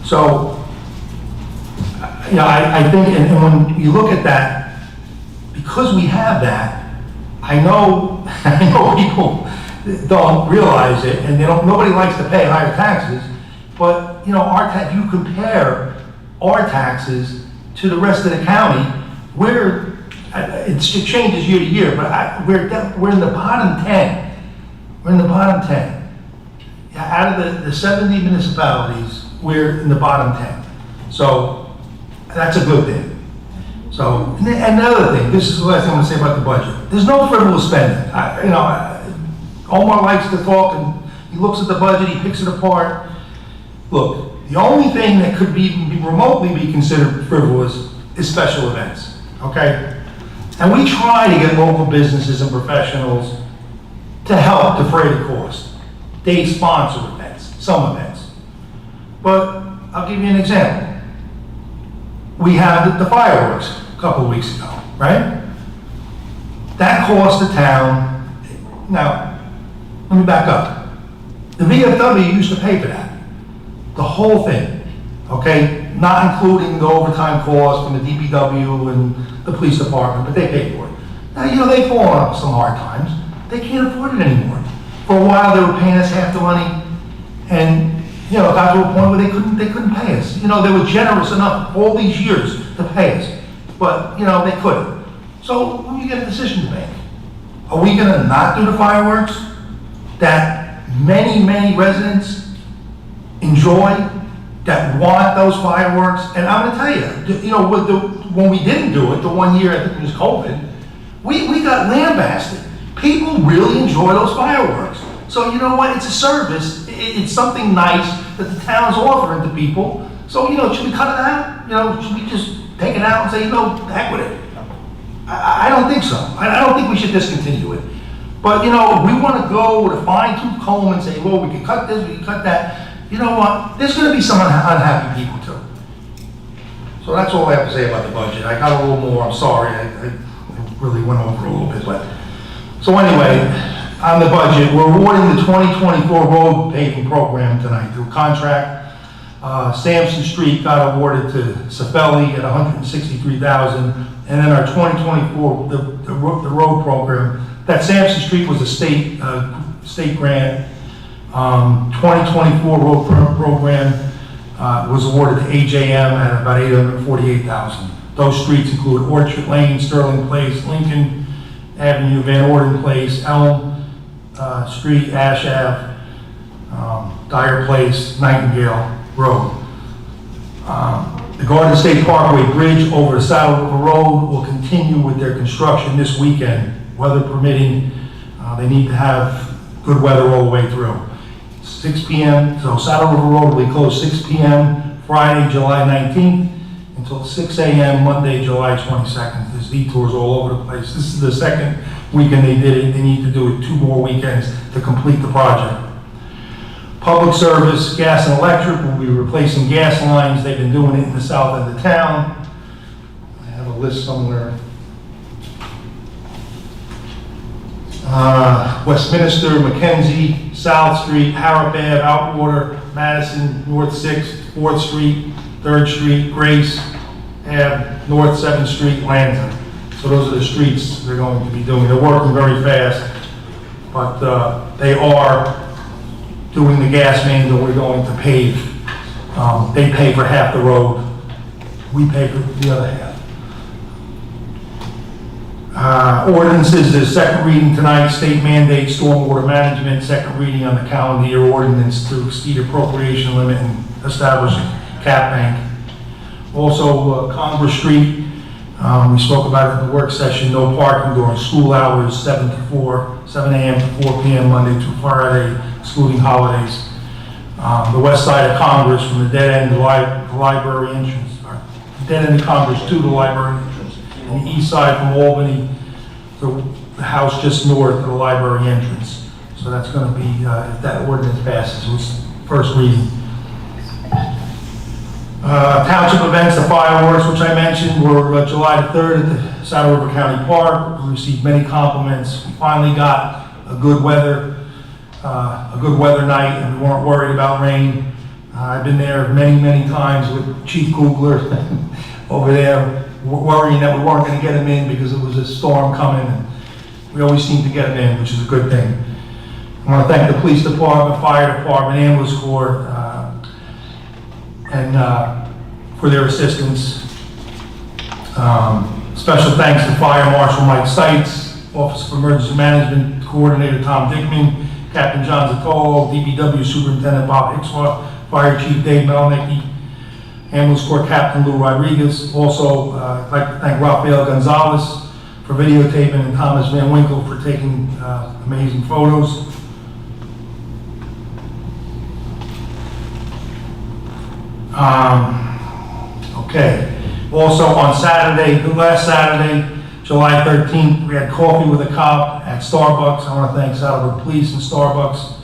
So, you know, I think, and when you look at that, because we have that, I know people don't realize it, and nobody likes to pay higher taxes, but, you know, if you compare our taxes to the rest of the county, it changes year to year, but we're in the bottom 10. We're in the bottom 10. Out of the 70 municipalities, we're in the bottom 10. So that's a good thing. So, and another thing, this is the last thing I'm going to say about the budget. There's no frivolous spending. Omar likes to talk, and he looks at the budget, he picks it apart. Look, the only thing that could be remotely be considered frivolous is special events, okay? And we try to get local businesses and professionals to help defray the cost. They sponsor events, some events. But I'll give you an example. We had the fireworks a couple of weeks ago, right? That cost the town. Now, let me back up. The VFW used to pay for that. The whole thing, okay? Not including the overtime cost from the DPW and the police department, but they paid for it. Now, you know, they've fallen on some hard times. They can't afford it anymore. For a while, they were paying us half the money, and, you know, it got to a point where they couldn't pay us. You know, they were generous enough all these years to pay us, but, you know, they couldn't. So, we get a decision to make. Are we gonna not do the fireworks that many residents enjoy, that want those fireworks? And I'm gonna tell you, you know, when we didn't do it, the one year, I think it was COVID, we got lambasted. People really enjoy those fireworks. So you know what, it's a service, it's something nice that the town's offering to people. So, you know, should we cut it out? You know, should we just take it out and say, you know, heck with it? I don't think so. I don't think we should discontinue it. But, you know, if we want to go with a fine-tooth comb and say, well, we can cut this, we can cut that, you know what? There's going to be some unhappy people too. So that's all I have to say about the budget. I got a little more, I'm sorry, I really went over a little bit, but. So anyway, on the budget, we're awarding the 2024 road paving program tonight through contract. Sampson Street got awarded to Cifelli at $163,000. And then our 2024, the road program, that Sampson Street was a state grant. 2024 road program, was awarded to AJM at about $848,000. Those streets include Orchard Lane, Sterling Place, Lincoln Avenue, Van Orden Place, Elm Street, Ash Ave, Dyer Place, Nightingale Road. The Garden State Parkway Bridge over the Saddle River Road will continue with their construction this weekend, weather permitting. They need to have good weather all the way through. 6 p.m., so Saddle River Road will be closed 6 p.m. Friday, July 19th, until 6 a.m. Monday, July 22nd. There's detours all over the place. This is the second weekend they did it. They need to do it 2 more weekends to complete the project. Public service, gas and electric, will be replacing gas lines. They've been doing it in the south end of town. I have a list somewhere. Westminster, Mackenzie, South Street, Harrop Ave, Outwater, Madison, North 6th, 4th Street, 3rd Street, Grace Ave, North 7th Street, Lansing. So those are the streets they're going to be doing. They're working very fast, but they are doing the gas mains that we're going to pave. They pay for half the road. We pay for the other half. Ordinances, there's second reading tonight, state mandate, stormwater management, second reading on the calendar year ordinance to exceed appropriation limit and establish a cap bank. Also, Congress Street, we spoke about it in the work session, no parking during school hours, 7 a.m. to 4 p.m. Monday through Friday, excluding holidays. The west side of Congress from the dead end to the library entrance, or dead end of Congress to the library entrance, and the east side from Albany to the house just north of the library entrance. So that's going to be, if that ordinance passes, it was first reading. Township events, the fireworks, which I mentioned, were July the 3rd at the Saddle River County Park. We received many compliments. We finally got a good weather night, and we weren't worried about rain. I've been there many times with Chief Kugler over there, worrying that we weren't going to get him in because it was a storm coming, and we always seem to get him in, which is a good thing. I want to thank the police department, fire department, ambulance corps, for their assistance. Special thanks to Fire Marshal Mike Seitz, Office of Emergency Management Coordinator Tom Dickman, Captain John Zatolo, DPW Superintendent Bob Hickswa, Fire Chief Dave Melnicky, Ambulance Corps Captain Lou Rodriguez. Also, I'd like to thank Rafael Gonzalez for videotaping and Thomas Van Winkle for taking amazing photos. Okay. Also on Saturday, last Saturday, July 13th, we had coffee with a cop at Starbucks. I want to thank Saddle River Police and Starbucks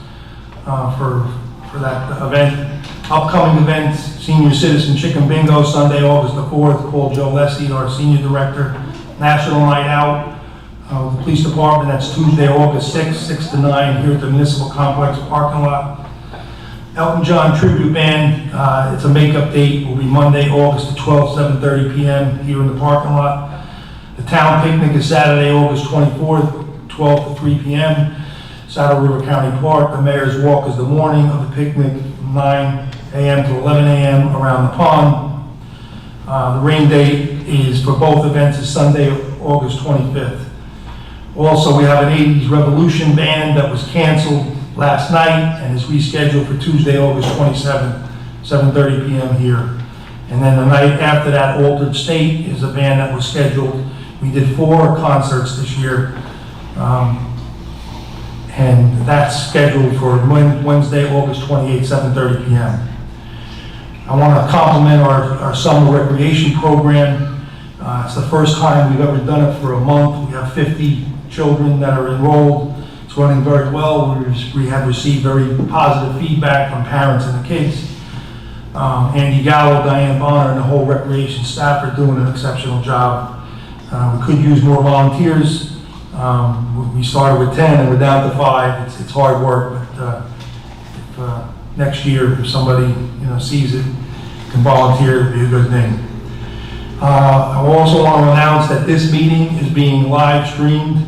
for that event. Upcoming events, Senior Citizen Chicken Bingo, Sunday, August the 4th. Call Joe Lessie, our Senior Director. National Night Out with the Police Department. That's Tuesday, August 6th, 6 to 9 here at the Municipal Complex parking lot. Elton John Tribute Band, it's a makeup date, will be Monday, August the 12th, 7:30 p.m. here in the parking lot. The town picnic is Saturday, August 24th, 12 to 3 p.m. Saddle River County Park. The Mayor's Walk is the morning of the picnic from 9 a.m. to 11 a.m. around the pond. The rain date is for both events is Sunday, August 25th. Also, we have an 80s Revolution band that was canceled last night and is rescheduled for Tuesday, August 27th, 7:30 p.m. here. And then the night after that, Altered State is a band that was scheduled. We did 4 concerts this year, and that's scheduled for Wednesday, August 28th, 7:30 p.m. I want to compliment our summer recreation program. It's the first time we've ever done it for a month. We have 50 children that are enrolled. It's running very well. We have received very positive feedback from parents and the kids. Andy Gallo, Diane Bonner, and the whole recreation staff are doing an exceptional job. We could use more volunteers. We started with 10 and we're down to 5. It's hard work, but if, next year, if somebody sees it, can volunteer, it'd be a good thing. I also want to announce that this meeting is being live streamed.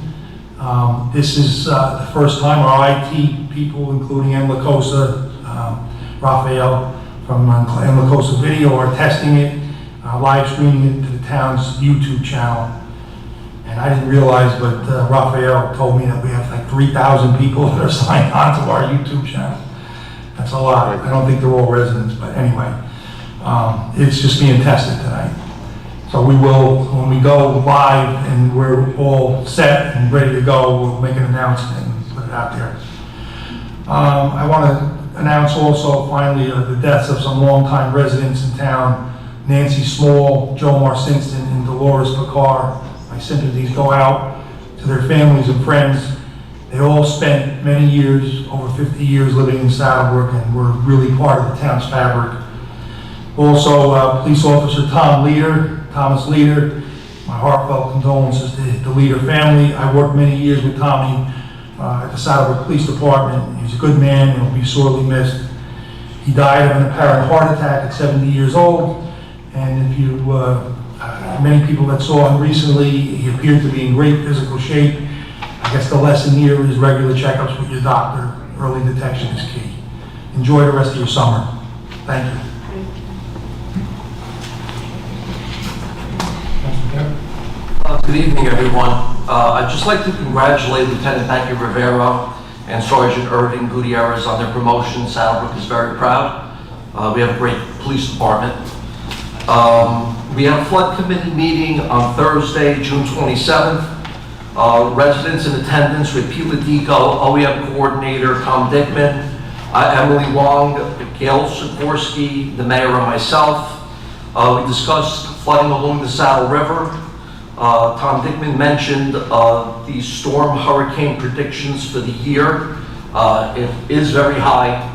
This is the first time our IT people, including Em Lacosa, Raphael, from Clan La Cosa Video are testing it, live streaming it to the town's YouTube channel. And I didn't realize, but Raphael told me that we have like 3,000 people that are signed on to our YouTube channel. That's a lot. I don't think they're all residents, but anyway, it's just being tested tonight. So we will, when we go live and we're all set and ready to go, we'll make an announcement and put it out there. I want to announce also finally the deaths of some longtime residents in town, Nancy Small, Joe Marcinston, and Dolores Picard. My sympathies go out to their families and friends. They all spent many years, over 50 years, living in Saddlebrook and were really part of the town's fabric. Also, Police Officer Thomas Leader, my heartfelt condolences to the Leader family. I worked many years with Tommy at the Saddlebrook Police Department. He's a good man and will be sorely missed. He died of an apparent heart attack at 70 years old, and if you, many people that saw him recently, he appeared to be in great physical shape. I guess the lesson here is regular checkups with your doctor. Early detection is key. Enjoy the rest of your summer. Thank you. Good evening, everyone. I'd just like to congratulate Lieutenant Matthew Rivera and Sergeant Irving Gutierrez on their promotion. Saddlebrook is very proud. We have a great police department. We have a flood committee meeting on Thursday, June 27th. Residents in attendance with Pete Ladico, OEM coordinator Tom Dickman, Emily Wong, Gail Sikorsky, the mayor, and myself. We discussed flooding along the Saddle River. Tom Dickman mentioned the storm hurricane predictions for the year. It is very high.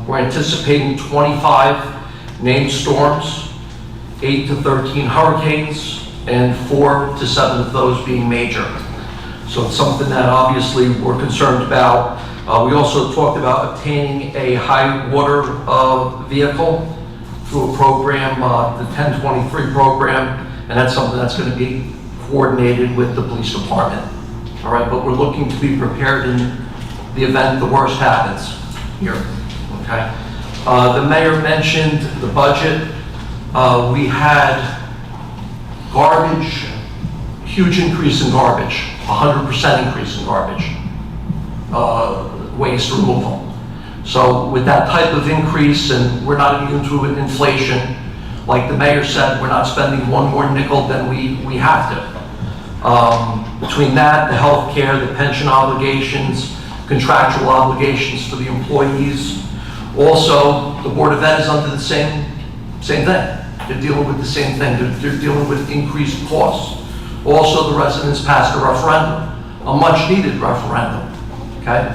We're anticipating 25 named storms, 8 to 13 hurricanes, and 4 to 7 of those being major. So it's something that obviously we're concerned about. We also talked about obtaining a high water vehicle through a program, the 1023 program, and that's something that's going to be coordinated with the police department. All right, but we're looking to be prepared in the event the worst happens here. Okay. The mayor mentioned the budget. We had garbage, huge increase in garbage, 100% increase in garbage, waste removal. So with that type of increase, and we're not immune to inflation, like the mayor said, we're not spending one more nickel than we have to. Between that, the health care, the pension obligations, contractual obligations for the employees. Also, the Board of Ed is under the same thing. They're dealing with the same thing. They're dealing with increased costs. Also, the residents passed a referendum, a much-needed referendum. Okay?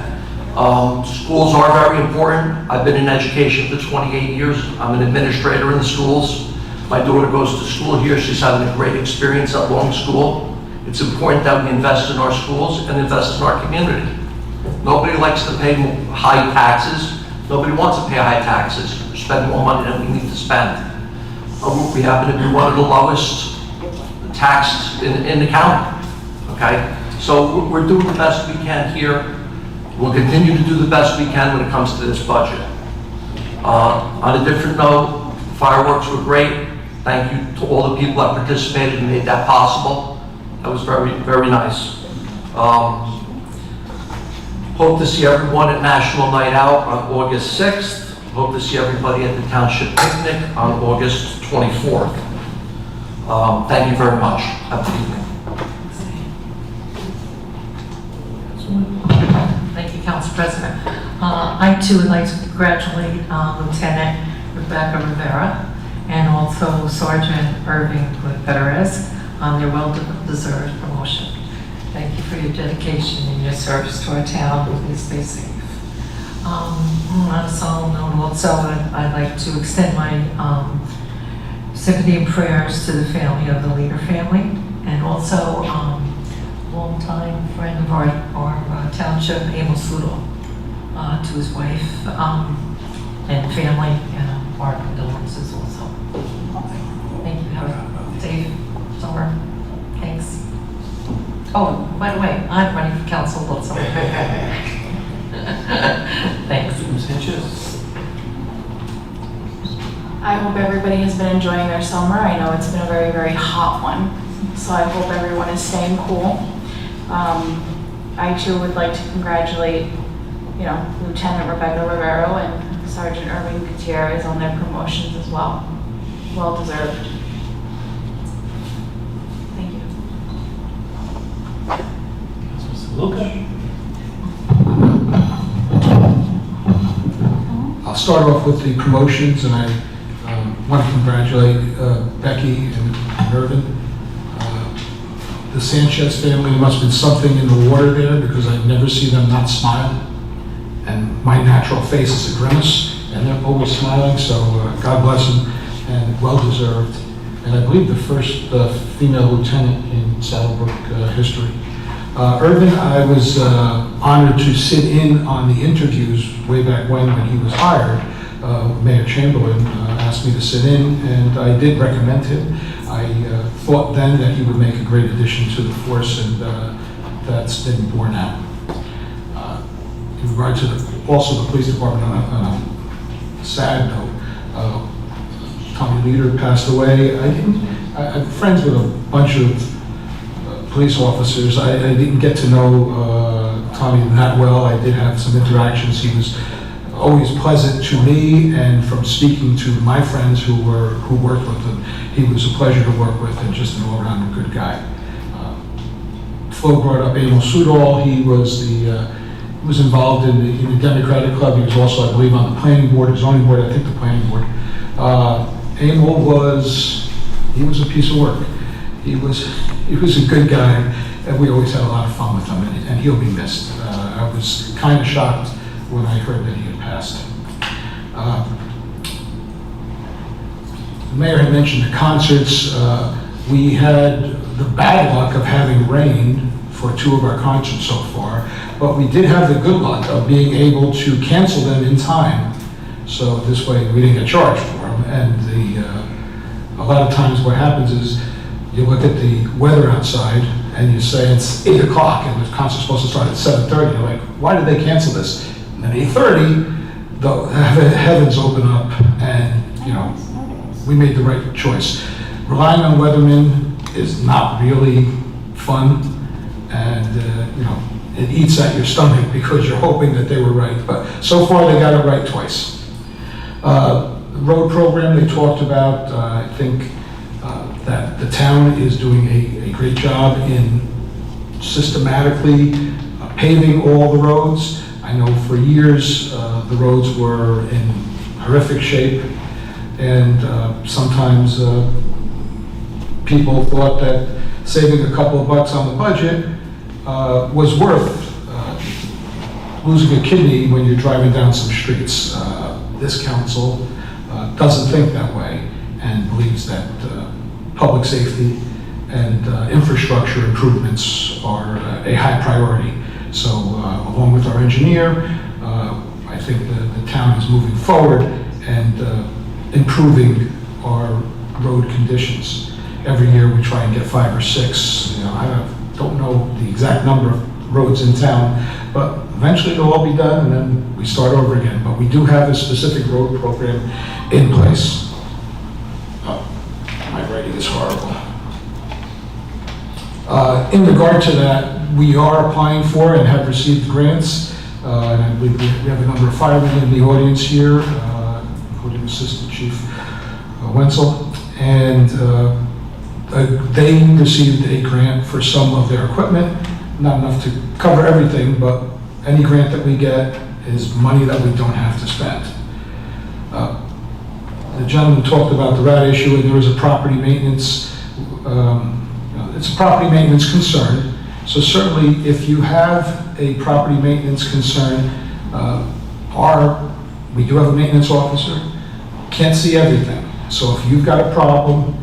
Schools are very important. I've been in education for 28 years. I'm an administrator in the schools. My daughter goes to school here. She's having a great experience at Long School. It's important that we invest in our schools and invest in our community. Nobody likes to pay high taxes. Nobody wants to pay high taxes, spend more money than we need to spend. We happen to be one of the lowest taxed in the county. Okay? So we're doing the best we can here. We'll continue to do the best we can when it comes to this budget. On a different note, fireworks were great. Thank you to all the people that participated and made that possible. That was very, very nice. Hope to see everyone at National Night Out on August 6th. Hope to see everybody at the Township Picnic on August 24th. Thank you very much. Have a good evening. Thank you, Council President. I too would like to congratulate Lieutenant Rebecca Rivera and also Sergeant Irving Gutierrez on their well-deserved promotion. Thank you for your dedication and your service to our town. Please stay safe. On a solemn note also, I'd like to extend my sympathy and prayers to the family of the Leader family, and also longtime friend of our township, Amos Ludo, to his wife and family, and our condolences also. Thank you. Have a safe summer. Thanks. Oh, by the way, I'm running for council also. Thanks. I hope everybody has been enjoying their summer. I know it's been a very, very hot one, so I hope everyone is staying cool. I too would like to congratulate, Lieutenant Rebecca Rivero and Sergeant Irving Gutierrez on their promotions as well. Well deserved. Thank you. Mr. Luca? I'll start off with the promotions, and I want to congratulate Becky and Irvin. The Sanchez family, there must have been something in the water there, because I never see them not smile. And my natural face is a grimace, and they're always smiling, so God bless them, and well deserved. And I believe the first female lieutenant in Saddlebrook history. Irvin, I was honored to sit in on the interviews way back when he was hired. Mayor Chamberlain asked me to sit in, and I did recommend him. I thought then that he would make a great addition to the force, and that's been borne out. In regard to also the police department, on a sad note, Tommy Leader passed away. I'm friends with a bunch of police officers. I didn't get to know Tommy that well. I did have some interactions. He was always pleasant to me, and from speaking to my friends who worked with him, he was a pleasure to work with and just an all-around good guy. Flo brought up Emil Sudol. He was involved in the Democratic Club. He was also, I believe, on the planning board, zoning board, I think the planning board. Emil was a piece of work. He was a good guy, and we always had a lot of fun with him, and he'll be missed. I was kind of shocked when I heard that he had passed. The mayor had mentioned the concerts. We had the bad luck of having rain for 2 of our concerts so far, but we did have the good luck of being able to cancel them in time, so this way we didn't get charged for them. And a lot of times what happens is you look at the weather outside and you say it's 8 o'clock and the concert's supposed to start at 7:30. You're like, why did they cancel this? And at 8:30, the heavens open up, and we made the right choice. Relying on weathermen is not really fun, and it eats at your stomach because you're hoping that they were right. But so far they got it right twice. The road program they talked about, I think that the town is doing a great job in systematically paving all the roads. I know for years the roads were in horrific shape, and sometimes people thought that saving a couple of bucks on the budget was worth losing a kidney when you're driving down some streets. This council doesn't think that way and believes that public safety and infrastructure improvements are a high priority. So along with our engineer, I think the town is moving forward and improving our road conditions. Every year we try and get 5 or 6. I don't know the exact number of roads in town, but eventually it'll all be done and then we start over again. But we do have a specific road program in place. My writing is horrible. In regard to that, we are applying for and have received grants. And I believe we have a number of firemen in the audience here, including Assistant Chief Wenzel. And they received a grant for some of their equipment, not enough to cover everything, but any grant that we get is money that we don't have to spend. The gentleman talked about the rat issue, and there is a property maintenance, it's a property maintenance concern. So certainly if you have a property maintenance concern, we do have a maintenance officer, can't see everything. So if you've got a problem,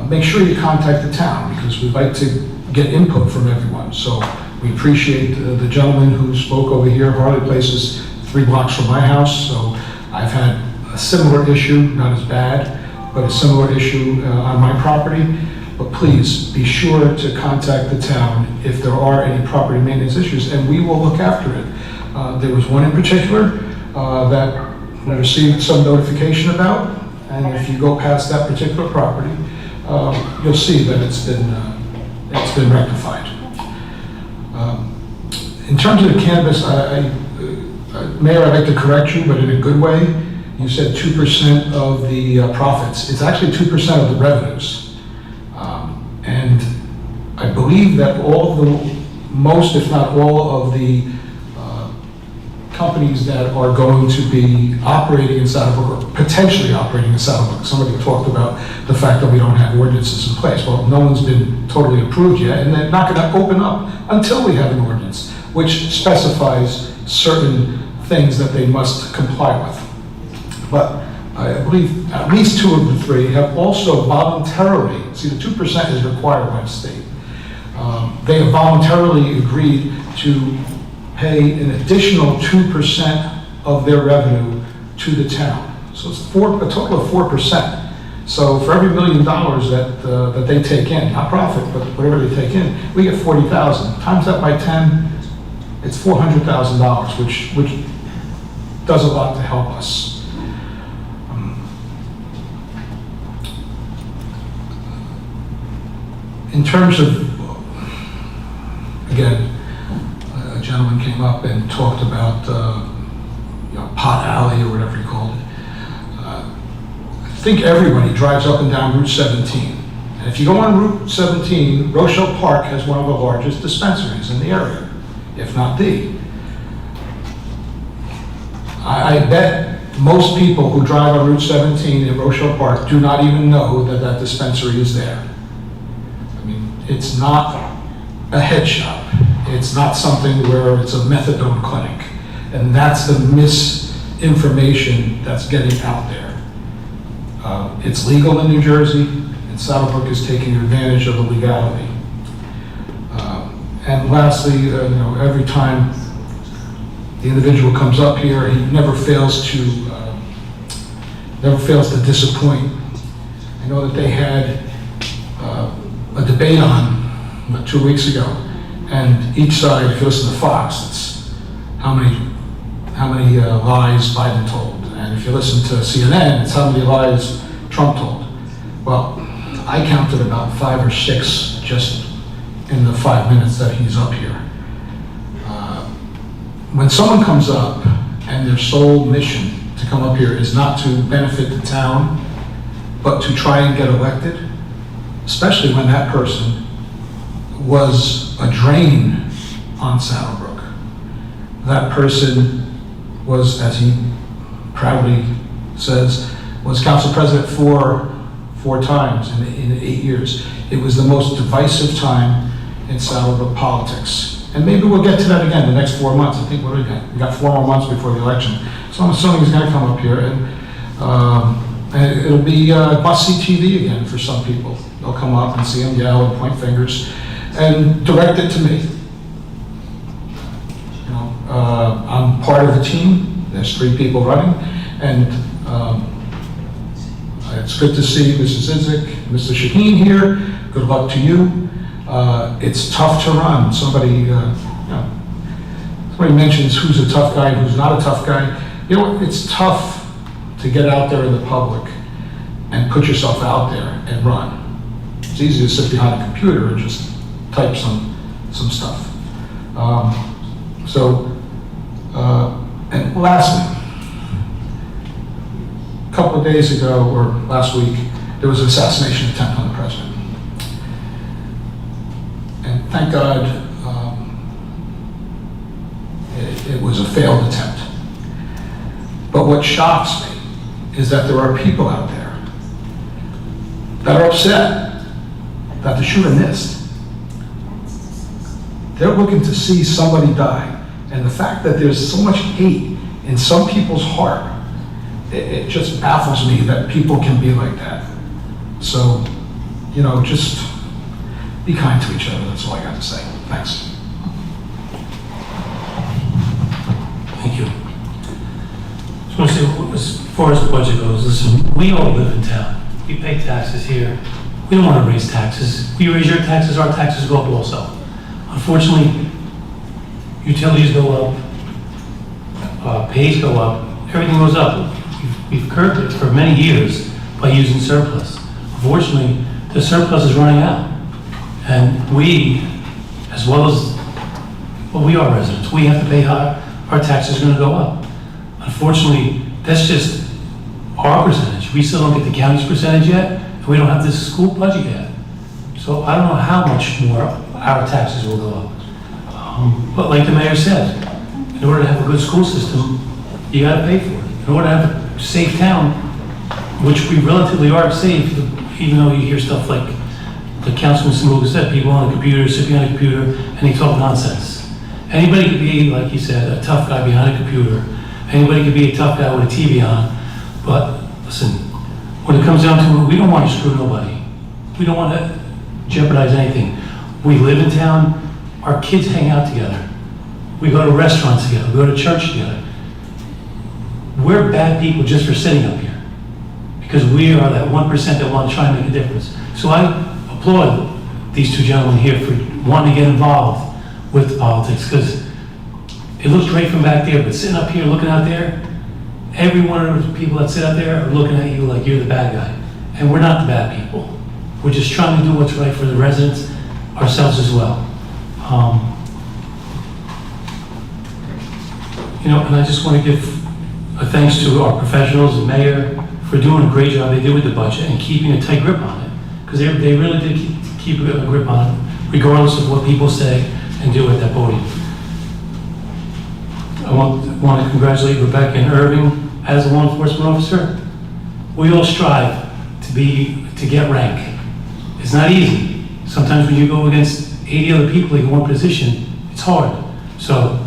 make sure you contact the town, because we'd like to get input from everyone. So we appreciate the gentleman who spoke over here. Harley Place is 3 blocks from my house, so I've had a similar issue, not as bad, but a similar issue on my property. But please be sure to contact the town if there are any property maintenance issues, and we will look after it. There was one in particular that I received some notification about, and if you go past that particular property, you'll see that it's been rectified. In terms of the cannabis, Mayor, I'd like to correct you, but in a good way. You said 2% of the profits. It's actually 2% of the revenues. And I believe that most, if not all, of the companies that are going to be operating in Saddlebrook, or potentially operating in Saddlebrook. Somebody talked about the fact that we don't have ordinances in place. Well, no one's been totally approved yet, and they're not going to open up until we have an ordinance, which specifies certain things that they must comply with. But I believe at least 2 of the 3 have also voluntarily, see, the 2% is required by the state. They have voluntarily agreed to pay an additional 2% of their revenue to the town. So it's a total of 4%. So for every $1 million that they take in, not profit, but whatever they take in, we get 40,000. Times that by 10, it's $400,000, which does a lot to help us. In terms of, again, a gentleman came up and talked about Pot Alley or whatever he called it. I think everybody drives up and down Route 17. And if you go on Route 17, Rochelle Park has one of the largest dispensaries in the area, if not the. I bet most people who drive on Route 17 in Rochelle Park do not even know that that dispensary is there. I mean, it's not a head shop. It's not something where it's a methadone clinic. And that's the misinformation that's getting out there. It's legal in New Jersey, and Saddlebrook is taking advantage of the legality. And lastly, every time the individual comes up here, he never fails to disappoint. I know that they had a debate on 2 weeks ago, and each side, if you listen to Fox, it's how many lies Biden told, and if you listen to CNN, it's how many lies Trump told. Well, I counted about 5 or 6 just in the 5 minutes that he's up here. When someone comes up and their sole mission to come up here is not to benefit the town, but to try and get elected, especially when that person was a drain on Saddlebrook. That person was, as he proudly says, was council president four times in 8 years. It was the most divisive time in Saddlebrook politics. And maybe we'll get to that again the next 4 months. I think, what do we got? We got 4 more months before the election. So I'm assuming he's gonna come up here, and it'll be must-see TV again for some people. They'll come up and see him yell and point fingers and direct it to me. I'm part of the team. There's 3 people running, and it's good to see Mrs. Zizek, Mr. Shaheen here. Good luck to you. It's tough to run. Somebody mentions who's a tough guy and who's not a tough guy. You know, it's tough to get out there in the public and put yourself out there and run. It's easy to sit behind a computer and just type some stuff. And lastly, a couple of days ago, or last week, there was an assassination attempt on the president. And thank God it was a failed attempt. But what shocks me is that there are people out there that are upset that the shooter missed. They're looking to see somebody die. And the fact that there's so much hate in some people's heart, it just baffles me that people can be like that. So, just be kind to each other. That's all I got to say. Thanks. Thank you. Just want to say, as far as the budget goes, listen, we all live in town. We pay taxes here. We don't want to raise taxes. If you raise your taxes, our taxes go up also. Unfortunately, utilities go up, pays go up, everything goes up. We've curbed it for many years. by using surplus. Unfortunately, the surplus is running out. And we, as well as, well, we are residents, we have to pay high, our taxes are gonna go up. Unfortunately, that's just our percentage. We still don't get the county's percentage yet, and we don't have this school budget yet. So I don't know how much more our taxes will go up. But like the mayor said, in order to have a good school system, you gotta pay for it. In order to have a safe town, which we relatively are safe, even though you hear stuff like the Councilman Samuga said, people on the computer, sitting on a computer, and they talk nonsense. Anybody could be, like he said, a tough guy behind a computer. Anybody could be a tough guy with a TV on. But listen, when it comes down to it, we don't want to screw nobody. We don't want to jeopardize anything. We live in town, our kids hang out together. We go to restaurants together, we go to church together. We're bad people just for sitting up here, because we are that 1% that want to try and make a difference. So I applaud these two gentlemen here for wanting to get involved with politics, because it looks great from back there, but sitting up here looking out there, every one of those people that sit out there are looking at you like you're the bad guy. And we're not the bad people. We're just trying to do what's right for the residents, ourselves as well. You know, and I just want to give a thanks to our professionals, the mayor, for doing a great job they did with the budget and keeping a tight grip on it. Because they really did keep a grip on it, regardless of what people say and do at that podium. I want to congratulate Rebecca and Irving as a law enforcement officer. We all strive to get rank. It's not easy. Sometimes when you go against 80 other people in one position, it's hard. So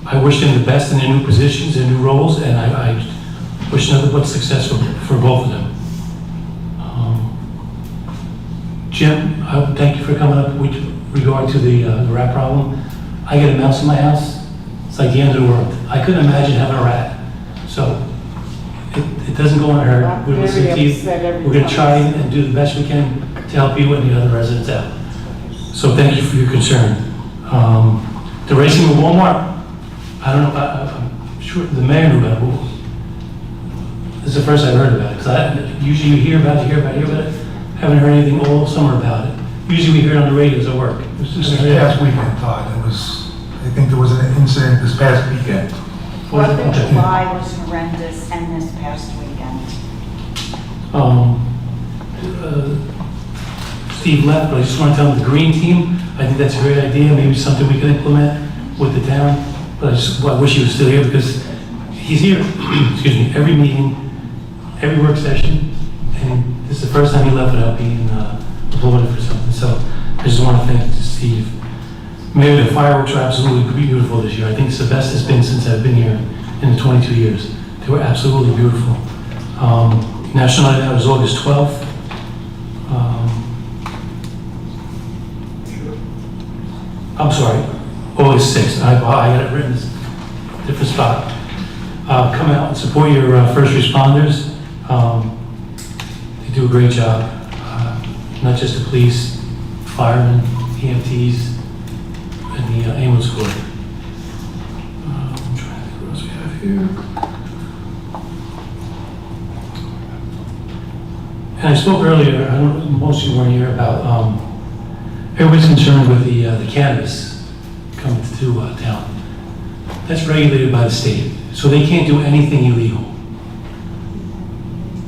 I wish them the best in their new positions, their new roles, and I wish nothing but success for both of them. Jim, thank you for coming up with regard to the rat problem. I get a mouse in my house, it's like the end of the world. I couldn't imagine having a rat. So it doesn't go unheard. We're listening to you. We're going to try and do the best we can to help you and the other residents out. So thank you for your concern. The racing with Walmart, I don't know, I'm sure the mayor knew about it. This is the first I've heard about it, because usually you hear about it. Haven't heard anything all summer about it. Usually we hear it on the radios at work. It was just this past weekend, Todd. I think there was an incident this past weekend. 4th of July was horrendous, and this past weekend. Steve left, but I just want to tell him the green team, I think that's a great idea, maybe something we could implement with the town. But I wish he was still here, because he's here, excuse me, every meeting, every work session, and this is the first time he left without being applauded for something. So I just want to thank Steve. Maybe the fireworks are absolutely beautiful this year. I think it's the best it's been since I've been here in the 22 years. They were absolutely beautiful. National Night Out was August 12th. I'm sorry, August 6th. I got it written in a different spot. Come out and support your first responders. They do a great job. Not just the police, firemen, EMTs, and the ambulance corps. I'm trying to think what else we have here. And I spoke earlier, I don't know, most of you weren't here, about everybody's concerned with the cannabis coming to town. That's regulated by the state, so they can't do anything illegal.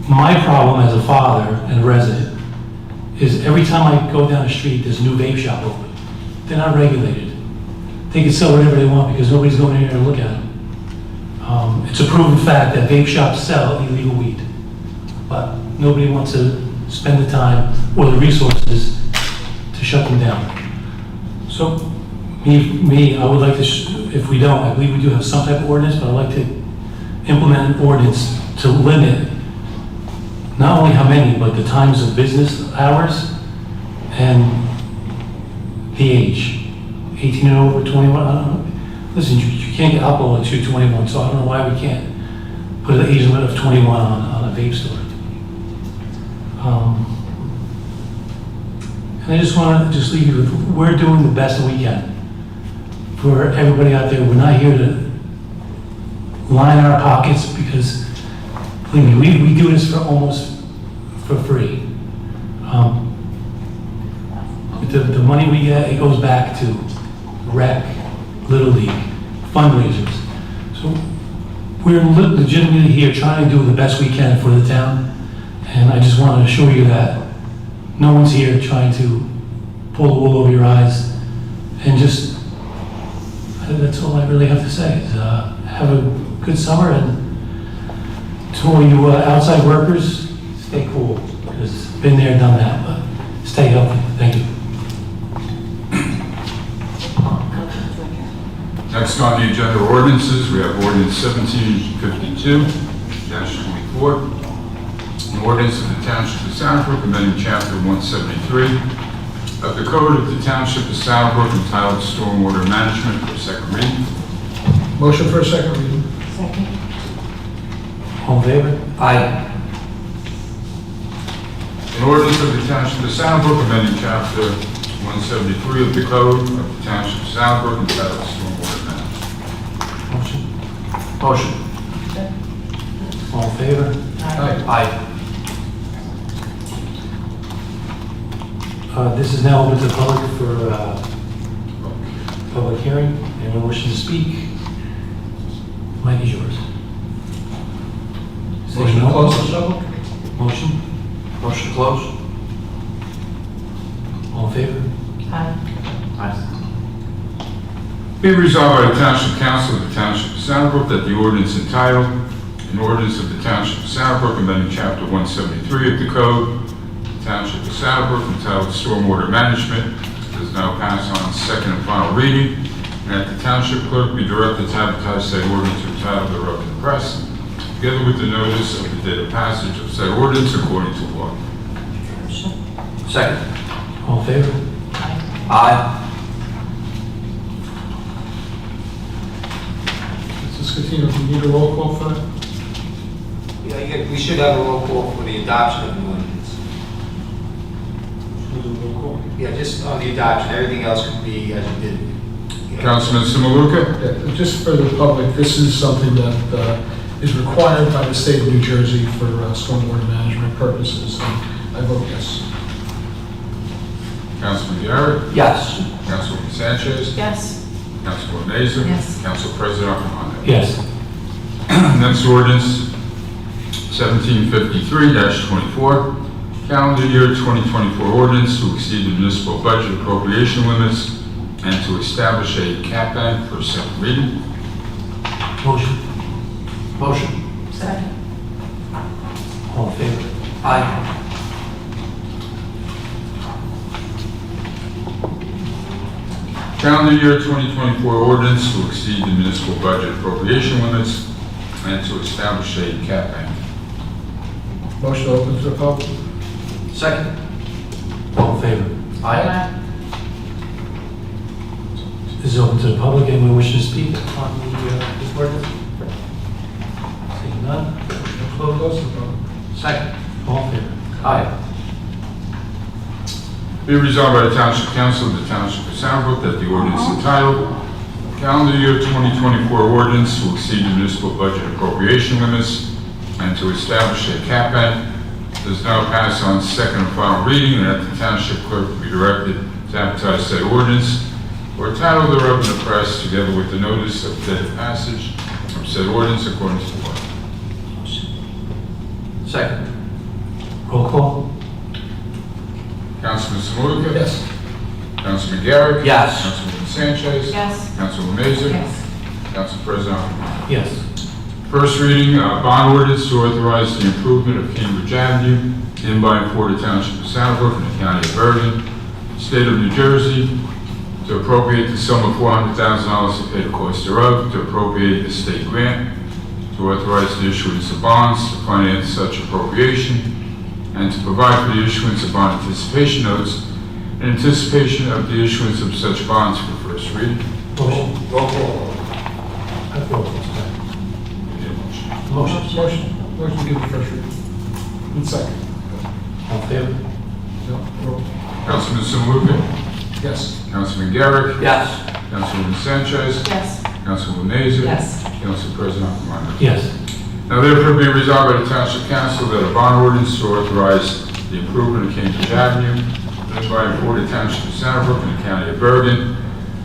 My problem as a father and a resident is every time I go down the street, there's a new vape shop open. They're not regulated. They can sell whatever they want because nobody's going in there to look at them. It's a proven fact that vape shops sell illegal weed, but nobody wants to spend the time or the resources to shut them down. So, I would like to, if we don't, I believe we do have some type of ordinance, but I'd like to implement an ordinance to limit not only how many, but the times of business hours and the age. 18 and over, 21, I don't know. Listen, you can't get alcohol at 21, so I don't know why we can't put an age limit of 21 on a vape store. And I just want to leave you with, we're doing the best that we can for everybody out there. We're not here to line our pockets, because, believe me, we do this for almost for free. The money we get, it goes back to rec, Little League, fundraisers. So we're legitimately here trying to do the best we can for the town. And I just want to assure you that no one's here trying to pull the wool over your eyes. And just, that's all I really have to say is have a good summer, and to all you outside workers, stay cool, because been there, done that, but stay healthy. Thank you. Next on the agenda are ordinances, we have ordinance 1752-24, an ordinance of the Township of Southbrook amending Chapter 173 of the Code of the Township of Southbrook entitled Stormwater Management for second reading. Motion for a second reading. Second. All in favor? Aye. An ordinance of the Township of Southbrook amending Chapter 173 of the Code of the Township of Southbrook entitled Stormwater Management. Motion. Motion. All in favor? Aye. This is now open to the public for public hearing. Anyone wishing to speak? Mic is yours. Motion to close the public? Motion. Motion to close? All in favor? Aye. Be resolved by the Township Council of the Township of Southbrook that the ordinance entitled, an ordinance of the Township of Southbrook amending Chapter 173 of the Code, the Township of Southbrook entitled Stormwater Management, is now passed on second and final reading, and that the Township Clerk be directed to advertise said ordinance or title thereof in the press, together with the notice of the date of passage of said ordinance according to law. Second. All in favor? Aye. Mrs. Scatino, do you need a roll call for that? Yeah, we should have a roll call for the adoption of the ordinance. We'll do a roll call. Yeah, just on the adoption, everything else could be as you did. Councilman Simaluka? Yeah, just for the public, this is something that is required by the state of New Jersey for stormwater management purposes, and I vote yes. Councilman Garrett? Yes. Councilwoman Sanchez? Yes. Councilwoman Mazer? Yes. Council President Armando? Yes. Next ordinance, 1753-24, calendar year 2024 ordinance to exceed the municipal budget appropriation limits and to establish a cap bank for second reading. Motion. Motion. Second. All in favor? Aye. Calendar year 2024 ordinance to exceed the municipal budget appropriation limits and to establish a cap bank. Motion open to the public. Second. All in favor? Aye. This is open to the public. Anyone wishing to speak on this ordinance? Seeing none? Close the public. Second. All in favor? Aye. Be resolved by the Township Council of the Township of Southbrook that the ordinance entitled Calendar Year 2024 Ordinance to exceed the municipal budget appropriation limits and to establish a cap bank does now pass on second and final reading, and that the Township Clerk be directed to advertise said ordinance or title thereof in the press, together with the notice of date of passage of said ordinance according to law. Second. Roll call? Councilman Saluka? Yes. Councilman Garrett? Yes. Councilwoman Sanchez? Yes. Councilwoman Mazer? Yes. Council President Armando? Yes. First reading, bond ordinance to authorize the improvement of Cambridge Avenue in by and for the Township of Southbrook in the County of Bergen, State of New Jersey, to appropriate the sum of $400,000 to pay the cost thereof, to appropriate the state grant, to authorize the issuance of bonds to finance such appropriation, and to provide for the issuance of bond anticipation notes in anticipation of the issuance of such bonds for first reading. Motion. Roll call. Roll call. Sorry. Need a motion? Motion. Motion to give the first reading. And second. All in favor? No, roll. Councilman Simaluka? Yes. Councilman Garrett? Yes. Councilwoman Sanchez? Yes. Councilwoman Mazer? Yes. Council President Armando? Yes. Now therefore be resolved by the Township Council that a bond ordinance to authorize the improvement of Cambridge Avenue, linked by and for the Township of Centerbrook in the County of Bergen,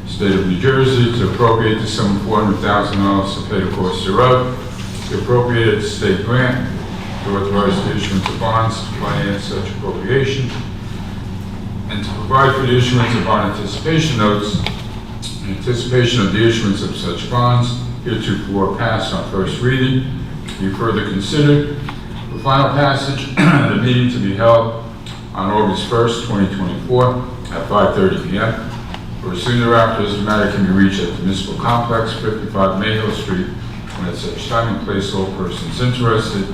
State of New Jersey, to appropriate the sum of $400,000 to pay the cost thereof, to appropriate a state grant, to authorize the issuance of bonds to finance such appropriation, and to provide for the issuance of bond anticipation notes in anticipation of the issuance of such bonds, heretofore passed on first reading, be further considered for final passage at a meeting to be held on August 1st, 2024 at 5:30 p.m. or soon thereafter as the matter can be reached at the Municipal Complex, 55 Mayhill Street, and at such time and place all persons interested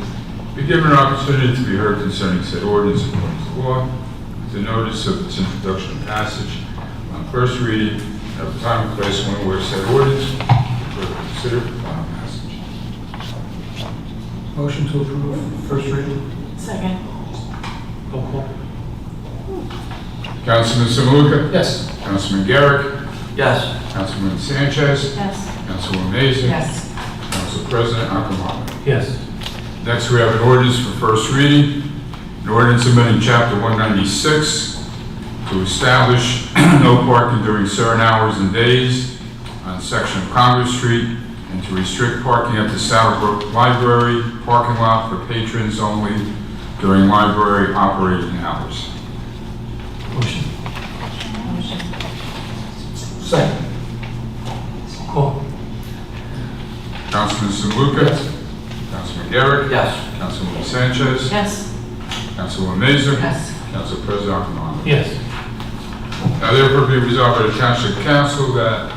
be given an opportunity to be heard concerning said ordinance according to law, with the notice of its introduction and passage on first reading at the time and place when where said ordinance be further considered for final passage. Motion to approve first reading. Second. Roll call. Councilman Samuka? Yes. Councilman Garrett? Yes. Councilman Sanchez? Yes. Councilwoman Mason? Yes. Council President Akamato. Yes. Next, we have an ordinance for first reading. An ordinance amending Chapter 196 to establish no parking during certain hours and days on section of Congress Street and to restrict parking at the Southbrook Library parking lot for patrons only during library operating hours. Motion. Second. Call. Councilman Samuka? Yes. Councilman Garrett? Yes. Councilwoman Sanchez? Yes. Councilwoman Mazer? Yes. Council President Akamato. Yes. Now therefore be resolved by the Township Council that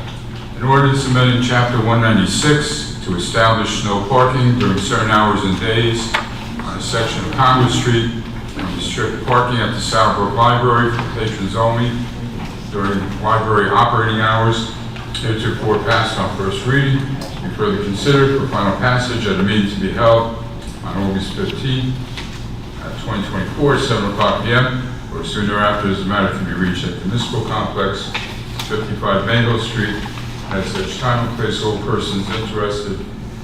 an ordinance amending Chapter 196 to establish no parking during certain hours and days on a section of Congress Street and restrict parking at the Southbrook Library for patrons only during library operating hours, heretofore passed on first reading, be further considered for final passage at a meeting to be held on August 15, 2024, at 7 o'clock p.m. or soon thereafter as the matter can be reached at the Municipal Complex, 55 Mayhill Street, and at such time and place all persons interested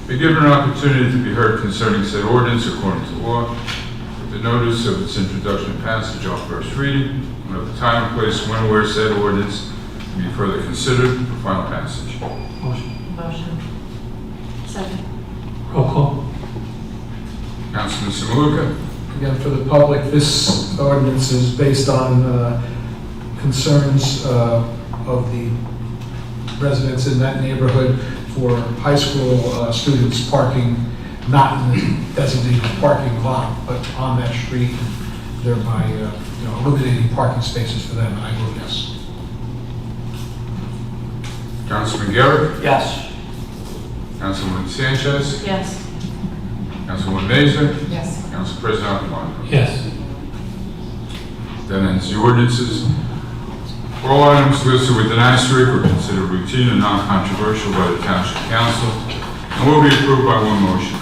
be given an opportunity to be heard concerning said ordinance according to law, with the notice of its introduction and passage on first reading, and of the time and place when where said ordinance can be further considered for final passage. Motion. Motion. Second. Roll call. Councilman Samuka? Again, for the public, this ordinance is based on concerns of the residents in that neighborhood for high school students parking not in the designated parking lot, but on that street, thereby eliminating parking spaces for them, and I vote yes. Councilman Garrett? Yes. Councilwoman Sanchez? Yes. Councilwoman Mazer? Yes. Council President Akamato. Yes. That ends the ordinances. All items listed with an asterisk are considered routine and non-controversial by the Township Council and will be approved by one motion.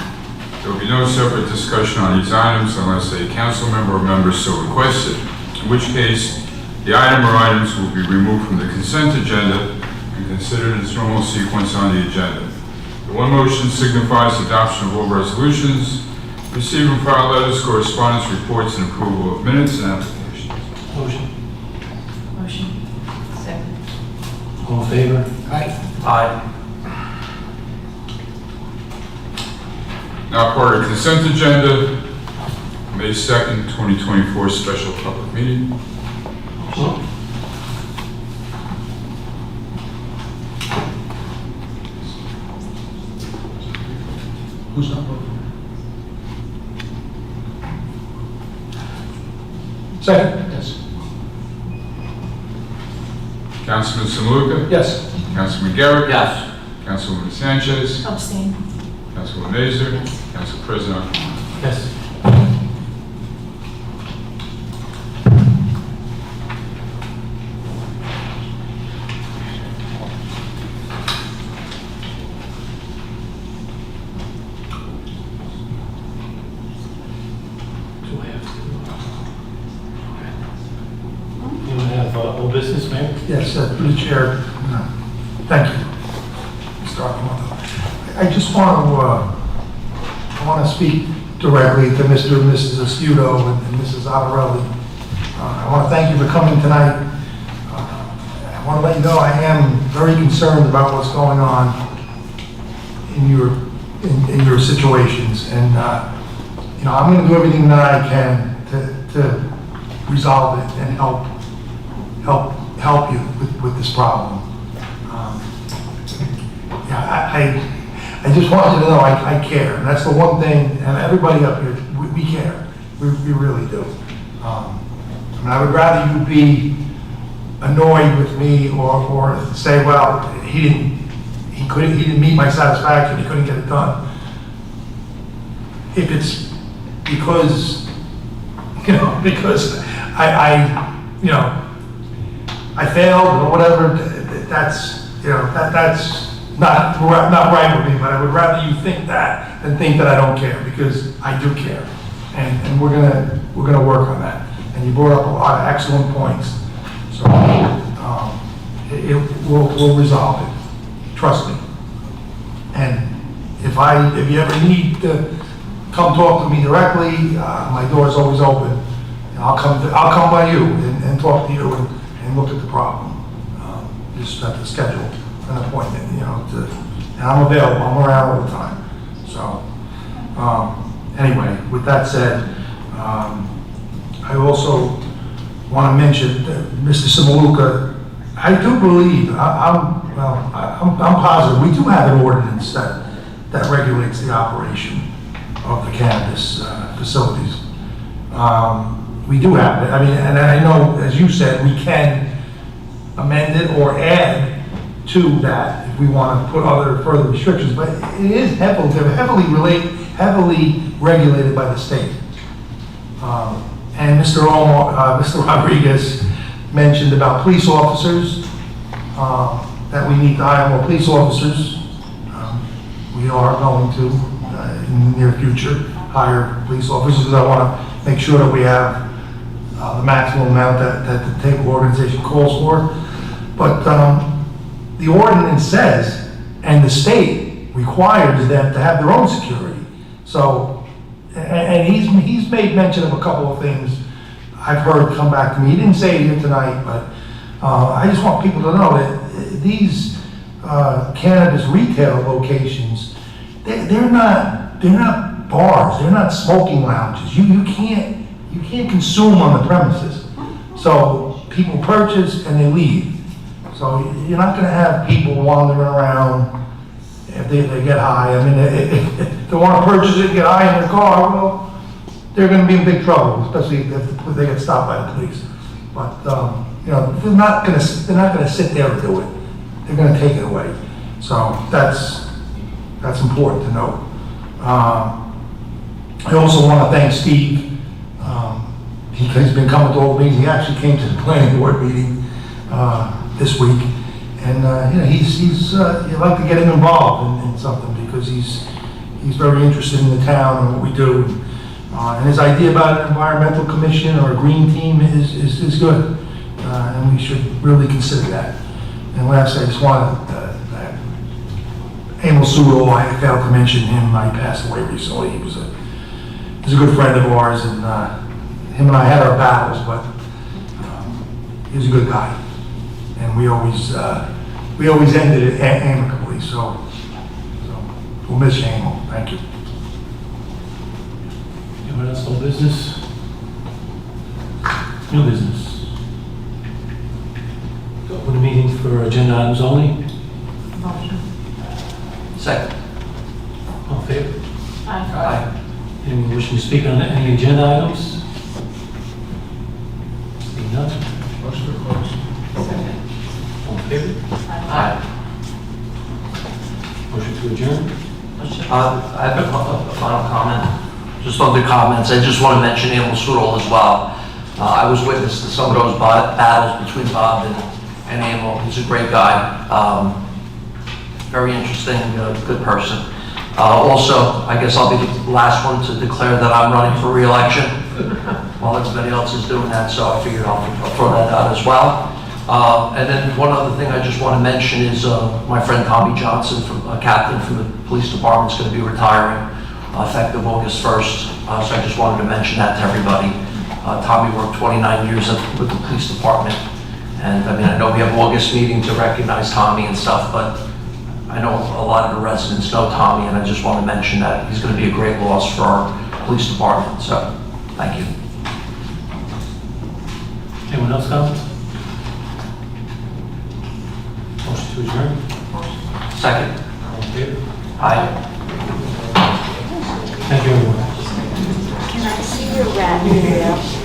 There will be no separate discussion on these items unless a council member or member so requested, in which case the item or items will be removed from the consent agenda and considered in its normal sequence on the agenda. The one motion signifies adoption of all resolutions, receive and file letters, correspondence, reports, and approval of minutes and applications. Motion. Motion. Second. All in favor? Aye. Aye. Now part of consent agenda, May 2nd, 2024 special public meeting. Who's not voting? Second. Yes. Councilman Samuka? Yes. Councilman Garrett? Yes. Councilwoman Sanchez? Abstain. Councilwoman Mazer? Council President Akamato. Yes. Do I have to? Okay. You have old business, Mayor? Yes, through the chair. Thank you, Mr. Akamato. I just want to want to speak directly to Mr. and Mrs. Escudo and Mrs. Otarelli. I want to thank you for coming tonight. I want to let you know I am very concerned about what's going on in your situations, and you know, I'm going to do everything that I can to resolve it and help you with this problem. I just want you to know I care, and that's the one thing, and everybody up here, we care. We really do. And I would rather you be annoyed with me or say, well, he didn't meet my satisfaction, he couldn't get it done. If it's because, because I failed or whatever, that's not right with me, but I would rather you think that than think that I don't care, because I do care. And we're gonna work on that. And you brought up a lot of excellent points. So we'll resolve it. Trust me. And if you ever need to come talk to me directly, my door is always open. And I'll come by you and talk to you and look at the problem. Just have to schedule an appointment, and I'm available. I'm around all the time. So anyway, with that said, I also want to mention Mr. Simaluka. I do believe, I'm positive, we do have an ordinance that regulates the operation of the cannabis facilities. We do have it. I mean, and I know, as you said, we can amend it or add to that if we want to put further restrictions, but it is heavily regulated by the state. And Mr. Rodriguez mentioned about police officers, that we need to hire more police officers. We are going to, in the near future, hire police officers, because I want to make sure that we have the maximum amount that the table organization calls for. But the ordinance says, and the state requires them to have their own security. So, and he's made mention of a couple of things I've heard come back to me. He didn't say it here tonight, but I just want people to know that these cannabis retail locations, they're not bars, they're not smoking lounges. You can't consume on the premises. So people purchase and they leave. So you're not going to have people wandering around if they get high. I mean, if they want to purchase it and get high in their car, well, they're going to be in big trouble, especially if they get stopped by the police. But they're not going to sit there and do it. They're going to take it away. So that's important to note. I also want to thank Steve. He's been coming to all the meetings. He actually came to the planning board meeting this week, and you'd like to get him involved in something, because he's very interested in the town and what we do. And his idea about an environmental commission or a green team is good, and we should really consider that. And last, I just want to, Emil Sudol, I failed to mention him. I passed away recently. He's a good friend of ours, and him and I had our battles, but he was a good guy, and we always ended it amicably. So we'll miss you, Emil. Thank you. Anyone else on business? New business? Open the meeting for agenda items only. Motion. Second. All in favor? Aye. Anyone wishing to speak on any agenda items? Seeing none? Motion to close. All in favor? Aye. Motion to adjourn? I have a final comment. Just on the comments, I just want to mention Emil Sudol as well. I was witness to some of those battles between Bob and Emil. He's a great guy. Very interesting, good person. Also, I guess I'll be the last one to declare that I'm running for re-election while everybody else is doing that, so I figured I'll throw that out as well. And then one other thing I just want to mention is my friend Tommy Johnson, a captain from the police department, is going to be retiring effective August 1st. So I just wanted to mention that to everybody. Tommy worked 29 years with the police department. And I mean, I know we have August meeting to recognize Tommy and stuff, but I know a lot of the residents know Tommy, and I just want to mention that he's going to be a great loss for our police department. So, thank you. Anyone else comments? Motion to adjourn? Second. All in favor? Aye. Thank you, everyone. Can I see your rat?